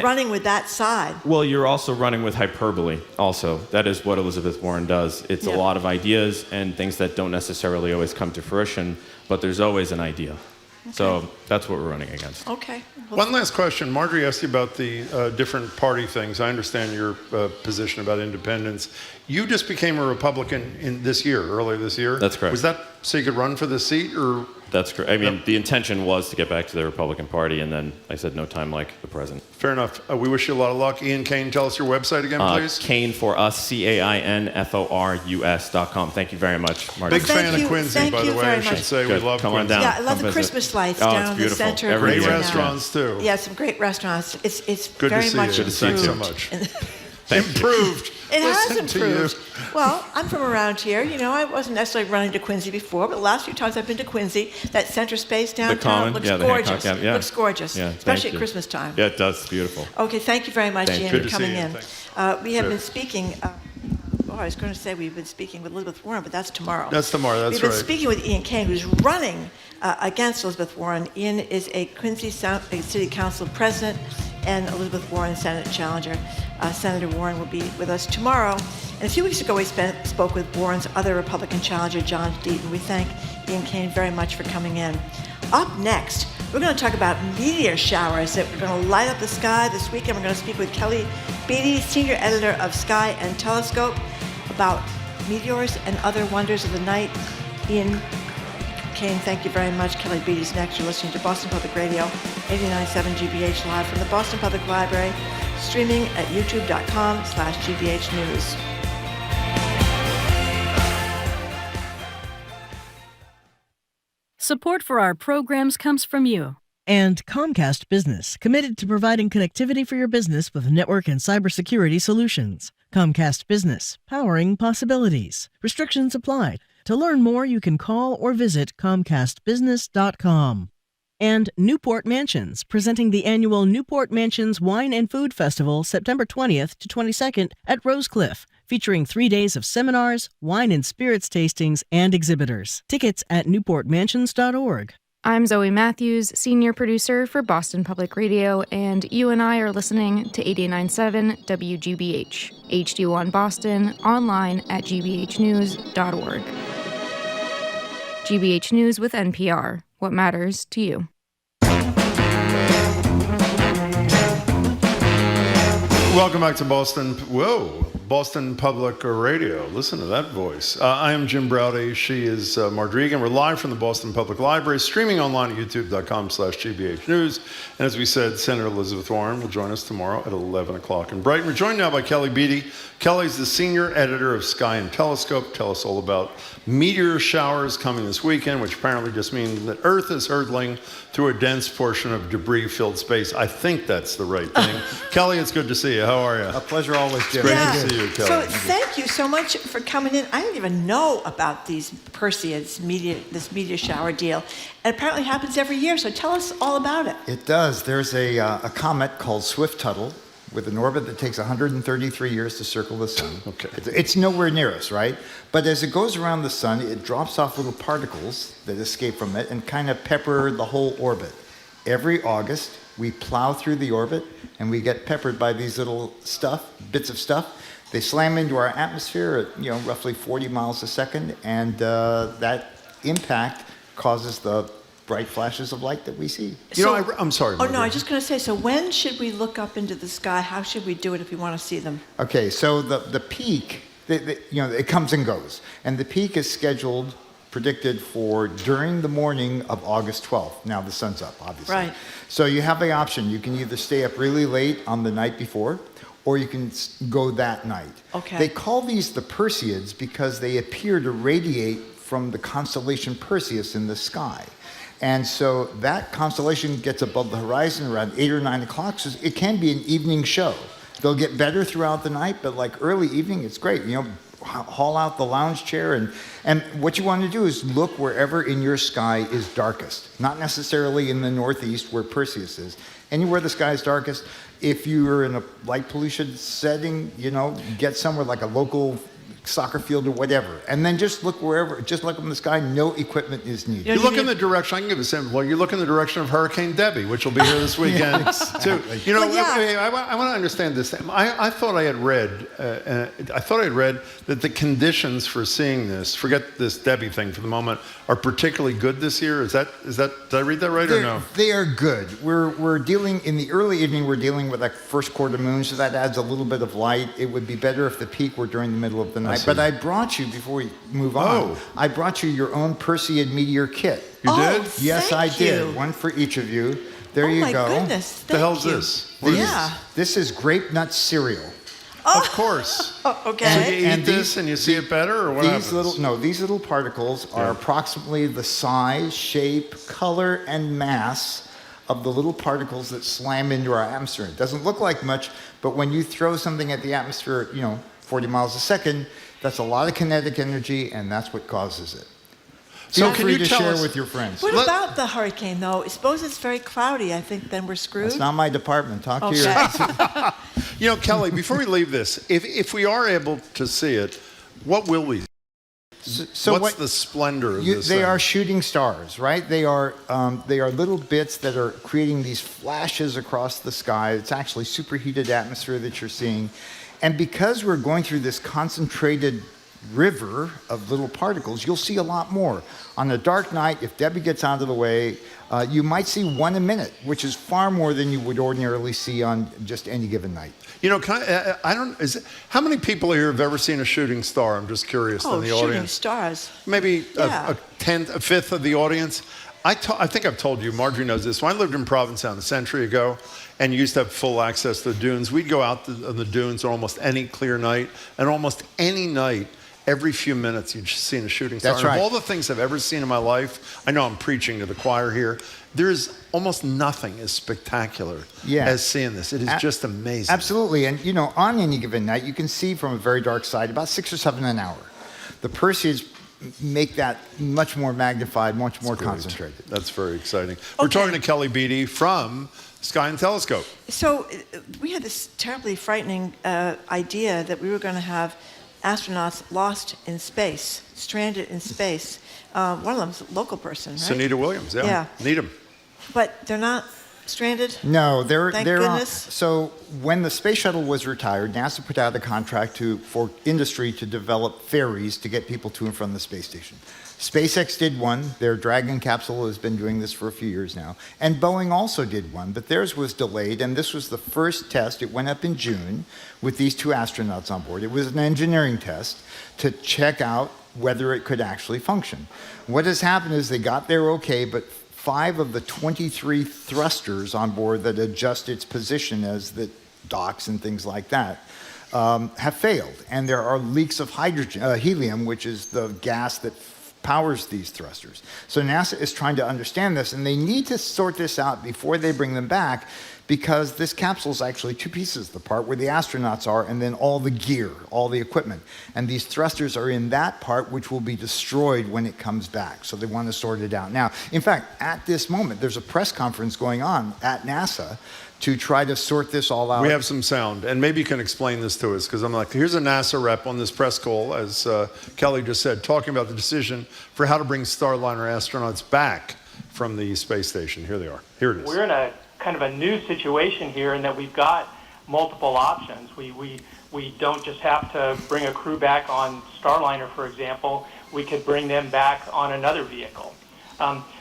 running with that side. Well, you're also running with hyperbole. Also, that is what Elizabeth Warren does. It's a lot of ideas and things that don't necessarily always come to fruition, but there's always an idea. Okay. So that's what we're running against. Okay. One last question. Margery asked you about the different party things. I understand your position about independence. You just became a Republican earlier this year. That's correct. Was that so you could run for the seat, or? That's correct. I mean, the intention was to get back to the Republican Party, and then I said no time like the present. Fair enough. We wish you a lot of luck. Ian Cain, tell us your website again, please. Cain for us, CAINFORUS.com. Thank you very much, Margery. Big fan of Quincy, by the way. I should say we love Come on Quincy. down. Yeah, I love the Christmas lights down the center. Great restaurants too. Yeah, some great restaurants. It's good very to see much you. Thanks so much. Improved. It has Listen to improved. you. Well, I'm from around here. I wasn't necessarily running to Quincy before, but the last few times I've been to Quincy, that center space downtown looks gorgeous. Looks gorgeous, especially at Christmas time. Yeah, it does. It's beautiful. Okay, thank you very much, Ian, for coming in. We have Good. been speaking. I was going to say we've been speaking with Elizabeth Warren, but that's tomorrow. That's tomorrow. That's We've right. been speaking with Ian Cain, who's running against Elizabeth Warren. Ian is a Quincy City Council president and Elizabeth Warren Senate challenger. Senator Warren will be with us tomorrow. And a few weeks ago, we spoke with Warren's other Republican challenger, John Deaton. We thank Ian Cain very much for coming in. Up next, we're going to talk about meteor showers that are going to light up the sky this weekend. We're going to speak with Kelly Beatty, senior editor of Sky and Telescope, about meteors and other wonders of the night. Ian Cain, thank you very much. Kelly Beatty's next. You're listening to Boston Public Radio, 89.7 GBH live from the Boston Public Library, streaming at youtube.com/GBH News. Support for our programs comes from you. And Comcast Business, committed to providing connectivity for your business with network and cybersecurity solutions. Comcast Business, powering possibilities. Restrictions apply. To learn more, you can call or visit comcastbusiness.com. And Newport Mansions, presenting the annual Newport Mansions Wine and Food Festival, September 20th to 22nd at Rosecliff, featuring 3 days of seminars, wine and spirits tastings, and exhibitors. Tickets at newportmansions.org. I'm Zoe Matthews, senior producer for Boston Public Radio, and you and I are listening to 89.7 WGBH, HD1 Boston, online at gbhnews.org. GBH News with NPR. What matters to you? Welcome back to Boston Public Radio. Listen to that voice. I am Jim Browdy. She is Margery, and we're live from the Boston Public Library, streaming online at youtube.com/GBH News. And as we said, Senator Elizabeth Warren will join us tomorrow at 11 o'clock in Brighton. We're joined now by Kelly Beatty. Kelly's the senior editor of Sky and Telescope. Tell us all about meteor showers coming this weekend, which apparently just means that Earth is hurtling through a dense portion of debris-filled space. I think that's the right thing. Kelly, it's good to see you. How are you? A pleasure always, Jim. Great to see you, Kelly. So thank you so much for coming in. I didn't even know about these Perseids, this meteor shower deal. And apparently happens every year, so tell us all about it. It does. There's a comet called Swift-Tuttle with an orbit that takes 133 years to circle the sun. Okay. It's nowhere near us, right? But as it goes around the sun, it drops off little particles that escape from it and kind of pepper the whole orbit. Every August, we plow through the orbit and we get peppered by these little bits of stuff. They slam into our atmosphere at roughly 40 miles a second, and that impact causes the bright flashes of light that we see. I'm sorry. Oh, no, I was just going to say, so when should we look up into the sky? How should we do it if we want to see them? Okay, so the peak, it comes and goes. And the peak is predicted for during the morning of August 12th. Now the sun's up, obviously. Right. So you have the option. You can either stay up really late on the night before, or you can go that night. Okay. They call these the Perseids because they appear to radiate from the constellation Perseus in the sky. And so that constellation gets above the horizon around 8 or 9 o'clock. So it can be an evening show. They'll get better throughout the night, but like early evening, it's great. Haul out the lounge chair, and what you want to do is look wherever in your sky is darkest. Not necessarily in the northeast where Perseus is. Anywhere the sky is darkest. If you're in a light pollution setting, get somewhere like a local soccer field or whatever, and then just look wherever, just look up in the sky, no equipment is needed. You look in the direction, I can give a sample, you look in the direction of Hurricane Debbie, which will be here this weekend, too. You know, I want to understand this. I thought I had read that the conditions for seeing this, forget this Debbie thing for the moment, are particularly good this year. Is that did I read that right or no? They are good. We're dealing, in the early evening, we're dealing with like first quarter moon, so that adds a little bit of light. It would be better if the peak were during the middle of the night. But I brought you, before we move on, I brought you your own Perseid meteor kit. You did? Yes, I did. One for each of you. There you go. Oh my goodness, the hell's this? This is grape nut cereal. Of course. Okay. So you eat this and you see it better, or what happens? These little particles are approximately the size, shape, color, and mass of the little particles that slam into our atmosphere. It doesn't look like much, but when you throw something at the atmosphere, 40 miles a second, that's a lot of kinetic energy, and that's what causes it. Feel free to share with your friends. What about the hurricane, though? Suppose it's very cloudy. I think then we're screwed. That's not my department. Talk to your... Kelly, before we leave this, if we are able to see it, what will we? What's the splendor of this They thing? are shooting stars, right? They are little bits that are creating these flashes across the sky. It's actually superheated atmosphere that you're seeing. And because we're going through this concentrated river of little particles, you'll see a lot more. On a dark night, if Debbie gets out of the way, you might see one a minute, which is far more than you would ordinarily see on just any given night. How many people here have ever seen a shooting star? I'm just curious in the audience. Shooting stars. Maybe a fifth of the audience. I think I've told you, Margery knows this. When I lived in Provincetown a century ago and used to have full access to the dunes, we'd go out on the dunes on almost any clear night, and almost any night, every few minutes, you'd seen a shooting star. That's right. Of all the things I've ever seen in my life, I know I'm preaching to the choir here, there's almost nothing as spectacular as seeing this. It is just amazing. Absolutely. And, on any given night, you can see from a very dark side about 6 or 7 an hour. The Perseids make that much more magnified, much more concentrated. That's very exciting. We're talking to Kelly Beatty from Sky and Telescope. So we had this terribly frightening idea that we were going to have astronauts lost in space, stranded in space. One of them's a local person, right? Sunita Williams, yeah. Need him. But they're not stranded? No, they're goodness. So when the space shuttle was retired, NASA put out a contract for industry to develop ferries to get people to and from the space station. SpaceX did one. Their Dragon capsule has been doing this for a few years now. And Boeing also did one, but theirs was delayed, and this was the first test. It went up in June with these 2 astronauts on board. It was an engineering test to check out whether it could actually function. What has happened is they got there okay, but 5 of the 23 thrusters on board that adjust its position as the docks and things like that have failed. And there are leaks of helium, which is the gas that powers these thrusters. So NASA is trying to understand this, and they need to sort this out before they bring them back, because this capsule is actually 2 pieces, the part where the astronauts are and then all the gear, all the equipment. And these thrusters are in that part, which will be destroyed when it comes back. So they want to sort it out. Now, in fact, at this moment, there's a press conference going on at NASA to try to sort this all out. We have some sound, and maybe you can explain this to us, because I'm like, here's a NASA rep on this press call, as Kelly just said, talking about the decision for how to bring Starliner astronauts back from the space station. Here they are. Here it is. We're in a kind of a new situation here in that we've got multiple options. We don't just have to bring a crew back on Starliner, for example. We could bring them back on another vehicle.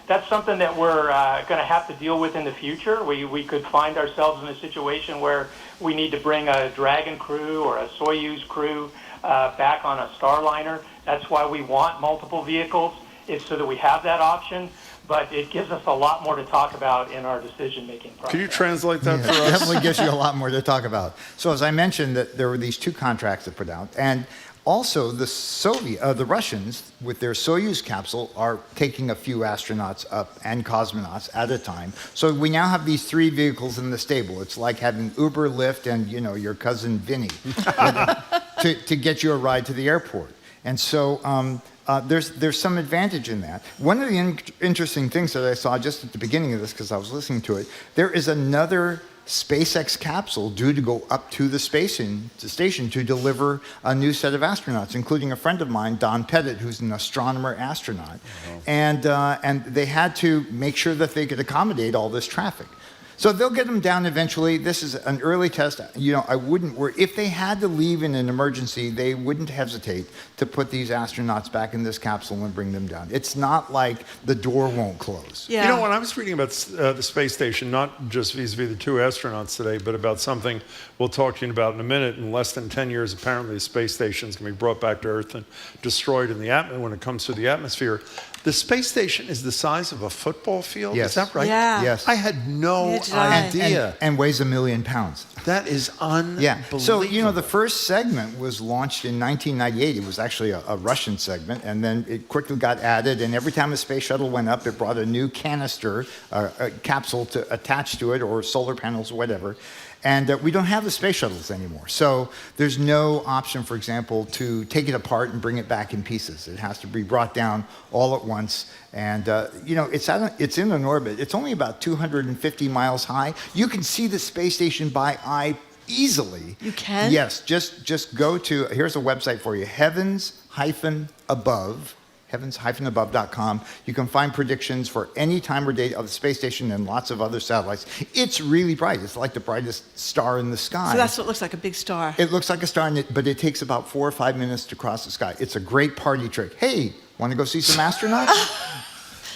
That's something that we're going to have to deal with in the future. We could find ourselves in a situation where we need to bring a Dragon crew or a Soyuz crew back on a Starliner. That's why we want multiple vehicles, is so that we have that option. But it gives us a lot more to talk about in our decision-making process. Can you translate that for us? It definitely gives you a lot more to talk about. So as I mentioned, that there were these 2 contracts that put out, and also the Russians, with their Soyuz capsule, are taking a few astronauts up and cosmonauts at a time. So we now have these 3 vehicles in the stable. It's like having Uber, Lyft, and your cousin Vinny to get you a ride to the airport. And so there's some advantage in that. One of the interesting things that I saw just at the beginning of this, because I was listening to it, there is another SpaceX capsule due to go up to the station to deliver a new set of astronauts, including a friend of mine, Don Pettit, who's an astronomer astronaut. And they had to make sure that they could accommodate all this traffic. So they'll get them down eventually. This is an early test. I wouldn't worry. If they had to leave in an emergency, they wouldn't hesitate to put these astronauts back in this capsule and bring them down. It's not like the door won't close. Yeah. When I was reading about the space station, not just vis-a-vis the 2 astronauts today, but about something we'll talk to you about in a minute. In less than 10 years, apparently the space station is going to be brought back to Earth and destroyed in the atmosphere when it comes through the atmosphere. The space station is the size of a football field. Yes. Is that right? Yeah. Yes. I had no idea. And weighs 1 million pounds. That is unbelievable. Yeah. So, the first segment was launched in 1998. It was actually a Russian segment, and then it quickly got added, and every time a space shuttle went up, it brought a new canister, a capsule to attach to it, or solar panels, or whatever. And we don't have the space shuttles anymore. So there's no option, for example, to take it apart and bring it back in pieces. It has to be brought down all at once. And, it's in an orbit. It's only about 250 miles high. You can see the space station by eye easily. You can? Yes. Just go to, here's a website for you, heavens-above. heavens-above.com. You can find predictions for any time or date of the space station and lots of other satellites. It's really bright. It's like the brightest star in the sky. So that's what looks like a big star. It looks like a star, but it takes about 4 or 5 minutes to cross the sky. It's a great party trick. Hey, want to go see some astronauts?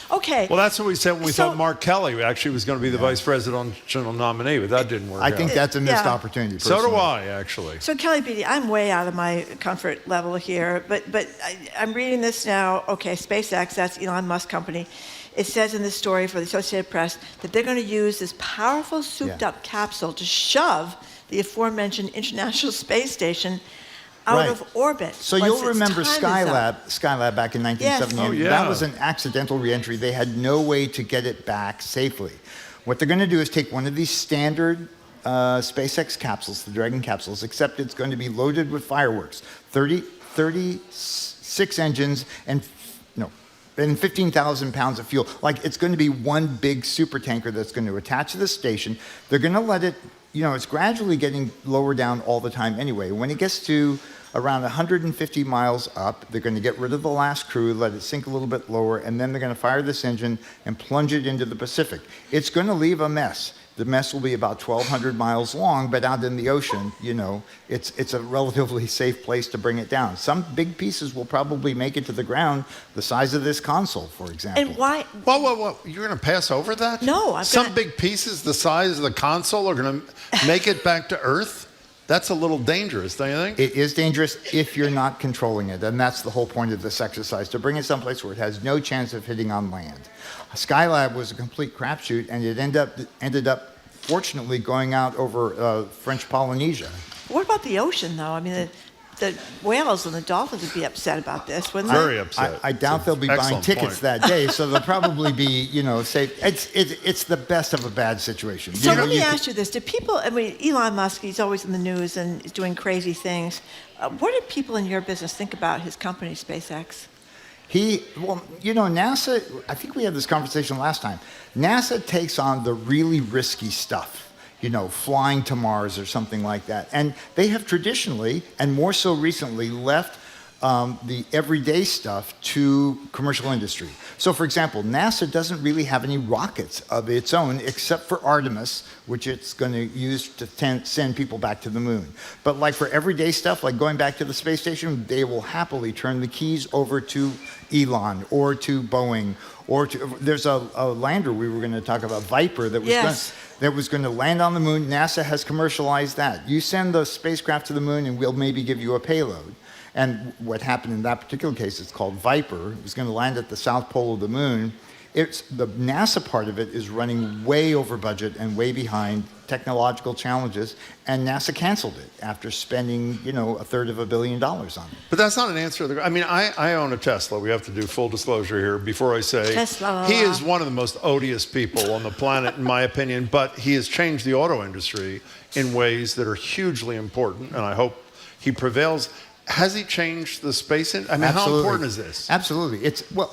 Okay. Well, that's what we said when we thought Mark Kelly actually was going to be the vice presidential nominee, but that didn't work out. I think that's a missed opportunity, personally. So do I, actually. So, Kelly Beatty, I'm way out of my comfort level here, but I'm reading this now. Okay, SpaceX, that's Elon Musk's company. It says in this story for the Associated Press that they're going to use this powerful souped-up capsule to shove the aforementioned International Space Station out of orbit. So you'll remember Skylab back in 1978. Yes. Oh, yeah. That was an accidental reentry. They had no way to get it back safely. What they're going to do is take one of these standard SpaceX capsules, the Dragon capsules, except it's going to be loaded with fireworks. 36 engines and 15,000 pounds of fuel. Like, it's going to be one big super tanker that's going to attach to the station. They're going to let it, it's gradually getting lower down all the time anyway. When it gets to around 150 miles up, they're going to get rid of the last crew, let it sink a little bit lower, and then they're going to fire this engine and plunge it into the Pacific. It's going to leave a mess. The mess will be about 1,200 miles long, but out in the ocean, it's a relatively safe place to bring it down. Some big pieces will probably make it to the ground, the size of this console, for example. And why? Whoa. You're going to pass over that? No. Some big pieces the size of the console are going to make it back to Earth? That's a little dangerous, don't you think? It is dangerous if you're not controlling it, and that's the whole point of this exercise, to bring it someplace where it has no chance of hitting on land. Skylab was a complete crapshoot, and it ended up, fortunately, going out over French Polynesia. What about the ocean, though? I mean, the whales and the dolphins would be upset about this, wouldn't they? Very upset. I doubt they'll be buying tickets that day, so they'll probably be, safe. It's the best of a bad situation. So let me ask you this. Do people, Elon Musk, he's always in the news and he's doing crazy things. What do people in your business think about his company, SpaceX? NASA, I think we had this conversation last time. NASA takes on the really risky stuff. Flying to Mars or something like that. And they have traditionally, and more so recently, left the everyday stuff to commercial industry. So, for example, NASA doesn't really have any rockets of its own except for Artemis, which it's going to use to send people back to the moon. But like for everyday stuff, like going back to the space station, they will happily turn the keys over to Elon or to Boeing there's a lander we were going to talk about, Viper, that was going to land on the moon. NASA has commercialized that. You send the spacecraft to the moon and we'll maybe give you a payload. And what happened in that particular case, it's called Viper. It was going to land at the south pole of the moon. The NASA part of it is running way over budget and way behind technological challenges, and NASA canceled it after spending, $250 million on it. But that's not an answer. I own a Tesla. We have to do full disclosure here before I say Tesla. He is one of the most odious people on the planet, in my opinion, but he has changed the auto industry in ways that are hugely important, and I hope he prevails. Has he changed the space? Absolutely. How important is this? Absolutely.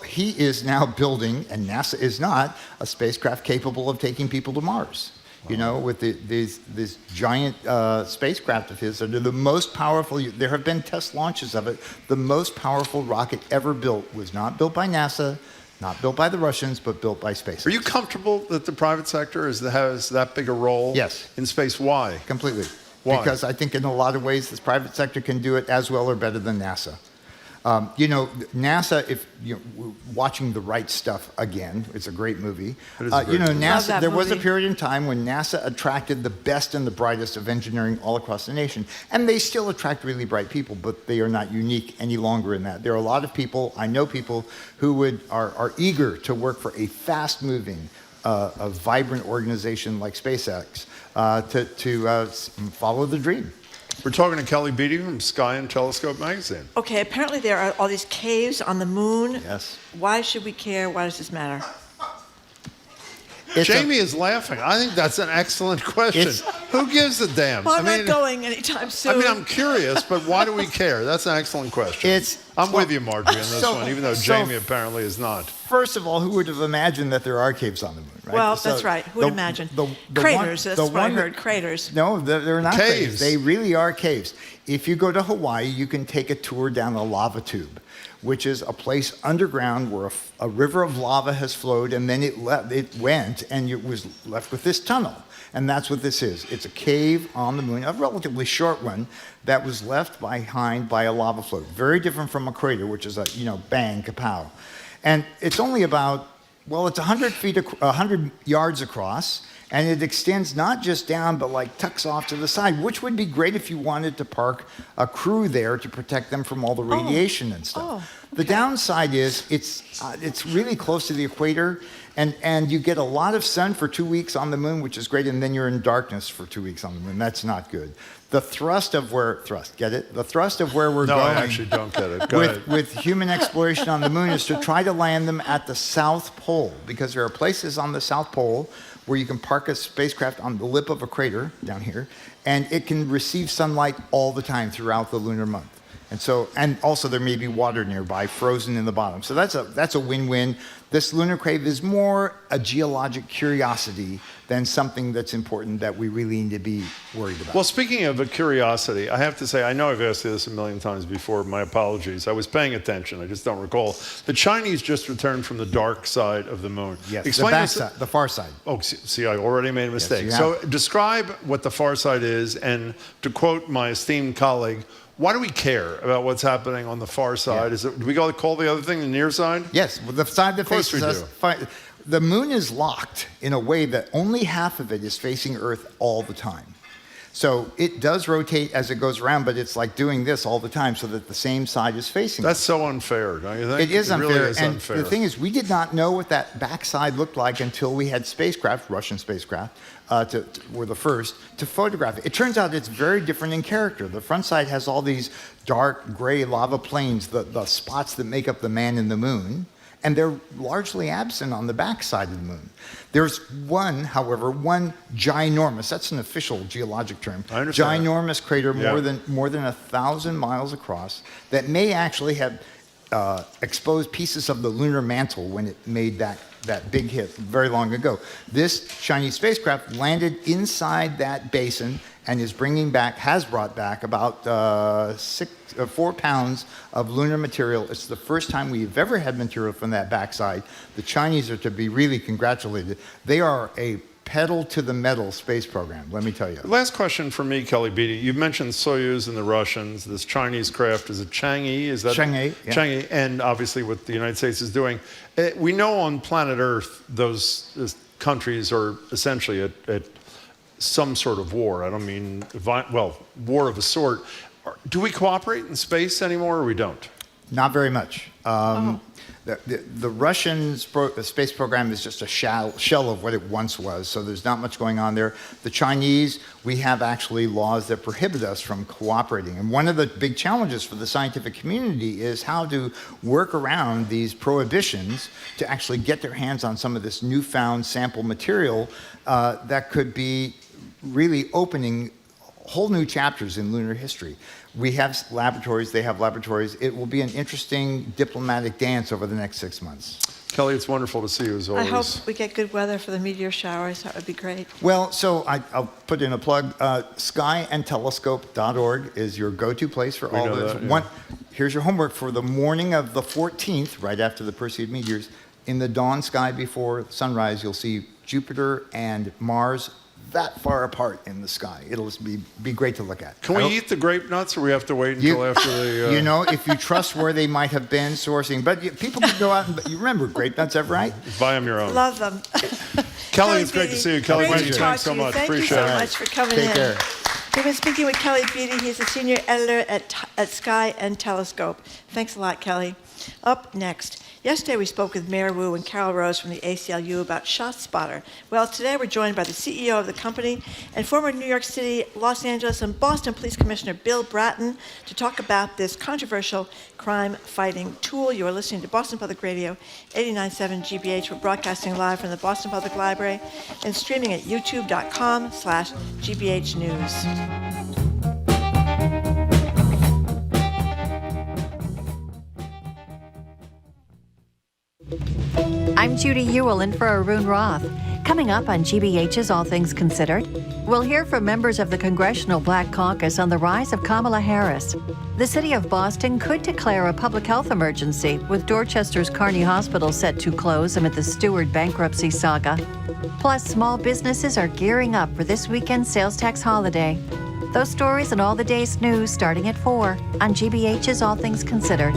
He is now building, and NASA is not, a spacecraft capable of taking people to Mars. you know, with these giant spacecraft of his that are the most powerful. There have been test launches of it. The most powerful rocket ever built was not built by NASA, not built by the Russians, but built by SpaceX. Are you comfortable that the private sector has that big a role in space? Why? Completely. Why? Because I think in a lot of ways, this private sector can do it as well or better than NASA. You know, NASA, if you're watching The Right Stuff again, it's a great movie. You know, NASA, there was a period in time when NASA attracted the best and the brightest of engineering all across the nation. And they still attract really bright people, but they are not unique any longer in that. There are a lot of people, I know people, who are eager to work for a fast-moving, a vibrant organization like SpaceX to follow the dream. We're talking to Kelly Beatty from Sky and Telescope magazine. Okay, apparently there are all these caves on the moon. Yes. Why should we care? Why does this matter? Jamie is laughing. I think that's an excellent question. Who gives a damn? Well, I'm not going anytime soon. I mean, I'm curious, but why do we care? That's an excellent question. I'm with you, Margery, on this one, even though Jamie apparently is not. First of all, who would have imagined that there are caves on the moon, right? Well, that's right. Who would imagine? Craters, that's what I heard, craters. No, they're not caves. Craters. They really are caves. If you go to Hawaii, you can take a tour down a lava tube, which is a place underground where a river of lava has flowed, and then it went, and it was left with this tunnel. And that's what this is. It's a cave on the moon, a relatively short one, that was left behind by a lava flow. Very different from a crater, which is a, bang, kapow. And it's only about, it's 100 yards across, and it extends not just down, but like tucks off to the side, which would be great if you wanted to park a crew there to protect them from all the radiation and stuff. The downside is it's really close to the equator, and you get a lot of sun for 2 weeks on the moon, which is great, and then you're in darkness for 2 weeks on the moon. That's not good. The thrust of where we're going. No, I actually don't get it. Go ahead. With human exploration on the moon is to try to land them at the South Pole, because there are places on the South Pole where you can park a spacecraft on the lip of a crater down here, and it can receive sunlight all the time throughout the lunar month. And also there may be water nearby, frozen in the bottom. So that's a win-win. This lunar cave is more a geologic curiosity than something that's important that we really need to be worried about. Well, speaking of a curiosity, I have to say, I know I've asked you this a million times before, my apologies. I was paying attention, I just don't recall. The Chinese just returned from the dark side of the moon. Yes, the far side. Oh, see, I already made a mistake. Yes, so describe what the far side is, and to quote my esteemed colleague, why do we care about what's happening on the far side? Yeah. Do we call the other thing the near side? Yes, well, the side that faces us. The moon is locked in a way that only half of it is facing Earth all the time. So it does rotate as it goes around, but it's like doing this all the time so that the same side is facing. That's so unfair, don't you think? It is unfair. Really is unfair. The thing is, we did not know what that backside looked like until we had spacecraft, Russian spacecraft, were the first to photograph it. It turns out it's very different in character. The front side has all these dark gray lava plains, the spots that make up the man in the moon, and they're largely absent on the back side of the moon. There's one ginormous, that's an official geologic term, ginormous crater more than 1,000 miles across that may actually have exposed pieces of the lunar mantle when it made that big hit very long ago. This Chinese spacecraft landed inside that basin and has brought back about 4 pounds of lunar material. It's the first time we've ever had material from that backside. The Chinese are to be really congratulated. They are a pedal to the metal space program, let me tell you. Last question for me, Kelly Beatty. You mentioned Soyuz and the Russians. This Chinese craft, is it Chang'e? Is that Chang'e, yeah. Chang'e, and obviously what the United States is doing. We know on planet Earth, those countries are essentially at some sort of war. I don't mean, war of a sort. Do we cooperate in space anymore, or we don't? Not very much. The Russian space program is just a shell of what it once was, so there's not much going on there. The Chinese, we have actually laws that prohibit us from cooperating. And one of the big challenges for the scientific community is how to work around these prohibitions to actually get their hands on some of this newfound sample material that could be really opening whole new chapters in lunar history. We have laboratories, they have laboratories. It will be an interesting diplomatic dance over the next 6 months. Kelly, it's wonderful to see you as I always. hope we get good weather for the meteor showers. That would be great. Well, so I'll put in a plug. Skyandtelescope.org is your go-to place for all those. Here's your homework for the morning of the 14th, right after the Perseid meteors. In the dawn sky before sunrise, you'll see Jupiter and Mars that far apart in the sky. It'll be great to look at. Can we eat the grape nuts, or we have to wait until after the... You know, if you trust where they might have been sourcing. But people can go out and... You remember grape nuts, ever, right? Buy them your own. Love them. Kelly, it's great to see you. Kelly, Beatty, thanks so much. Thank Appreciate you so it. much for coming Take in. care. We've been speaking with Kelly Beatty. He's a senior editor at Sky and Telescope. Thanks a lot, Kelly. Up next. Yesterday we spoke with Mayor Wu and Carol Rose from the ACLU about ShotSpotter. Well, today we're joined by the CEO of the company and former New York City, Los Angeles, and Boston Police Commissioner Bill Bratton to talk about this controversial crime-fighting tool. You are listening to Boston Public Radio, 89.7 GBH. We're broadcasting live from the Boston Public Library and streaming at youtube.com/GBH News. I'm Judy Ewell in for Arun Roth. Coming up on GBH's All Things Considered, we'll hear from members of the Congressional Black Caucus on the rise of Kamala Harris. The city of Boston could declare a public health emergency, with Dorchester's Carney Hospital set to close amid the Steward bankruptcy saga. Plus, small businesses are gearing up for this weekend's sales tax holiday. Those stories and all the day's news starting at 4 on GBH's All Things Considered.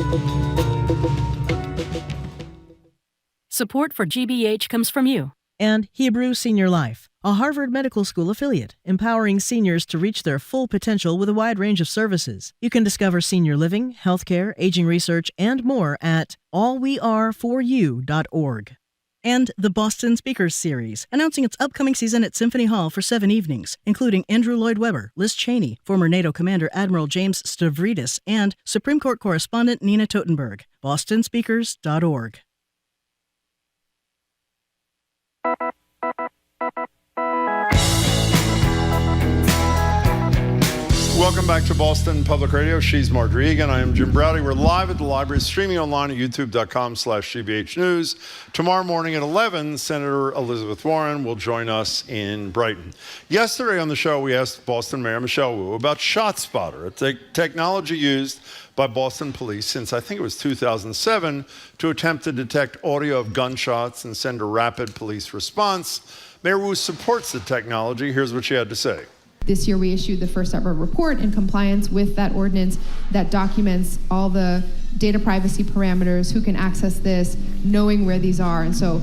Support for GBH comes from you. And Hebrew Senior Life, a Harvard Medical School affiliate, empowering seniors to reach their full potential with a wide range of services. You can discover senior living, healthcare, aging research, and more at allweareforyou.org. And the Boston Speakers Series, announcing its upcoming season at Symphony Hall for 7 evenings, including Andrew Lloyd Webber, Liz Cheney, former NATO Commander Admiral James Stavridis, and Supreme Court Correspondent Nina Totenberg. bostonspeakers.org. Welcome back to Boston Public Radio. She's Margery Egan. I am Jim Browdy. We're live at the library, streaming online at youtube.com/GBH News. Tomorrow morning at 11, Senator Elizabeth Warren will join us in Brighton. Yesterday on the show, we asked Boston Mayor Michelle Wu about ShotSpotter, a technology used by Boston police since I think it was 2007 to attempt to detect audio of gunshots and send a rapid police response. Mayor Wu supports the technology. Here's what she had to say. This year we issued the first ever report in compliance with that ordinance that documents all the data privacy parameters, who can access this, knowing where these are. And so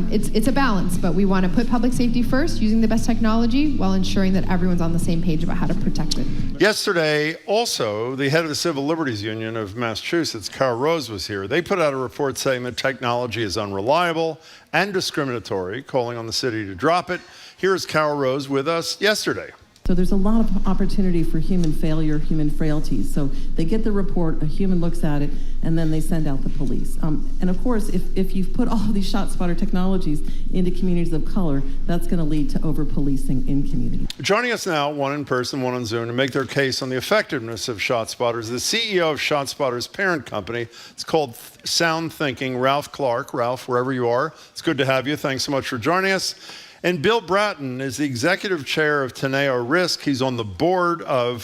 it's a balance, but we want to put public safety first, using the best technology while ensuring that everyone's on the same page about how to protect it. Yesterday, also, the head of the Civil Liberties Union of Massachusetts, Carol Rose, was here. They put out a report saying that technology is unreliable and discriminatory, calling on the city to drop it. Here's Carol Rose with us yesterday. So there's a lot of opportunity for human failure, human frailties. So they get the report, a human looks at it, and then they send out the police. And of course, if you've put all of these ShotSpotter technologies into communities of color, that's going to lead to over-policing in communities. Joining us now, one in person, one on Zoom, to make their case on the effectiveness of ShotSpotter is the CEO of ShotSpotter's parent company. It's called Sound Thinking, Ralph Clark. Ralph, wherever you are, it's good to have you. Thanks so much for joining us. And Bill Bratton is the executive chair of Teneo Risk. He's on the board of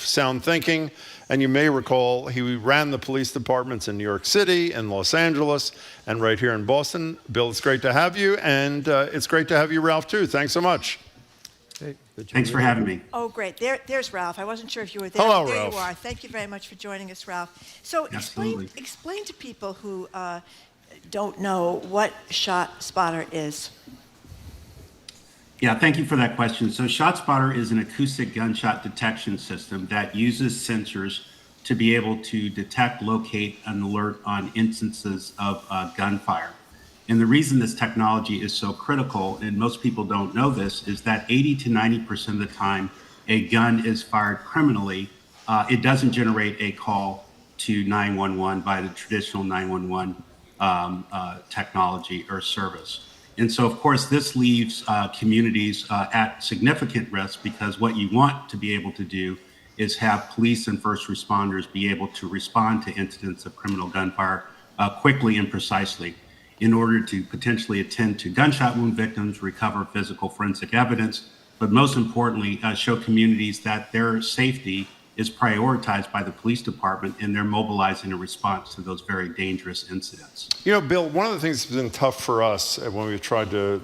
Sound Thinking. And you may recall he ran the police departments in New York City and Los Angeles and right here in Boston. Bill, it's great to have you. And it's great to have you, Ralph, too. Thanks so much. Hey, thanks for having me. Oh, great. There's Ralph. I wasn't sure if you were there. Hello, there Ralph. You are. Thank you very much for joining us, Ralph. So explain to people who don't know what ShotSpotter is. Yeah, thank you for that question. So ShotSpotter is an acoustic gunshot detection system that uses sensors to be able to detect, locate, and alert on instances of gunfire. And the reason this technology is so critical, and most people don't know this, is that 80 to 90% of the time a gun is fired criminally, it doesn't generate a call to 911 by the traditional 911 technology or service. And so, of course, this leaves communities at significant risk, because what you want to be able to do is have police and first responders be able to respond to incidents of criminal gunfire quickly and precisely. in order to potentially attend to gunshot wound victims, recover physical forensic evidence, but most importantly, show communities that their safety is prioritized by the police department and they're mobilizing a response to those very dangerous incidents. You know, Bill, one of the things that's been tough for us when we've tried to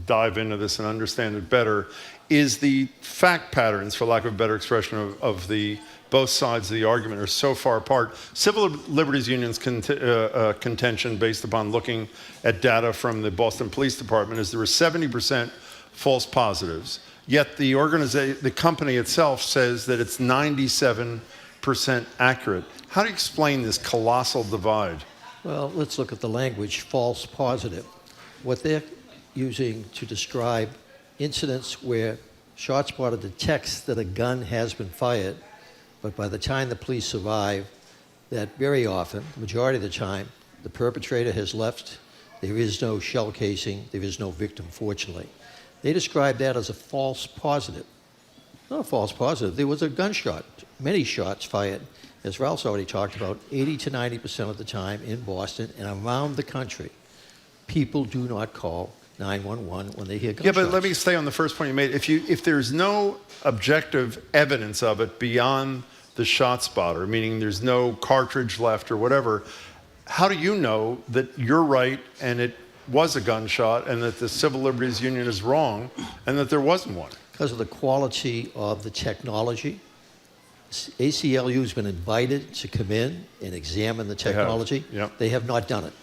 dive into this and understand it better is the fact patterns, for lack of a better expression, of the both sides of the argument are so far apart. Civil Liberties Union's contention, based upon looking at data from the Boston Police Department, is there were 70% false positives. Yet the company itself says that it's 97% accurate. How do you explain this colossal divide? Well, let's look at the language, false positive. What they're using to describe incidents where ShotSpotter detects that a gun has been fired, but by the time the police arrive, that very often, the majority of the time, the perpetrator has left. There is no shell casing. There is no victim, fortunately. They describe that as a false positive. Not a false positive. There was a gunshot, many shots fired, as Ralph's already talked about, 80 to 90% of the time in Boston and around the country. People do not call 911 when they hear gunshots. Yeah, but let me stay on the first point you made. If there's no objective evidence of it beyond the shot spotter, meaning there's no cartridge left or whatever, how do you know that you're right and it was a gunshot and that the Civil Liberties Union is wrong and that there wasn't one? Because of the quality of the technology. ACLU has been invited to come in and examine the technology. They have not done it.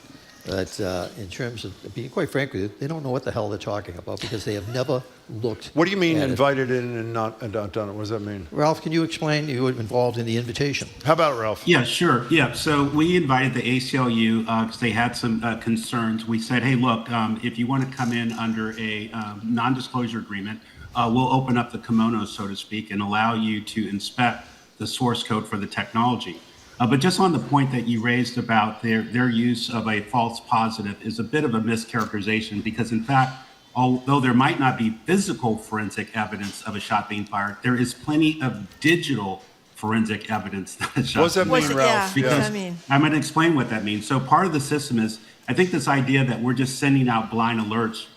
But in terms of being quite frank with you, they don't know what the hell they're talking about because they have never looked. What do you mean invited in and not done it? What does that mean? Ralph, can you explain? You were involved in the invitation. How about Ralph? Yeah, sure. Yeah, so we invited the ACLU because they had some concerns. We said, hey, look, if you want to come in under a non-disclosure agreement, we'll open up the kimono, so to speak, and allow you to inspect the source code for the technology. But just on the point that you raised about their use of a false positive is a bit of a mischaracterization because, in fact, although there might not be physical forensic evidence of a shot being fired, there is plenty of digital forensic evidence that a shot. What does that mean, Ralph? Because what does that mean? I'm going to explain what that means. So part of the system is, I think this idea that we're just sending out blind alerts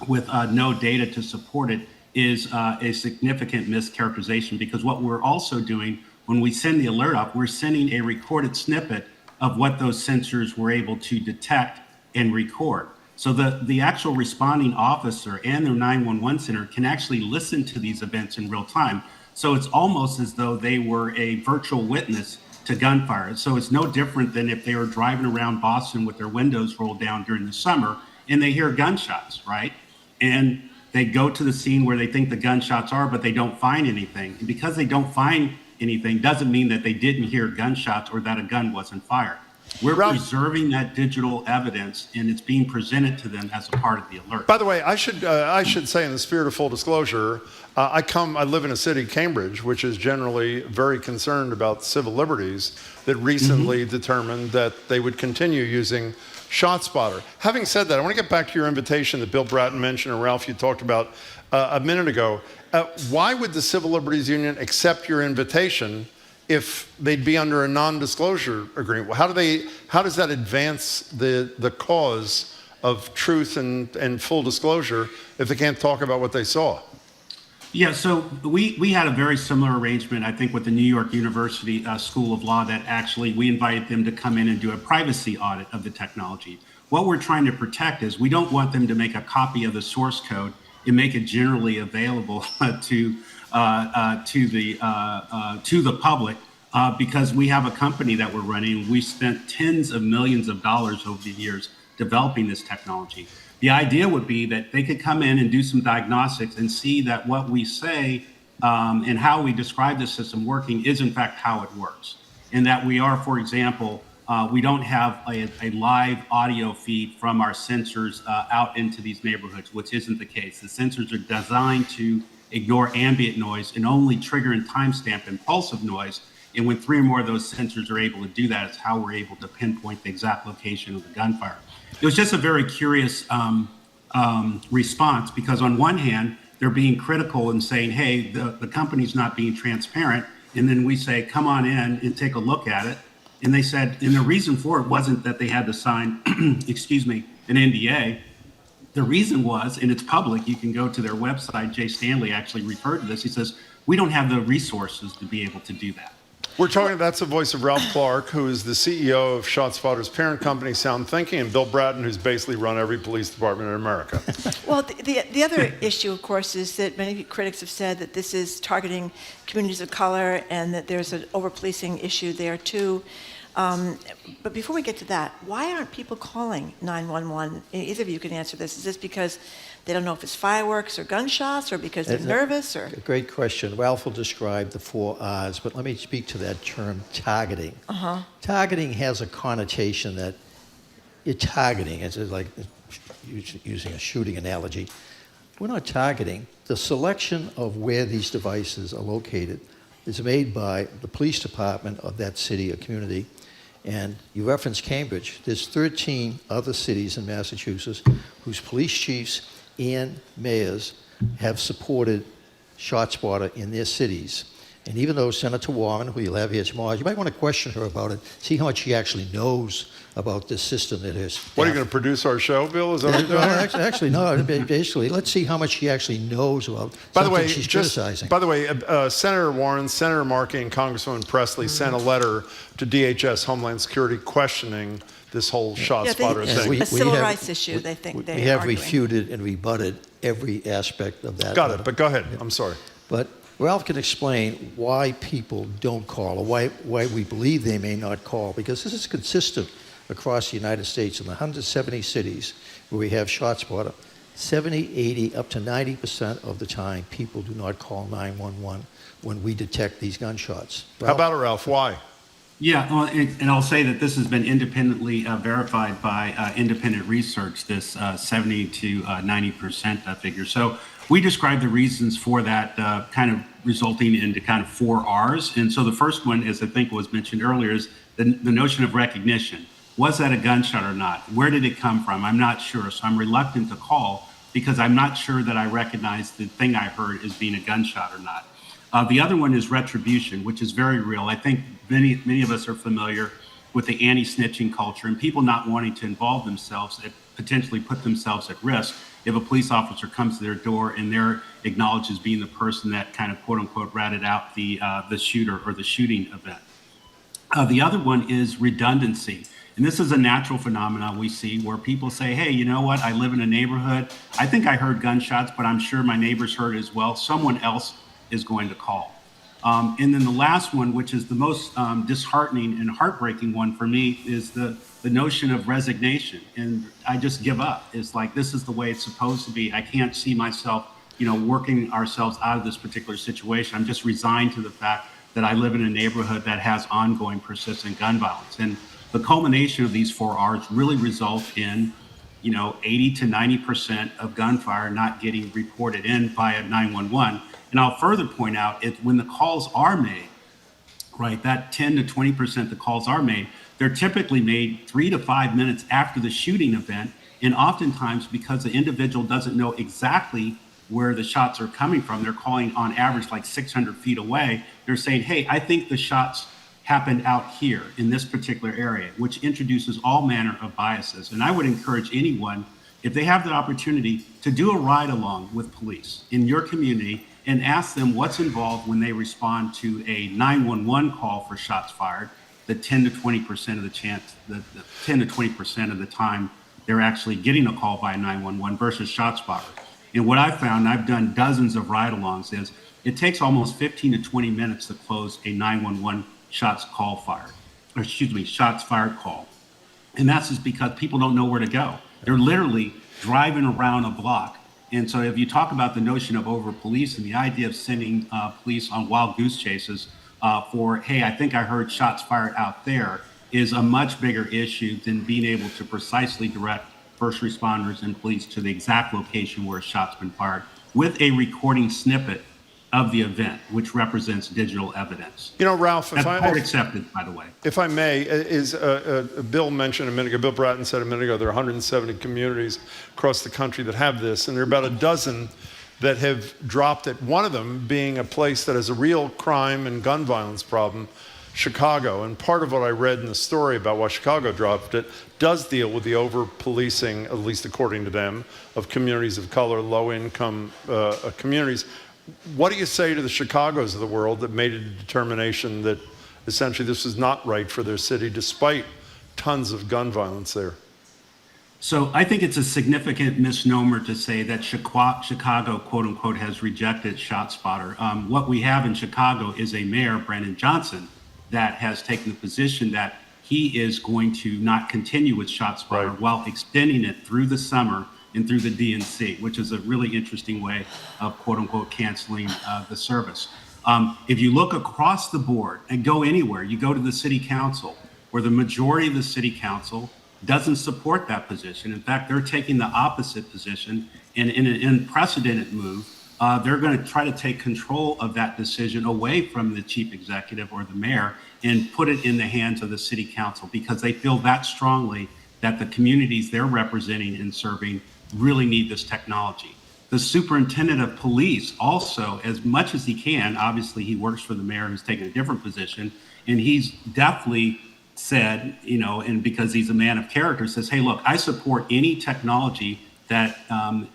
with no data to support it is a significant mischaracterization because what we're also doing when we send the alert up, we're sending a recorded snippet of what those sensors were able to detect and record. So the actual responding officer and their 911 center can actually listen to these events in real time. So it's almost as though they were a virtual witness to gunfire. So it's no different than if they were driving around Boston with their windows rolled down during the summer and they hear gunshots, right? And they go to the scene where they think the gunshots are, but they don't find anything. And because they don't find anything doesn't mean that they didn't hear gunshots or that a gun wasn't fired. We're preserving that digital evidence and it's being presented to them as a part of the alert. By the way, I should say in the spirit of full disclosure, I live in a city, Cambridge, which is generally very concerned about civil liberties, that recently determined that they would continue using ShotSpotter. Having said that, I want to get back to your invitation that Bill Bratton mentioned and Ralph, you talked about a minute ago. Why would the Civil Liberties Union accept your invitation if they'd be under a non-disclosure agreement? How does that advance the cause of truth and full disclosure if they can't talk about what they saw? Yeah, so we had a very similar arrangement, I think, with the New York University School of Law that actually we invited them to come in and do a privacy audit of the technology. What we're trying to protect is we don't want them to make a copy of the source code and make it generally available to the public because we have a company that we're running. We spent tens of millions of dollars over the years developing this technology. The idea would be that they could come in and do some diagnostics and see that what we say and how we describe the system working is in fact how it works. And that we are, for example, we don't have a live audio feed from our sensors out into these neighborhoods, which isn't the case. The sensors are designed to ignore ambient noise and only trigger and timestamp impulsive noise. And when 3 or more of those sensors are able to do that, it's how we're able to pinpoint the exact location of the gunfire. It was just a very curious response because on one hand, they're being critical and saying, hey, the company's not being transparent. And then we say, come on in and take a look at it. And they said, and the reason for it wasn't that they had to sign, excuse me, an NDA. The reason was, and it's public, you can go to their website. Jay Stanley actually referred to this. He says, we don't have the resources to be able to do that. We're talking, that's the voice of Ralph Clark, who is the CEO of ShotSpotter's parent company, Sound Thinking, and Bill Bratton, who's basically run every police department in America. Well, the other issue, of course, is that many critics have said that this is targeting communities of color and that there's an over-policing issue there, too. But before we get to that, why aren't people calling 911? Either of you can answer this. Is this because they don't know if it's fireworks or gunshots, or because they're nervous? Or a great question. Ralph will describe the 4 R's, but let me speak to that term, targeting. Targeting has a connotation that you're targeting. It's like using a shooting analogy. We're not targeting. The selection of where these devices are located is made by the police department of that city or community. And you referenced Cambridge. There's 13 other cities in Massachusetts whose police chiefs and mayors have supported ShotSpotter in their cities. And even though Senator Warren, who you'll have here tomorrow, you might want to question her about it, see how much she actually knows about this system that is. What, are you going to produce our show, Bill? Is that what you're doing? Actually, no. Basically, let's see how much she actually knows about something she's criticizing. By the way, Senator Warren, Senator Markey, and Congresswoman Presley sent a letter to DHS Homeland Security questioning this whole ShotSpotter thing. A civil rights issue, they think they're We have arguing. refuted and rebutted every aspect of that. Got it, but go ahead. I'm sorry. But Ralph can explain why people don't call, or why we believe they may not call, because this is consistent across the United States in the 170 cities where we have ShotSpotter. 70, 80, up to 90% of the time, people do not call 911 when we detect these gunshots. Ralph? How about it, Ralph? Why? Yeah, well, and I'll say that this has been independently verified by independent research, this 70 to 90% figure. So we describe the reasons for that kind of resulting into kind of 4 R's. And so the first one, as I think was mentioned earlier, is the notion of recognition. Was that a gunshot or not? Where did it come from? I'm not sure. So I'm reluctant to call because I'm not sure that I recognize the thing I heard as being a gunshot or not. The other one is retribution, which is very real. I think many of us are familiar with the anti-snitching culture and people not wanting to involve themselves, potentially put themselves at risk if a police officer comes to their door and they're acknowledged as being the person that kind of quote unquote ratted out the shooter or the shooting event. The other one is redundancy. And this is a natural phenomenon we see where people say, hey, you know what? I live in a neighborhood. I think I heard gunshots, but I'm sure my neighbors heard as well. Someone else is going to call. And then the last one, which is the most disheartening and heartbreaking one for me, is the notion of resignation. And I just give up. It's like, this is the way it's supposed to be. I can't see myself, working ourselves out of this particular situation. I'm just resigned to the fact that I live in a neighborhood that has ongoing persistent gun violence. And the culmination of these 4 R's really result in 80 to 90% of gunfire not getting reported in via 911. And I'll further point out, when the calls are made, right, that 10 to 20% the calls are made, they're typically made 3 to 5 minutes after the shooting event. And oftentimes, because the individual doesn't know exactly where the shots are coming from, they're calling on average like 600 feet away. They're saying, hey, I think the shots happened out here in this particular area, which introduces all manner of biases. And I would encourage anyone, if they have the opportunity, to do a ride along with police in your community and ask them what's involved when they respond to a 911 call for shots fired, the 10 to 20% of the chance, the 10 to 20% of the time they're actually getting a call by 911 versus ShotSpotter. And what I've found, I've done dozens of ride-alongs, is it takes almost 15 to 20 minutes to close a 911 shots fired call. And that's just because people don't know where to go. They're literally driving around a block. And so if you talk about the notion of over-police and the idea of sending police on wild goose chases for, hey, I think I heard shots fired out there, is a much bigger issue than being able to precisely direct first responders and police to the exact location where a shot's been fired with a recording snippet of the event, which represents digital evidence. Ralph, that's court accepted, by the way. If I may, Bill mentioned a minute ago, Bill Bratton said a minute ago, there are 170 communities across the country that have this, and there are about a dozen that have dropped it. One of them being a place that has a real crime and gun violence problem. Chicago. And part of what I read in the story about why Chicago dropped it does deal with the over-policing, at least according to them, of communities of color, low-income communities. What do you say to the Chicagos of the world that made a determination that essentially this was not right for their city, despite tons of gun violence there? So I think it's a significant misnomer to say that Chicago, quote unquote, has rejected ShotSpotter. What we have in Chicago is a mayor, Brandon Johnson, that has taken the position that he is going to not continue with ShotSpotter while extending it through the summer and through the DNC, which is a really interesting way of, quote unquote, canceling the service. If you look across the board and go anywhere, you go to the city council, where the majority of the city council doesn't support that position. In fact, they're taking the opposite position, and in an unprecedented move, they're going to try to take control of that decision away from the chief executive or the mayor and put it in the hands of the city council, because they feel that strongly that the communities they're representing and serving really need this technology. The superintendent of police also, as much as he can, obviously he works for the mayor who's taken a different position, and he's definitely said, and because he's a man of character, says, hey, look, I support any technology that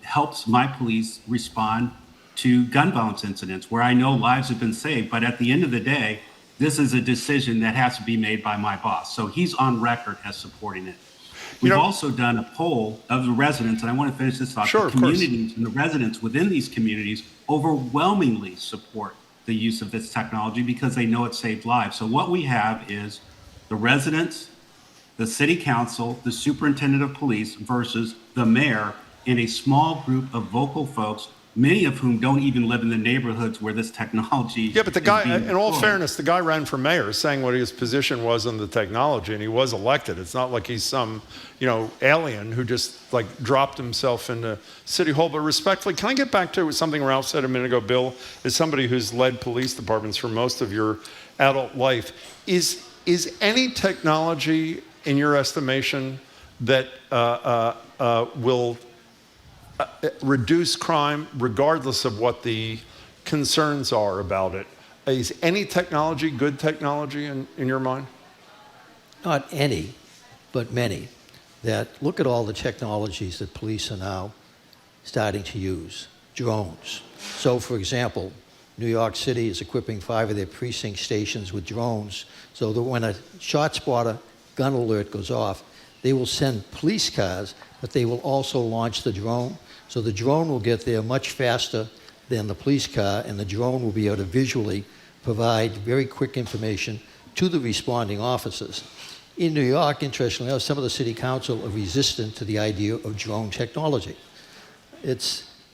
helps my police respond to gun violence incidents where I know lives have been saved. But at the end of the day, this is a decision that has to be made by my boss. So he's on record as supporting it. We've also done a poll of the residents, and I want to finish this off. Sure, the communities and the residents within these communities overwhelmingly support the use of this technology because they know it saved lives. So what we have is the residents, the city council, the superintendent of police versus the mayor, in a small group of vocal folks, many of whom don't even live in the neighborhoods where this technology Yeah, but the guy, in all fairness, the guy ran for mayor saying what his position was on the technology, and he was elected. It's not like he's some, alien who just dropped himself into City Hall. But respectfully, can I get back to something Ralph said a minute ago? Bill, as somebody who's led police departments for most of your adult life, is any technology, in your estimation, that will reduce crime regardless of what the concerns are about it? Is any technology good technology in your mind? Not any, but many. That look at all the technologies that police are now starting to use. Drones. So, for example, New York City is equipping 5 of their precinct stations with drones so that when a ShotSpotter gun alert goes off, they will send police cars, but they will also launch the drone. So the drone will get there much faster than the police car, and the drone will be able to visually provide very quick information to the responding officers. In New York, interestingly enough, some of the city council are resistant to the idea of drone technology.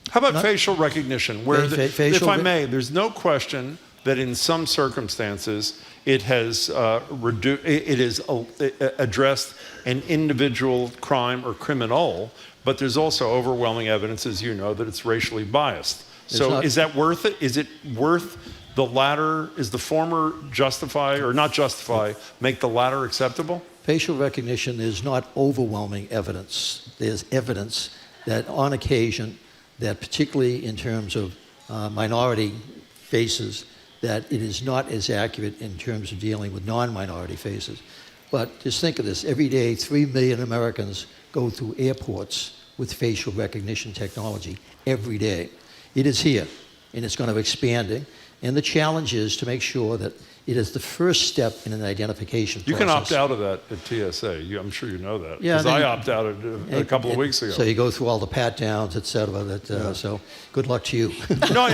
How about facial recognition? Where, if I may, there's no question that in some circumstances it has addressed an individual crime or criminal, but there's also overwhelming evidence, as you know, that it's racially biased. So is that worth it? Is it worth the latter? Is the former justify or not justify, make the latter acceptable? Facial recognition is not overwhelming evidence. There's evidence that on occasion, that particularly in terms of minority faces, that it is not as accurate in terms of dealing with non-minority faces. But just think of this. Every day, 3 million Americans go through airports with facial recognition technology every day. It is here, and it's going to be expanding. And the challenge is to make sure that it is the first step in an identification process. You can opt out of that at TSA. I'm sure you know that. Yeah, because I opted out a couple of weeks ago. So you go through all the pat downs, et cetera. So good luck to you. No,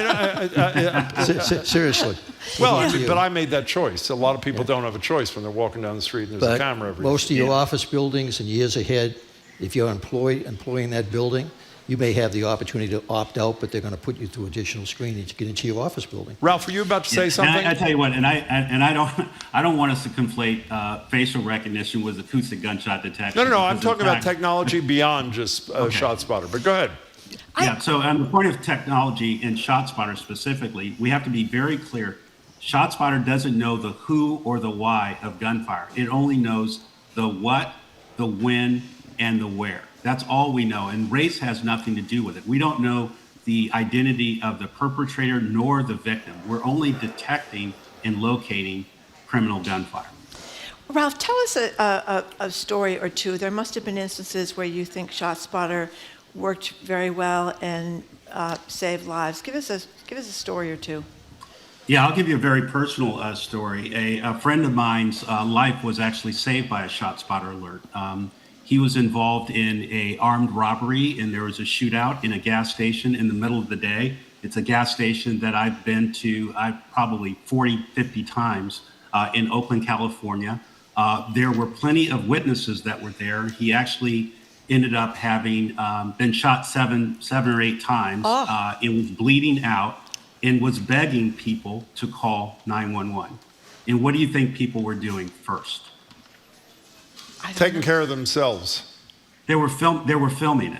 seriously. Well, but I made that choice. A lot of people don't have a choice when they're walking down the street and there's a camera everywhere. Most of your office buildings and years ahead, if you're employing that building, you may have the opportunity to opt out, but they're going to put you through additional screening to get into your office building. Ralph, were you about to say something? I tell you what, and I don't want us to conflate facial recognition with acoustic gunshot detection. No. I'm talking about technology beyond just ShotSpotter. But go ahead. Yeah. So on the point of technology and ShotSpotter specifically, we have to be very clear. ShotSpotter doesn't know the who or the why of gunfire. It only knows the what, the when, and the where. That's all we know, and race has nothing to do with it. We don't know the identity of the perpetrator nor the victim. We're only detecting and locating criminal gunfire. Ralph, tell us a story or two. There must have been instances where you think ShotSpotter worked very well and saved lives. Give us a story or two. Yeah, I'll give you a very personal story. A friend of mine's life was actually saved by a ShotSpotter alert. He was involved in a armed robbery, and there was a shootout in a gas station in the middle of the day. It's a gas station that I've been to probably 40, 50 times in Oakland, California. There were plenty of witnesses that were there. He actually ended up having been shot seven or eight times. It was bleeding out and was begging people to call 911. And what do you think people were doing first? Taking care of themselves. They were filming it. They were filming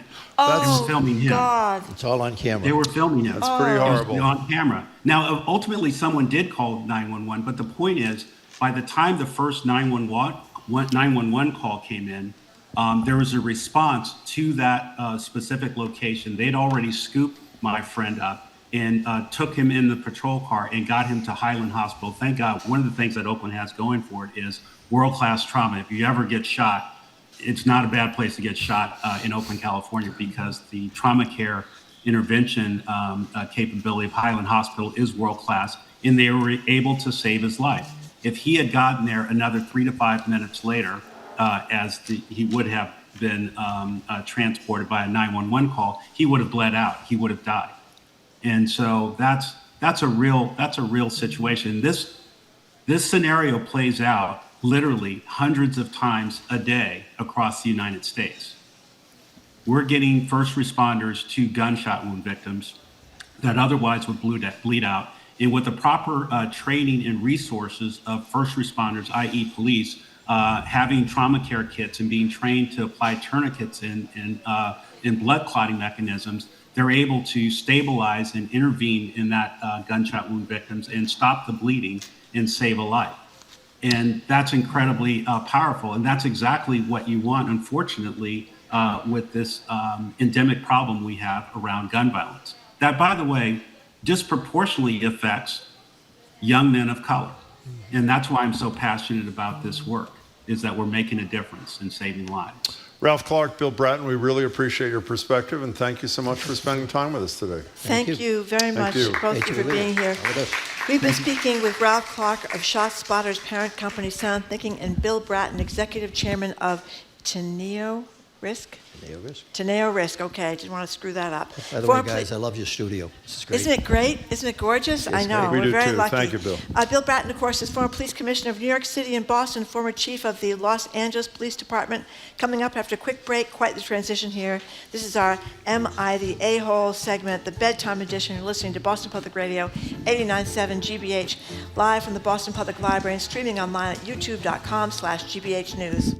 him. God. It's all on camera. They were filming him. That's pretty horrible. It was on camera. Now, ultimately, someone did call 911, but the point is, by the time the first 911 call came in, there was a response to that specific location. They'd already scooped my friend up and took him in the patrol car and got him to Highland Hospital. Thank God. One of the things that Oakland has going for it is world-class trauma. If you ever get shot, it's not a bad place to get shot in Oakland, California, because the trauma care intervention capability of Highland Hospital is world-class, and they were able to save his life. If he had gotten there another 3 to 5 minutes later, he would have been transported by a 911 call, he would have bled out. He would have died. And so that's a real situation. This scenario plays out literally hundreds of times a day across the United States. We're getting first responders to gunshot wound victims that otherwise would bleed out. And with the proper training and resources of first responders, i.e. police, having trauma care kits and being trained to apply tourniquets and blood clotting mechanisms, they're able to stabilize and intervene in that gunshot wound victims and stop the bleeding and save a life. And that's incredibly powerful. And that's exactly what you want, unfortunately, with this endemic problem we have around gun violence. That, by the way, disproportionately affects young men of color. And that's why I'm so passionate about this work, is that we're making a difference in saving lives. Ralph Clark, Bill Bratton, we really appreciate your perspective, and thank you so much for spending time with us today. Thank you very much, both of you, for being here. We've been speaking with Ralph Clark of ShotSpotter's parent company, Sound Thinking, and Bill Bratton, Executive Chairman of Teneo Risk? Teneo Risk, okay, I didn't want to screw that up. By the way, guys, I love your studio. This is great. Isn't it great? Isn't it gorgeous? Yes, I know, we we're do very too. lucky. Thank you, Bill. Bill Bratton, of course, is former police commissioner of New York City and Boston, former chief of the Los Angeles Police Department. Coming up after a quick break, quite the transition here. This is our Am I the A-Hole segment, the bedtime edition. You're listening to Boston Public Radio, 89.7 GBH, live from the Boston Public Library and streaming online at youtube.com/GBH News.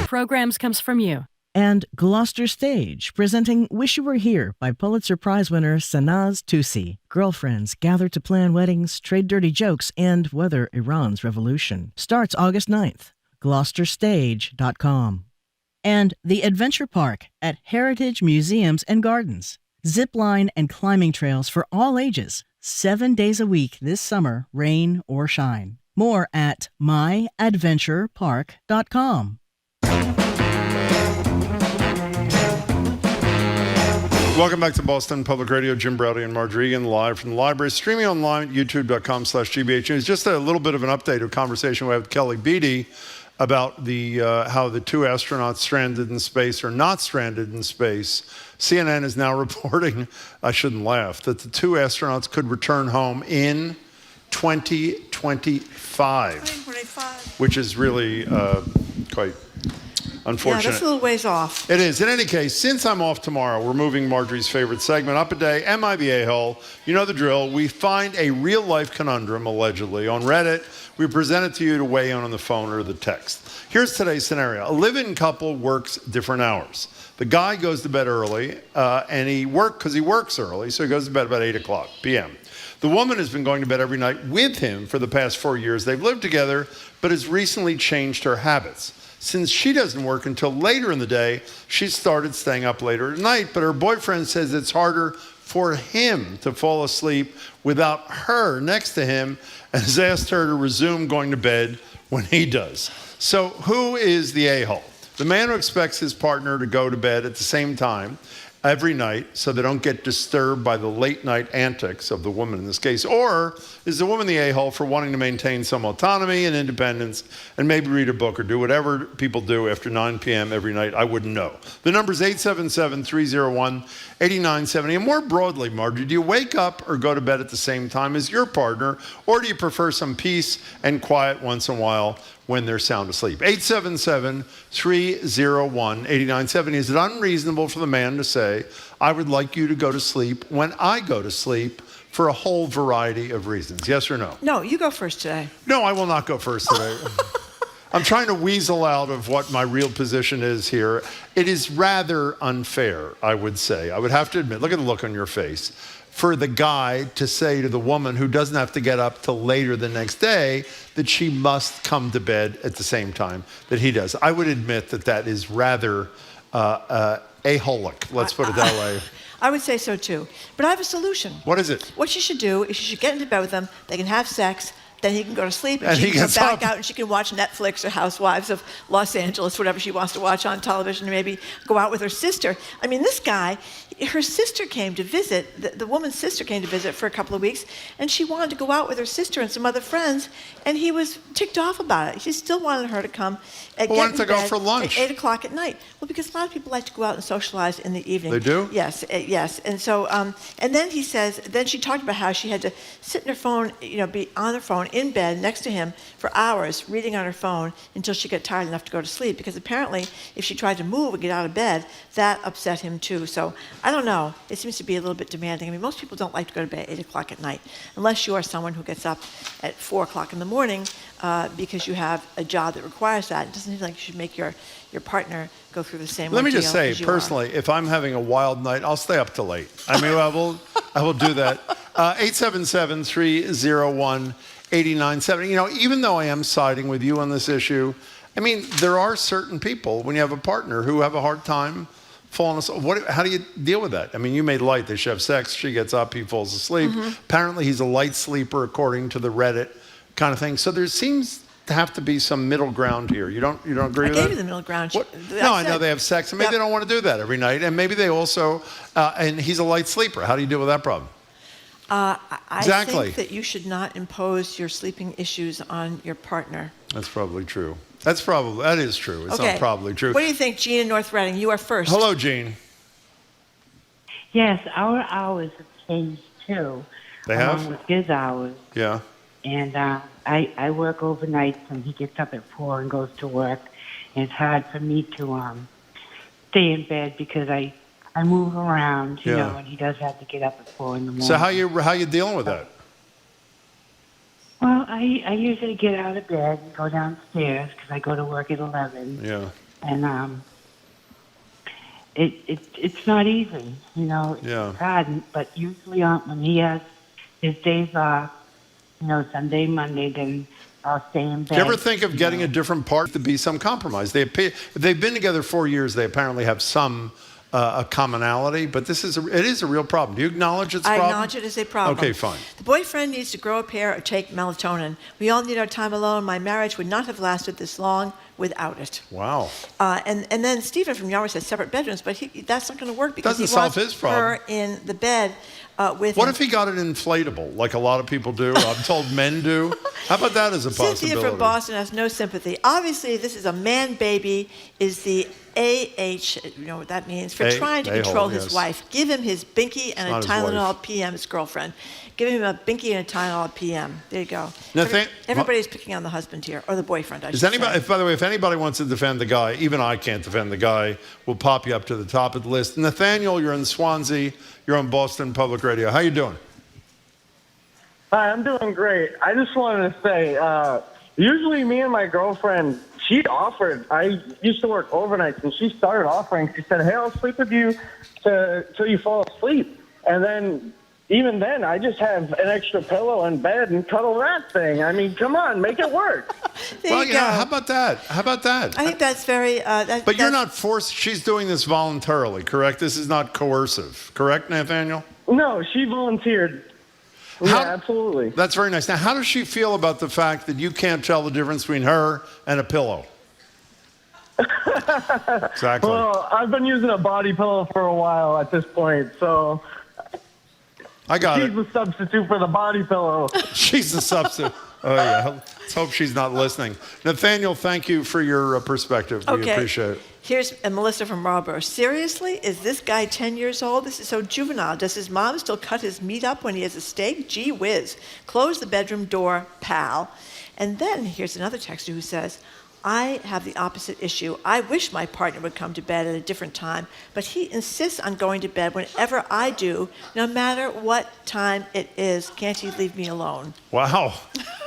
Programs comes from you. And Gloucester Stage, presenting Wish You Were Here by Pulitzer Prize winner Sanaz Tusi. Girlfriends gather to plan weddings, trade dirty jokes, and weather Iran's revolution. Starts August 9th. GloucesterStage.com. And The Adventure Park at Heritage Museums and Gardens. Zipline and climbing trails for all ages, 7 days a week this summer, rain or shine. More at myadventurepark.com. Welcome back to Boston Public Radio. Jim Browdy and Margery live from the library, streaming online at youtube.com/GBH News. Just a little bit of an update of conversation we had with Kelly Beatty about the how the two astronauts stranded in space are not stranded in space. CNN is now reporting, I shouldn't laugh, that the two astronauts could return home in 2025, which is really quite unfortunate. Yeah, that's a little ways off. It is. In any case, since I'm off tomorrow, we're moving Margery's favorite segment up a day, Am I the A-Hole? You know the drill. We find a real-life conundrum, allegedly, on Reddit. We present it to you to weigh in on the phone or the text. Here's today's scenario. A live-in couple works different hours. The guy goes to bed early, and he works early, so he goes to bed about 8 o'clock p.m. The woman has been going to bed every night with him for the past 4 years. They've lived together, but has recently changed her habits. Since she doesn't work until later in the day, she started staying up later at night, but her boyfriend says it's harder for him to fall asleep without her next to him and has asked her to resume going to bed when he does. So who is the a-hole? The man who expects his partner to go to bed at the same time every night so they don't get disturbed by the late night antics of the woman in this case? Or is the woman the a-hole for wanting to maintain some autonomy and independence and maybe read a book or do whatever people do after 9 p.m. every night? I wouldn't know. The number is 877-301-8970. And more broadly, Margery, do you wake up or go to bed at the same time as your partner, or do you prefer some peace and quiet once in a while when they're sound asleep? 877-301-8970. Is it unreasonable for the man to say, I would like you to go to sleep when I go to sleep, for a whole variety of reasons? Yes or no? No, you go first today. No, I will not go first today. I'm trying to weasel out of what my real position is here. It is rather unfair, I would say. I would have to admit, look at the look on your face, for the guy to say to the woman who doesn't have to get up till later the next day that she must come to bed at the same time that he does. I would admit that that is rather aholic, let's put it that way. I would say so too. But I have a solution. What is it? What you should do is you should get into bed with them. They can have sex. Then he can go to sleep, and And she he can gets come back up. out, and she can watch Netflix or Housewives of Los Angeles, whatever she wants to watch on television, or maybe go out with her sister. I mean, this guy, her sister came to visit, the woman's sister came to visit for a couple of weeks, and she wanted to go out with her sister and some other friends, and he was ticked off about it. He still wanted her to come and Well, get why don't in they go bed for lunch? at 8 o'clock at night. Well, because a lot of people like to go out and socialize in the evening. They do? Yes, yes. And so, and then he says, then she talked about how she had to sit in her phone, be on her phone in bed next to him for hours, reading on her phone until she got tired enough to go to sleep. Because apparently, if she tried to move and get out of bed, that upset him too. So I don't know. It seems to be a little bit demanding. I mean, most people don't like to go to bed at 8 o'clock at night, unless you are someone who gets up at 4 o'clock in the morning because you have a job that requires that. It doesn't seem like you should make your partner go through the same Let me ordeal just say, as you are. personally, if I'm having a wild night, I'll stay up till late. I mean, I will do that. 877-301-8970. Even though I am siding with you on this issue, I mean, there are certain people, when you have a partner, who have a hard time falling asleep. How do you deal with that? I mean, you made light. They should have sex. She gets up. He falls asleep. Apparently, he's a light sleeper, according to the Reddit kind of thing. So there seems to have to be some middle ground here. You don't agree with that? I gave you the middle ground. No, I know they have sex, and maybe they don't want to do that every night. And maybe they also, and he's a light sleeper. How do you deal with that problem? I Exactly. think that you should not impose your sleeping issues on your partner. That's probably true. That is true. It's Okay. not probably true. What do you think, Jean in North Reading? You are first. Hello, Jean. Yes, our hours have changed too. They have? Along with his hours. Yeah. And I work overnight, and he gets up at 4 and goes to work. And it's hard for me to stay in bed because I move around, you know, and he does have to get up at 4 in the morning. So how you dealing with that? Well, I usually get out of bed and go downstairs because I go to work at 11. Yeah. And it's not easy, Yeah. It's hard, but usually when he has his days off, Sunday, Monday, then I'll stay in bed. Do you ever think of getting a different part to be some compromise? If they've been together 4 years, they apparently have some a commonality, but it is a real problem. Do you acknowledge it's a problem? I acknowledge it as a problem. Okay, fine. The boyfriend needs to grow a pair or take melatonin. We all need our time alone. My marriage would not have lasted this long without it. Wow. And then Stephen from Yarmouth says separate bedrooms, but that's not going to work because Doesn't he wants solve his problem. her in the bed with What him. if he got an inflatable, like a lot of people do? I'm told men do. How about that as a possibility? Cynthia from Boston has no sympathy. Obviously, this is a man baby, is the AH, you know what that means, for trying to control his wife. Give him his Binky and a Tylenol PM, his girlfriend. Give him a Binky and a Tylenol PM. There you go. Everybody's picking on the husband here, or the boyfriend, I should say. By the way, if anybody wants to defend the guy, even I can't defend the guy, we'll pop you up to the top of the list. Nathaniel, you're in Swansea. You're on Boston Public Radio. How you doing? Hi, I'm doing great. I just wanted to say, usually me and my girlfriend, she offered, I used to work overnights, and she started offering, she said, hey, I'll sleep with you till you fall asleep. And then, even then, I just have an extra pillow in bed and cuddle that thing. I mean, come on, make it work. Well, yeah, how about that? How about that? I think that's very... But you're not forced. She's doing this voluntarily, correct? This is not coercive, correct, Nathaniel? No, she volunteered. Yeah, absolutely. That's very nice. Now, how does she feel about the fact that you can't tell the difference between her and a pillow? Exactly. Well, I've been using a body pillow for a while at this point, so I got she's the substitute for the body pillow. She's the substitute. Oh, yeah. Let's hope she's not listening. Nathaniel, thank you for your perspective. We Okay. appreciate it. Here's Melissa from Marlborough. Seriously? Is this guy 10 years old? This is so juvenile. Does his mom still cut his meat up when he has a steak? Gee whiz. Close the bedroom door, pal. And then here's another texter who says, I have the opposite issue. I wish my partner would come to bed at a different time, but he insists on going to bed whenever I do, no matter what time it is. Can't he leave me alone? Wow.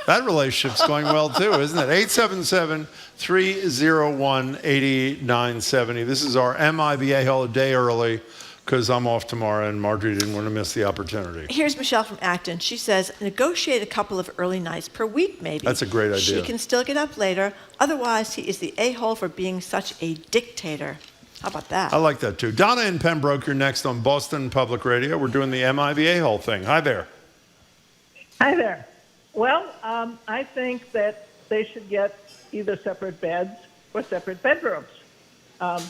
That relationship's going well, too, isn't it? 877-301-8970. This is our MIBA Hall a day early because I'm off tomorrow and Margery didn't want to miss the opportunity. Here's Michelle from Acton. She says, negotiate a couple of early nights per week, maybe. That's a great idea. She can still get up later. Otherwise, he is the a-hole for being such a dictator. How about that? I like that, too. Donna in Pembroke, you're next on Boston Public Radio. We're doing the MIBA Hall thing. Hi there. Hi there. Well, I think that they should get either separate beds or separate bedrooms.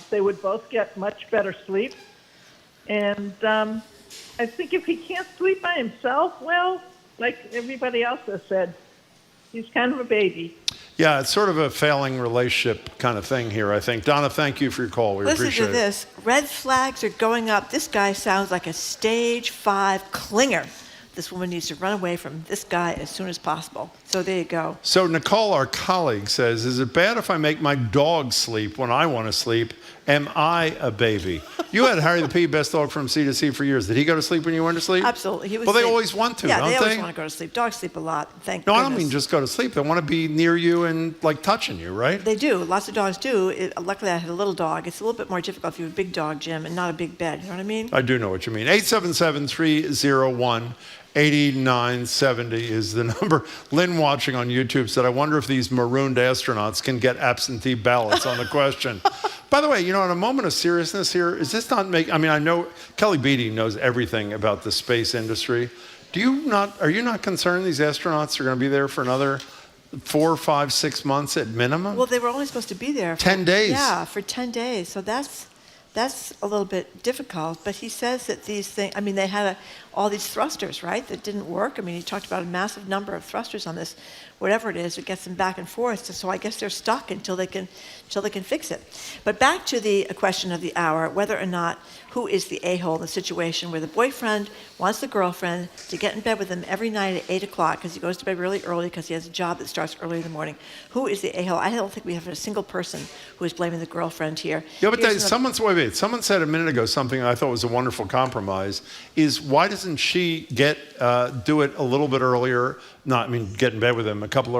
They would both get much better sleep. And I think if he can't sleep by himself, well, like everybody else has said, he's kind of a baby. Yeah, it's sort of a failing relationship kind of thing here, I think. Donna, thank you for your call. We appreciate it. Listen to this. Red flags are going up. This guy sounds like a stage 5 clinger. This woman needs to run away from this guy as soon as possible. So there you go. So Nicole, our colleague, says, is it bad if I make my dog sleep when I want to sleep? Am I a baby? You had Harry the P, best dog from C to C for years. Did he go to sleep when you went to sleep? Absolutely. He was Well, they sleep. always want to, yeah, don't they? they? Always want to go to sleep. Dogs sleep a lot, thank No, goodness. I don't mean just go to sleep. They want to be near you and, like, touching you, right? They do. Lots of dogs do. Luckily, I had a little dog. It's a little bit more difficult if you have a big dog, Jim, and not a big bed. You know what I mean? I do know what you mean. 877-301-8970 is the number. Lynn watching on YouTube said, I wonder if these marooned astronauts can get absentee ballots on the question. By the way, you know, in a moment of seriousness here, is this not I mean, I know Kelly Beatty knows everything about the space industry. Are you not concerned these astronauts are going to be there for another 4, 5, 6 months at minimum? Well, they were only supposed to be there for 10 days. Yeah, for 10 days. So that's a little bit difficult. But he says that these things, I mean, they had all these thrusters, right, that didn't work. I mean, he talked about a massive number of thrusters on this, whatever it is, it gets them back and forth. So I guess they're stuck until they can fix it. But back to the question of the hour, whether or not who is the a-hole in the situation where the boyfriend wants the girlfriend to get in bed with him every night at 8 o'clock because he goes to bed really early because he has a job that starts early in the morning. Who is the a-hole? I don't think we have a single person who is blaming the girlfriend here. Yeah, but someone said a minute ago something I thought was a wonderful compromise, is why doesn't she do it a little bit earlier? Get in bed with him a couple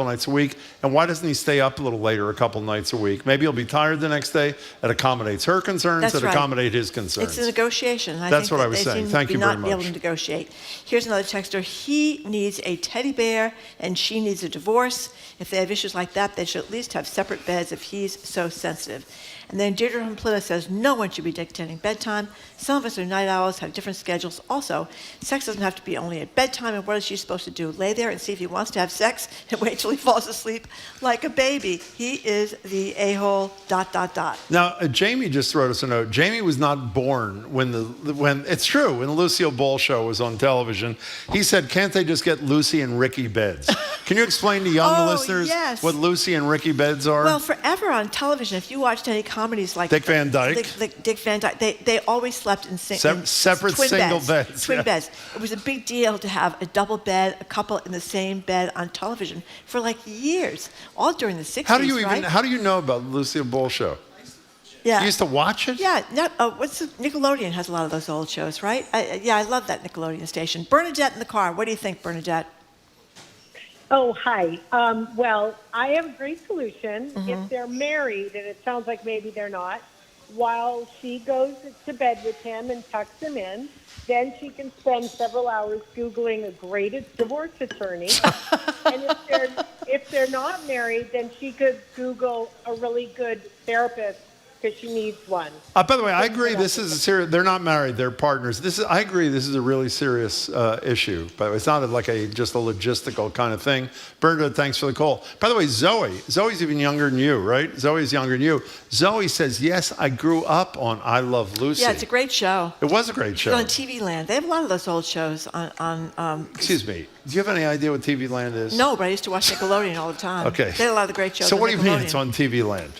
nights a week. And why doesn't he stay up a little later a couple nights a week? Maybe he'll be tired the next day. It accommodates her concerns. That's right. Accommodate his concerns. It's a negotiation. That's what I was saying. Thank you very much. Not be able to negotiate. Here's another texter. He needs a teddy bear and she needs a divorce. If they have issues like that, they should at least have separate beds if he's so sensitive. And then Deirdre from Plymouth says, no one should be dictating bedtime. Some of us are night owls, have different schedules. Also, sex doesn't have to be only at bedtime. And what is she supposed to do? Lay there and see if he wants to have sex and wait till he falls asleep like a baby. He is the a-hole, ... Now, Jamie just wrote us a note. Jamie was not born when it's true, when the Lucille Ball show was on television. He said, can't they just get Lucy and Ricky beds? Can you explain to young listeners what Lucy and Ricky beds are? Well, forever on television, if you watched any comedies like Dick Van Dyke, Dick Van Dyke, they always slept in separate single beds. Twin beds. It was a big deal to have a double bed, a couple in the same bed on television for like years, all during the 60s. How do you know about the Lucille Ball show? Yeah. You used to watch it? Yeah. Nickelodeon has a lot of those old shows, right? I love that Nickelodeon station. Bernadette in the car. What do you think, Bernadette? Oh, hi. Well, I have a great solution. If they're married, and it sounds like maybe they're not, while she goes to bed with him and tucks him in, then she can spend several hours Googling a great divorce attorney. And if they're not married, then she could Google a really good therapist because she needs one. By the way, I agree. This is a serious. They're not married. They're partners. I agree. This is a really serious issue. But it's not like just a logistical kind of thing. Brenda, thanks for the call. By the way, Zoe's even younger than you, right? Zoe's younger than you. Zoe says, yes, I grew up on I Love Lucy. Yeah, it's a great show. It was a great show. It's on TV Land. They have a lot of those old shows on Excuse me. Do you have any idea what TV Land is? No, but I used to watch Nickelodeon all the time. Okay. They had a lot of the great shows So on what do you mean Nickelodeon. it's on TV Land?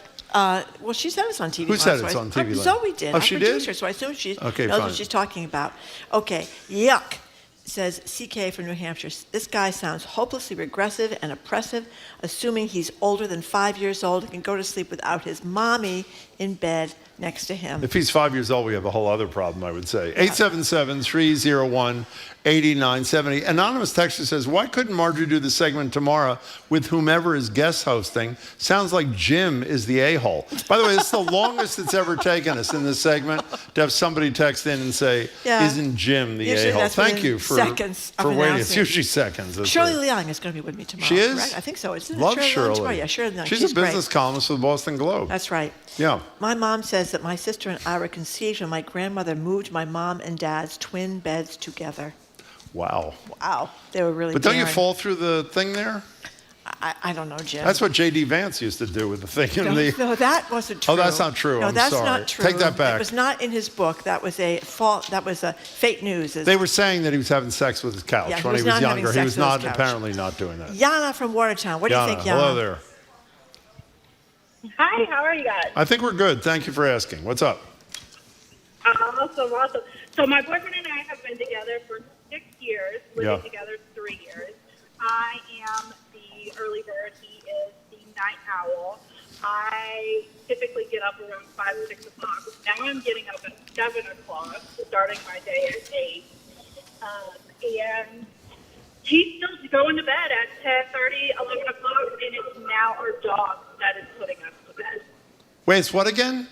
Well, she said it's on TV. Who said it's on TV Land? Zoe did. Oh, I'm she producer, did? so I assume she Okay, knows fine. what she's talking about. Okay, yuck, says CK from New Hampshire. This guy sounds hopelessly regressive and oppressive, assuming he's older than 5 years old and can go to sleep without his mommy in bed next to him. If he's 5 years old, we have a whole other problem, I would say. 877-301-8970. Anonymous texter says, why couldn't Margery do the segment tomorrow with whomever is guest hosting? Sounds like Jim is the a-hole. By the way, it's the longest it's ever taken us in this segment to have somebody text in and say, isn't Jim the Usually a-hole? that's Thank you for seconds of waiting. It's announcing. usually seconds. That's Shirley right. Leung is going to be with me tomorrow. She is? Right? I think so. Isn't Love it Shirley. Leung tomorrow? Yeah, Shirley Leung. She's a business great. columnist for the Boston Globe. That's right. Yeah. My mom says that my sister and I were conceived when my grandmother moved my mom and dad's twin beds together. Wow. Wow. They were really But don't you daring. fall through the thing there? I don't know, Jim. That's what J.D. Vance used to do with the thing. No, that wasn't true. Oh, that's not true. No, I'm that's sorry. not true. Take that back. It was not in his book. That was a fake news. They were saying that he was having sex with his couch Yeah, he when was he was not having younger. He sex was with his not couch. apparently not doing that. Yana from Watertown. What do you think, Yana? Hello there. Hi, how are you guys? I think we're good. Thank you for asking. What's up? Awesome. So my boyfriend and I have been together for 6 years, living together 3 years. I am the early bird. He is the night owl. I typically get up around 5 or 6 o'clock. Now I'm getting up at 7 o'clock, starting my day at 8. And he's still going to bed at 10:30, 11 o'clock, and it's now our dog that is putting us to bed. Wait, it's what again?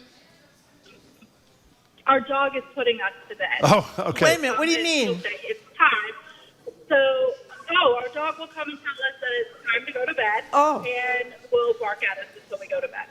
Our dog is putting us to bed. Oh, okay. Wait a minute. What do you mean? He'll say it's time. So, our dog will come and tell us that it's time to go to bed. And will bark at us until we go to bed.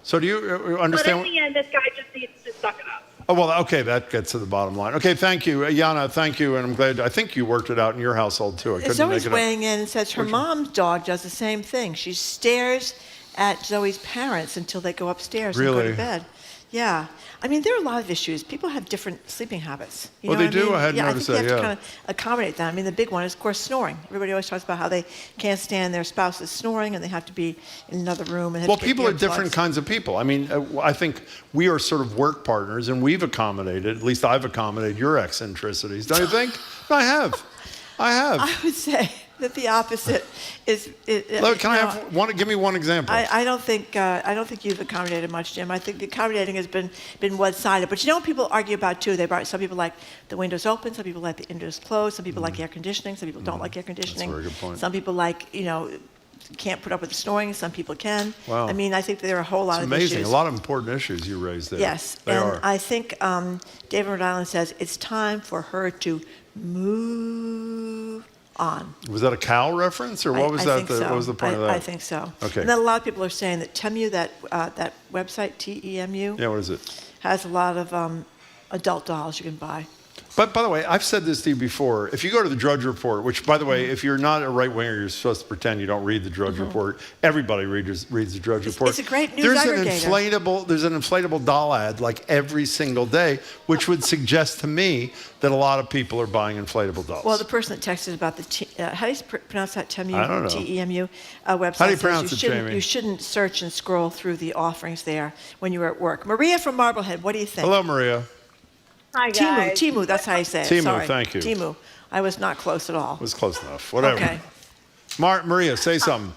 So do you understand? But in the end, this guy just needs to suck it up. Oh, well, okay, that gets to the bottom line. Okay, thank you. Yana, thank you, and I'm glad. I think you worked it out in your household, too. I couldn't Zoe's make it weighing in and says her mom's dog does the same thing. She stares at Zoe's parents until they go upstairs and go Really? to bed. Yeah. I mean, there are a lot of issues. People have different sleeping habits. You Oh, know they what do? mean? I hadn't noticed I think that, you have yeah. to kind of accommodate that. I mean, the big one is, of course, snoring. Everybody always talks about how they can't stand their spouses snoring and they have to be in another room. And have Well, to get people are different earplugs. kinds of people. I mean, I think we are sort of work partners, and we've accommodated, at least I've accommodated your eccentricities. Don't you think? I have. I would say that the opposite is. Look, can I have one? Give me one example. I don't think you've accommodated much, Jim. I think the accommodating has been one-sided. But you know what people argue about too? Some people like the windows open, some people like the windows closed, some people like air conditioning, some people don't like air conditioning. That's a very good point. Some people can't put up with the snoring, some people can. Wow. I mean, I think there are a whole lot It's of amazing. issues. A lot of important issues you raised there. Yes, they and are. I think David Rhode Island says it's time for her to move on. Was that a cow reference, or what was I that? think so. What was the point of that? I think so. Okay. And then a lot of people are saying that Temu, that website, TEMU, Yeah, what is it? has a lot of adult dolls you can buy. But by the way, I've said this to you before. If you go to the Drudge Report, which, by the way, if you're not a right-winger, you're supposed to pretend you don't read the Drudge Report. Everybody reads the Drudge Report. It's a great news there's aggregator. There's an inflatable doll ad like every single day, which would suggest to me that a lot of people are buying inflatable dolls. Well, the person that texted about how do you pronounce that, Temu? I don't know. TEMU website. How do you says pronounce it, Jamie? You shouldn't search and scroll through the offerings there when you're at work. Maria from Marblehead, what do you think? Hello, Maria. Hi, guys. Temu, that's how you say it. Temu, Sorry. thank you. Temu. I was not close at all. It was close enough. Whatever. Okay. Maria, say something.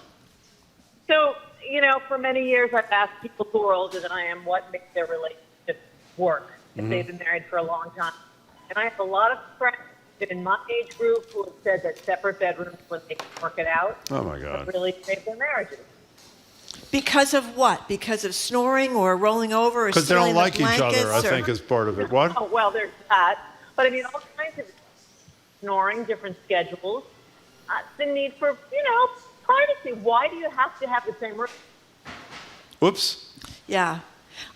So, for many years I've asked people who are older than I am what makes their relationship work if they've been married for a long time. And I have a lot of friends in my age group who have said that separate bedrooms when they can work it out Oh, my God. really save their marriages. Because of what? Because of snoring or rolling over or Because they don't stealing the like each blankets other, I think, is part of it. What? Oh, well, there's that. But I mean, all kinds of snoring, different schedules, the need for, privacy. Why do you have to have the same room? Whoops. Yeah.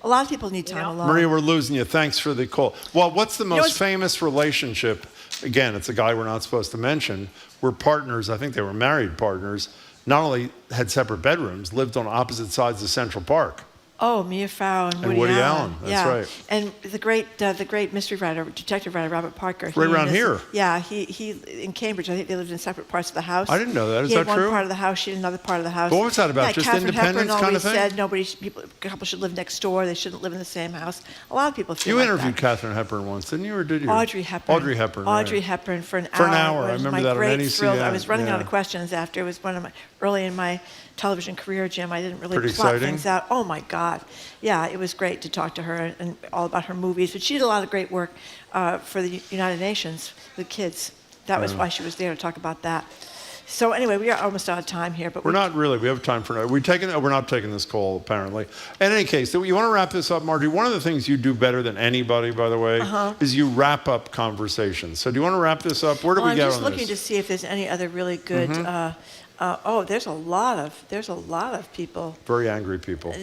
A lot of people need time alone. Maria, we're losing you. Thanks for the call. Well, what's the most famous relationship? Again, it's a guy we're not supposed to mention. We're partners. I think they were married partners. Not only had separate bedrooms, lived on opposite sides of Central Park. Oh, Mia Farrow and Woody Allen. That's right. And the great mystery writer, detective writer Robert Parker. Right around here. Yeah, he in Cambridge. I think they lived in separate parts of the house. I didn't know that. Is he that had true? one part of the house, she had another part of the house. What was that about? Yeah, Just Katharine independence Hepburn kind of thing? said couples should live next door. They shouldn't live in the same house. A lot of people feel You like interviewed that. Katharine Hepburn once, didn't you, or did you? Audrey Hepburn. Audrey Hepburn. Right. Audrey Hepburn for an hour. For an hour. Was I remember my that on great NECN. thrill. I was running out of Yeah. questions after. It was one of my early in my television career, Jim. I didn't really Pretty plot exciting. things out. Oh my God, yeah, it was great to talk to her and all about her movies. But she did a lot of great work for the United Nations with kids. That was why she was there to talk about that. So anyway, we are almost out of time here, but We're not really. We have time for. We're not taking this call apparently. In any case, you want to wrap this up, Margery. One of the things you do better than anybody, by the way, is you wrap up conversations. So do you want to wrap this up? Where do we get on this? I'm just looking to see if there's any other really good. There's a lot of people. Very angry people.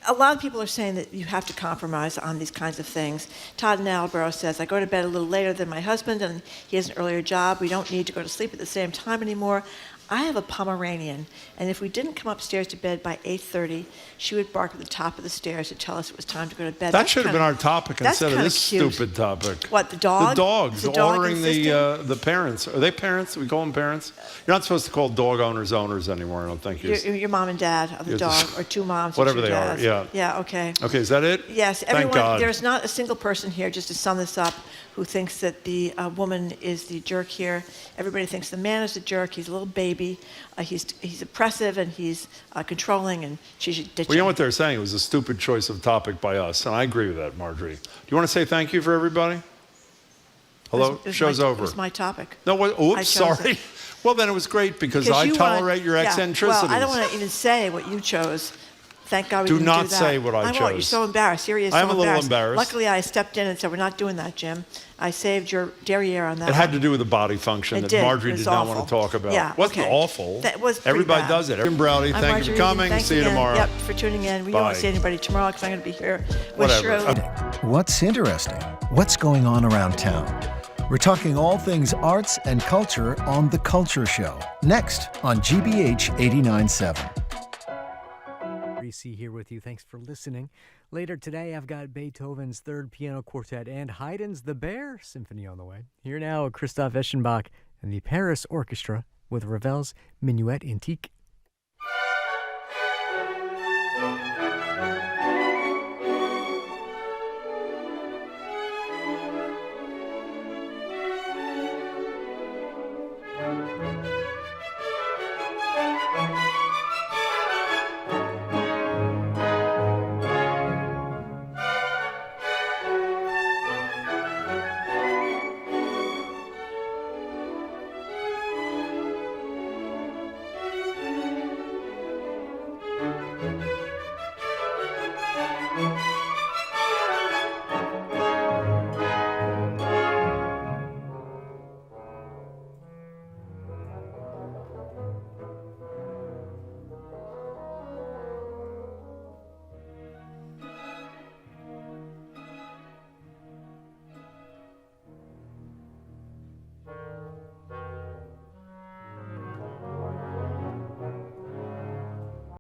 A lot of people are saying that you have to compromise on these kinds of things. Todd in Attleboro says, I go to bed a little later than my husband, and he has an earlier job. We don't need to go to sleep at the same time anymore. I have a Pomeranian, and if we didn't come upstairs to bed by 8:30, she would bark at the top of the stairs to tell us it was time to go to bed. That should have been our topic instead of this stupid topic. What, the dog? The dogs. The dog ordering the parents. Are they parents? We call them parents? You're not supposed to call dog owners anymore, I don't think. Your mom and dad of the dog, or two moms whatever or two they dads. are, yeah. Yeah, okay. Okay, is that it? Yes, Thank everyone. God. There's not a single person here, just to sum this up, who thinks that the woman is the jerk here. Everybody thinks the man is the jerk. He's a little baby. He's oppressive and he's controlling, and she should ditch Well, you know him. what they're saying? It was a stupid choice of topic by us, and I agree with that, Margery. Do you want to say thank you for everybody? Hello? Show's over. It was my topic. No, I oops, chose sorry. it. Well, then it was great because I you tolerate your eccentricities. Well, I don't want to even say what you chose. Thank God we Do didn't not do that. say what I won't. chose. You're so embarrassed. Here he is. I am so a little embarrassed. Luckily, I stepped in and said, "We're not doing that, Jim." I saved your derriere on that. It had to do with the body function It that did. Margery It was did not awful. want to talk about. Yeah, Wasn't okay. awful. That was pretty Everybody bad. does it. Jim Browdy, I'm thank you Margery for coming. Thanks See you again. tomorrow. Yep, for tuning in. We don't want Bye. to see anybody tomorrow because I'm going to be here with Whatever. Shirley. What's interesting? What's going on around town? We're talking all things arts and culture on The Culture Show. Next on GBH 89.7. Reese here with you. Thanks for listening. Later today, I've got Beethoven's Third Piano Quartet and Haydn's The Bear Symphony on the way. Here now, Christoph Eschenbach and the Paris Orchestra with Ravel's Minuet Antique.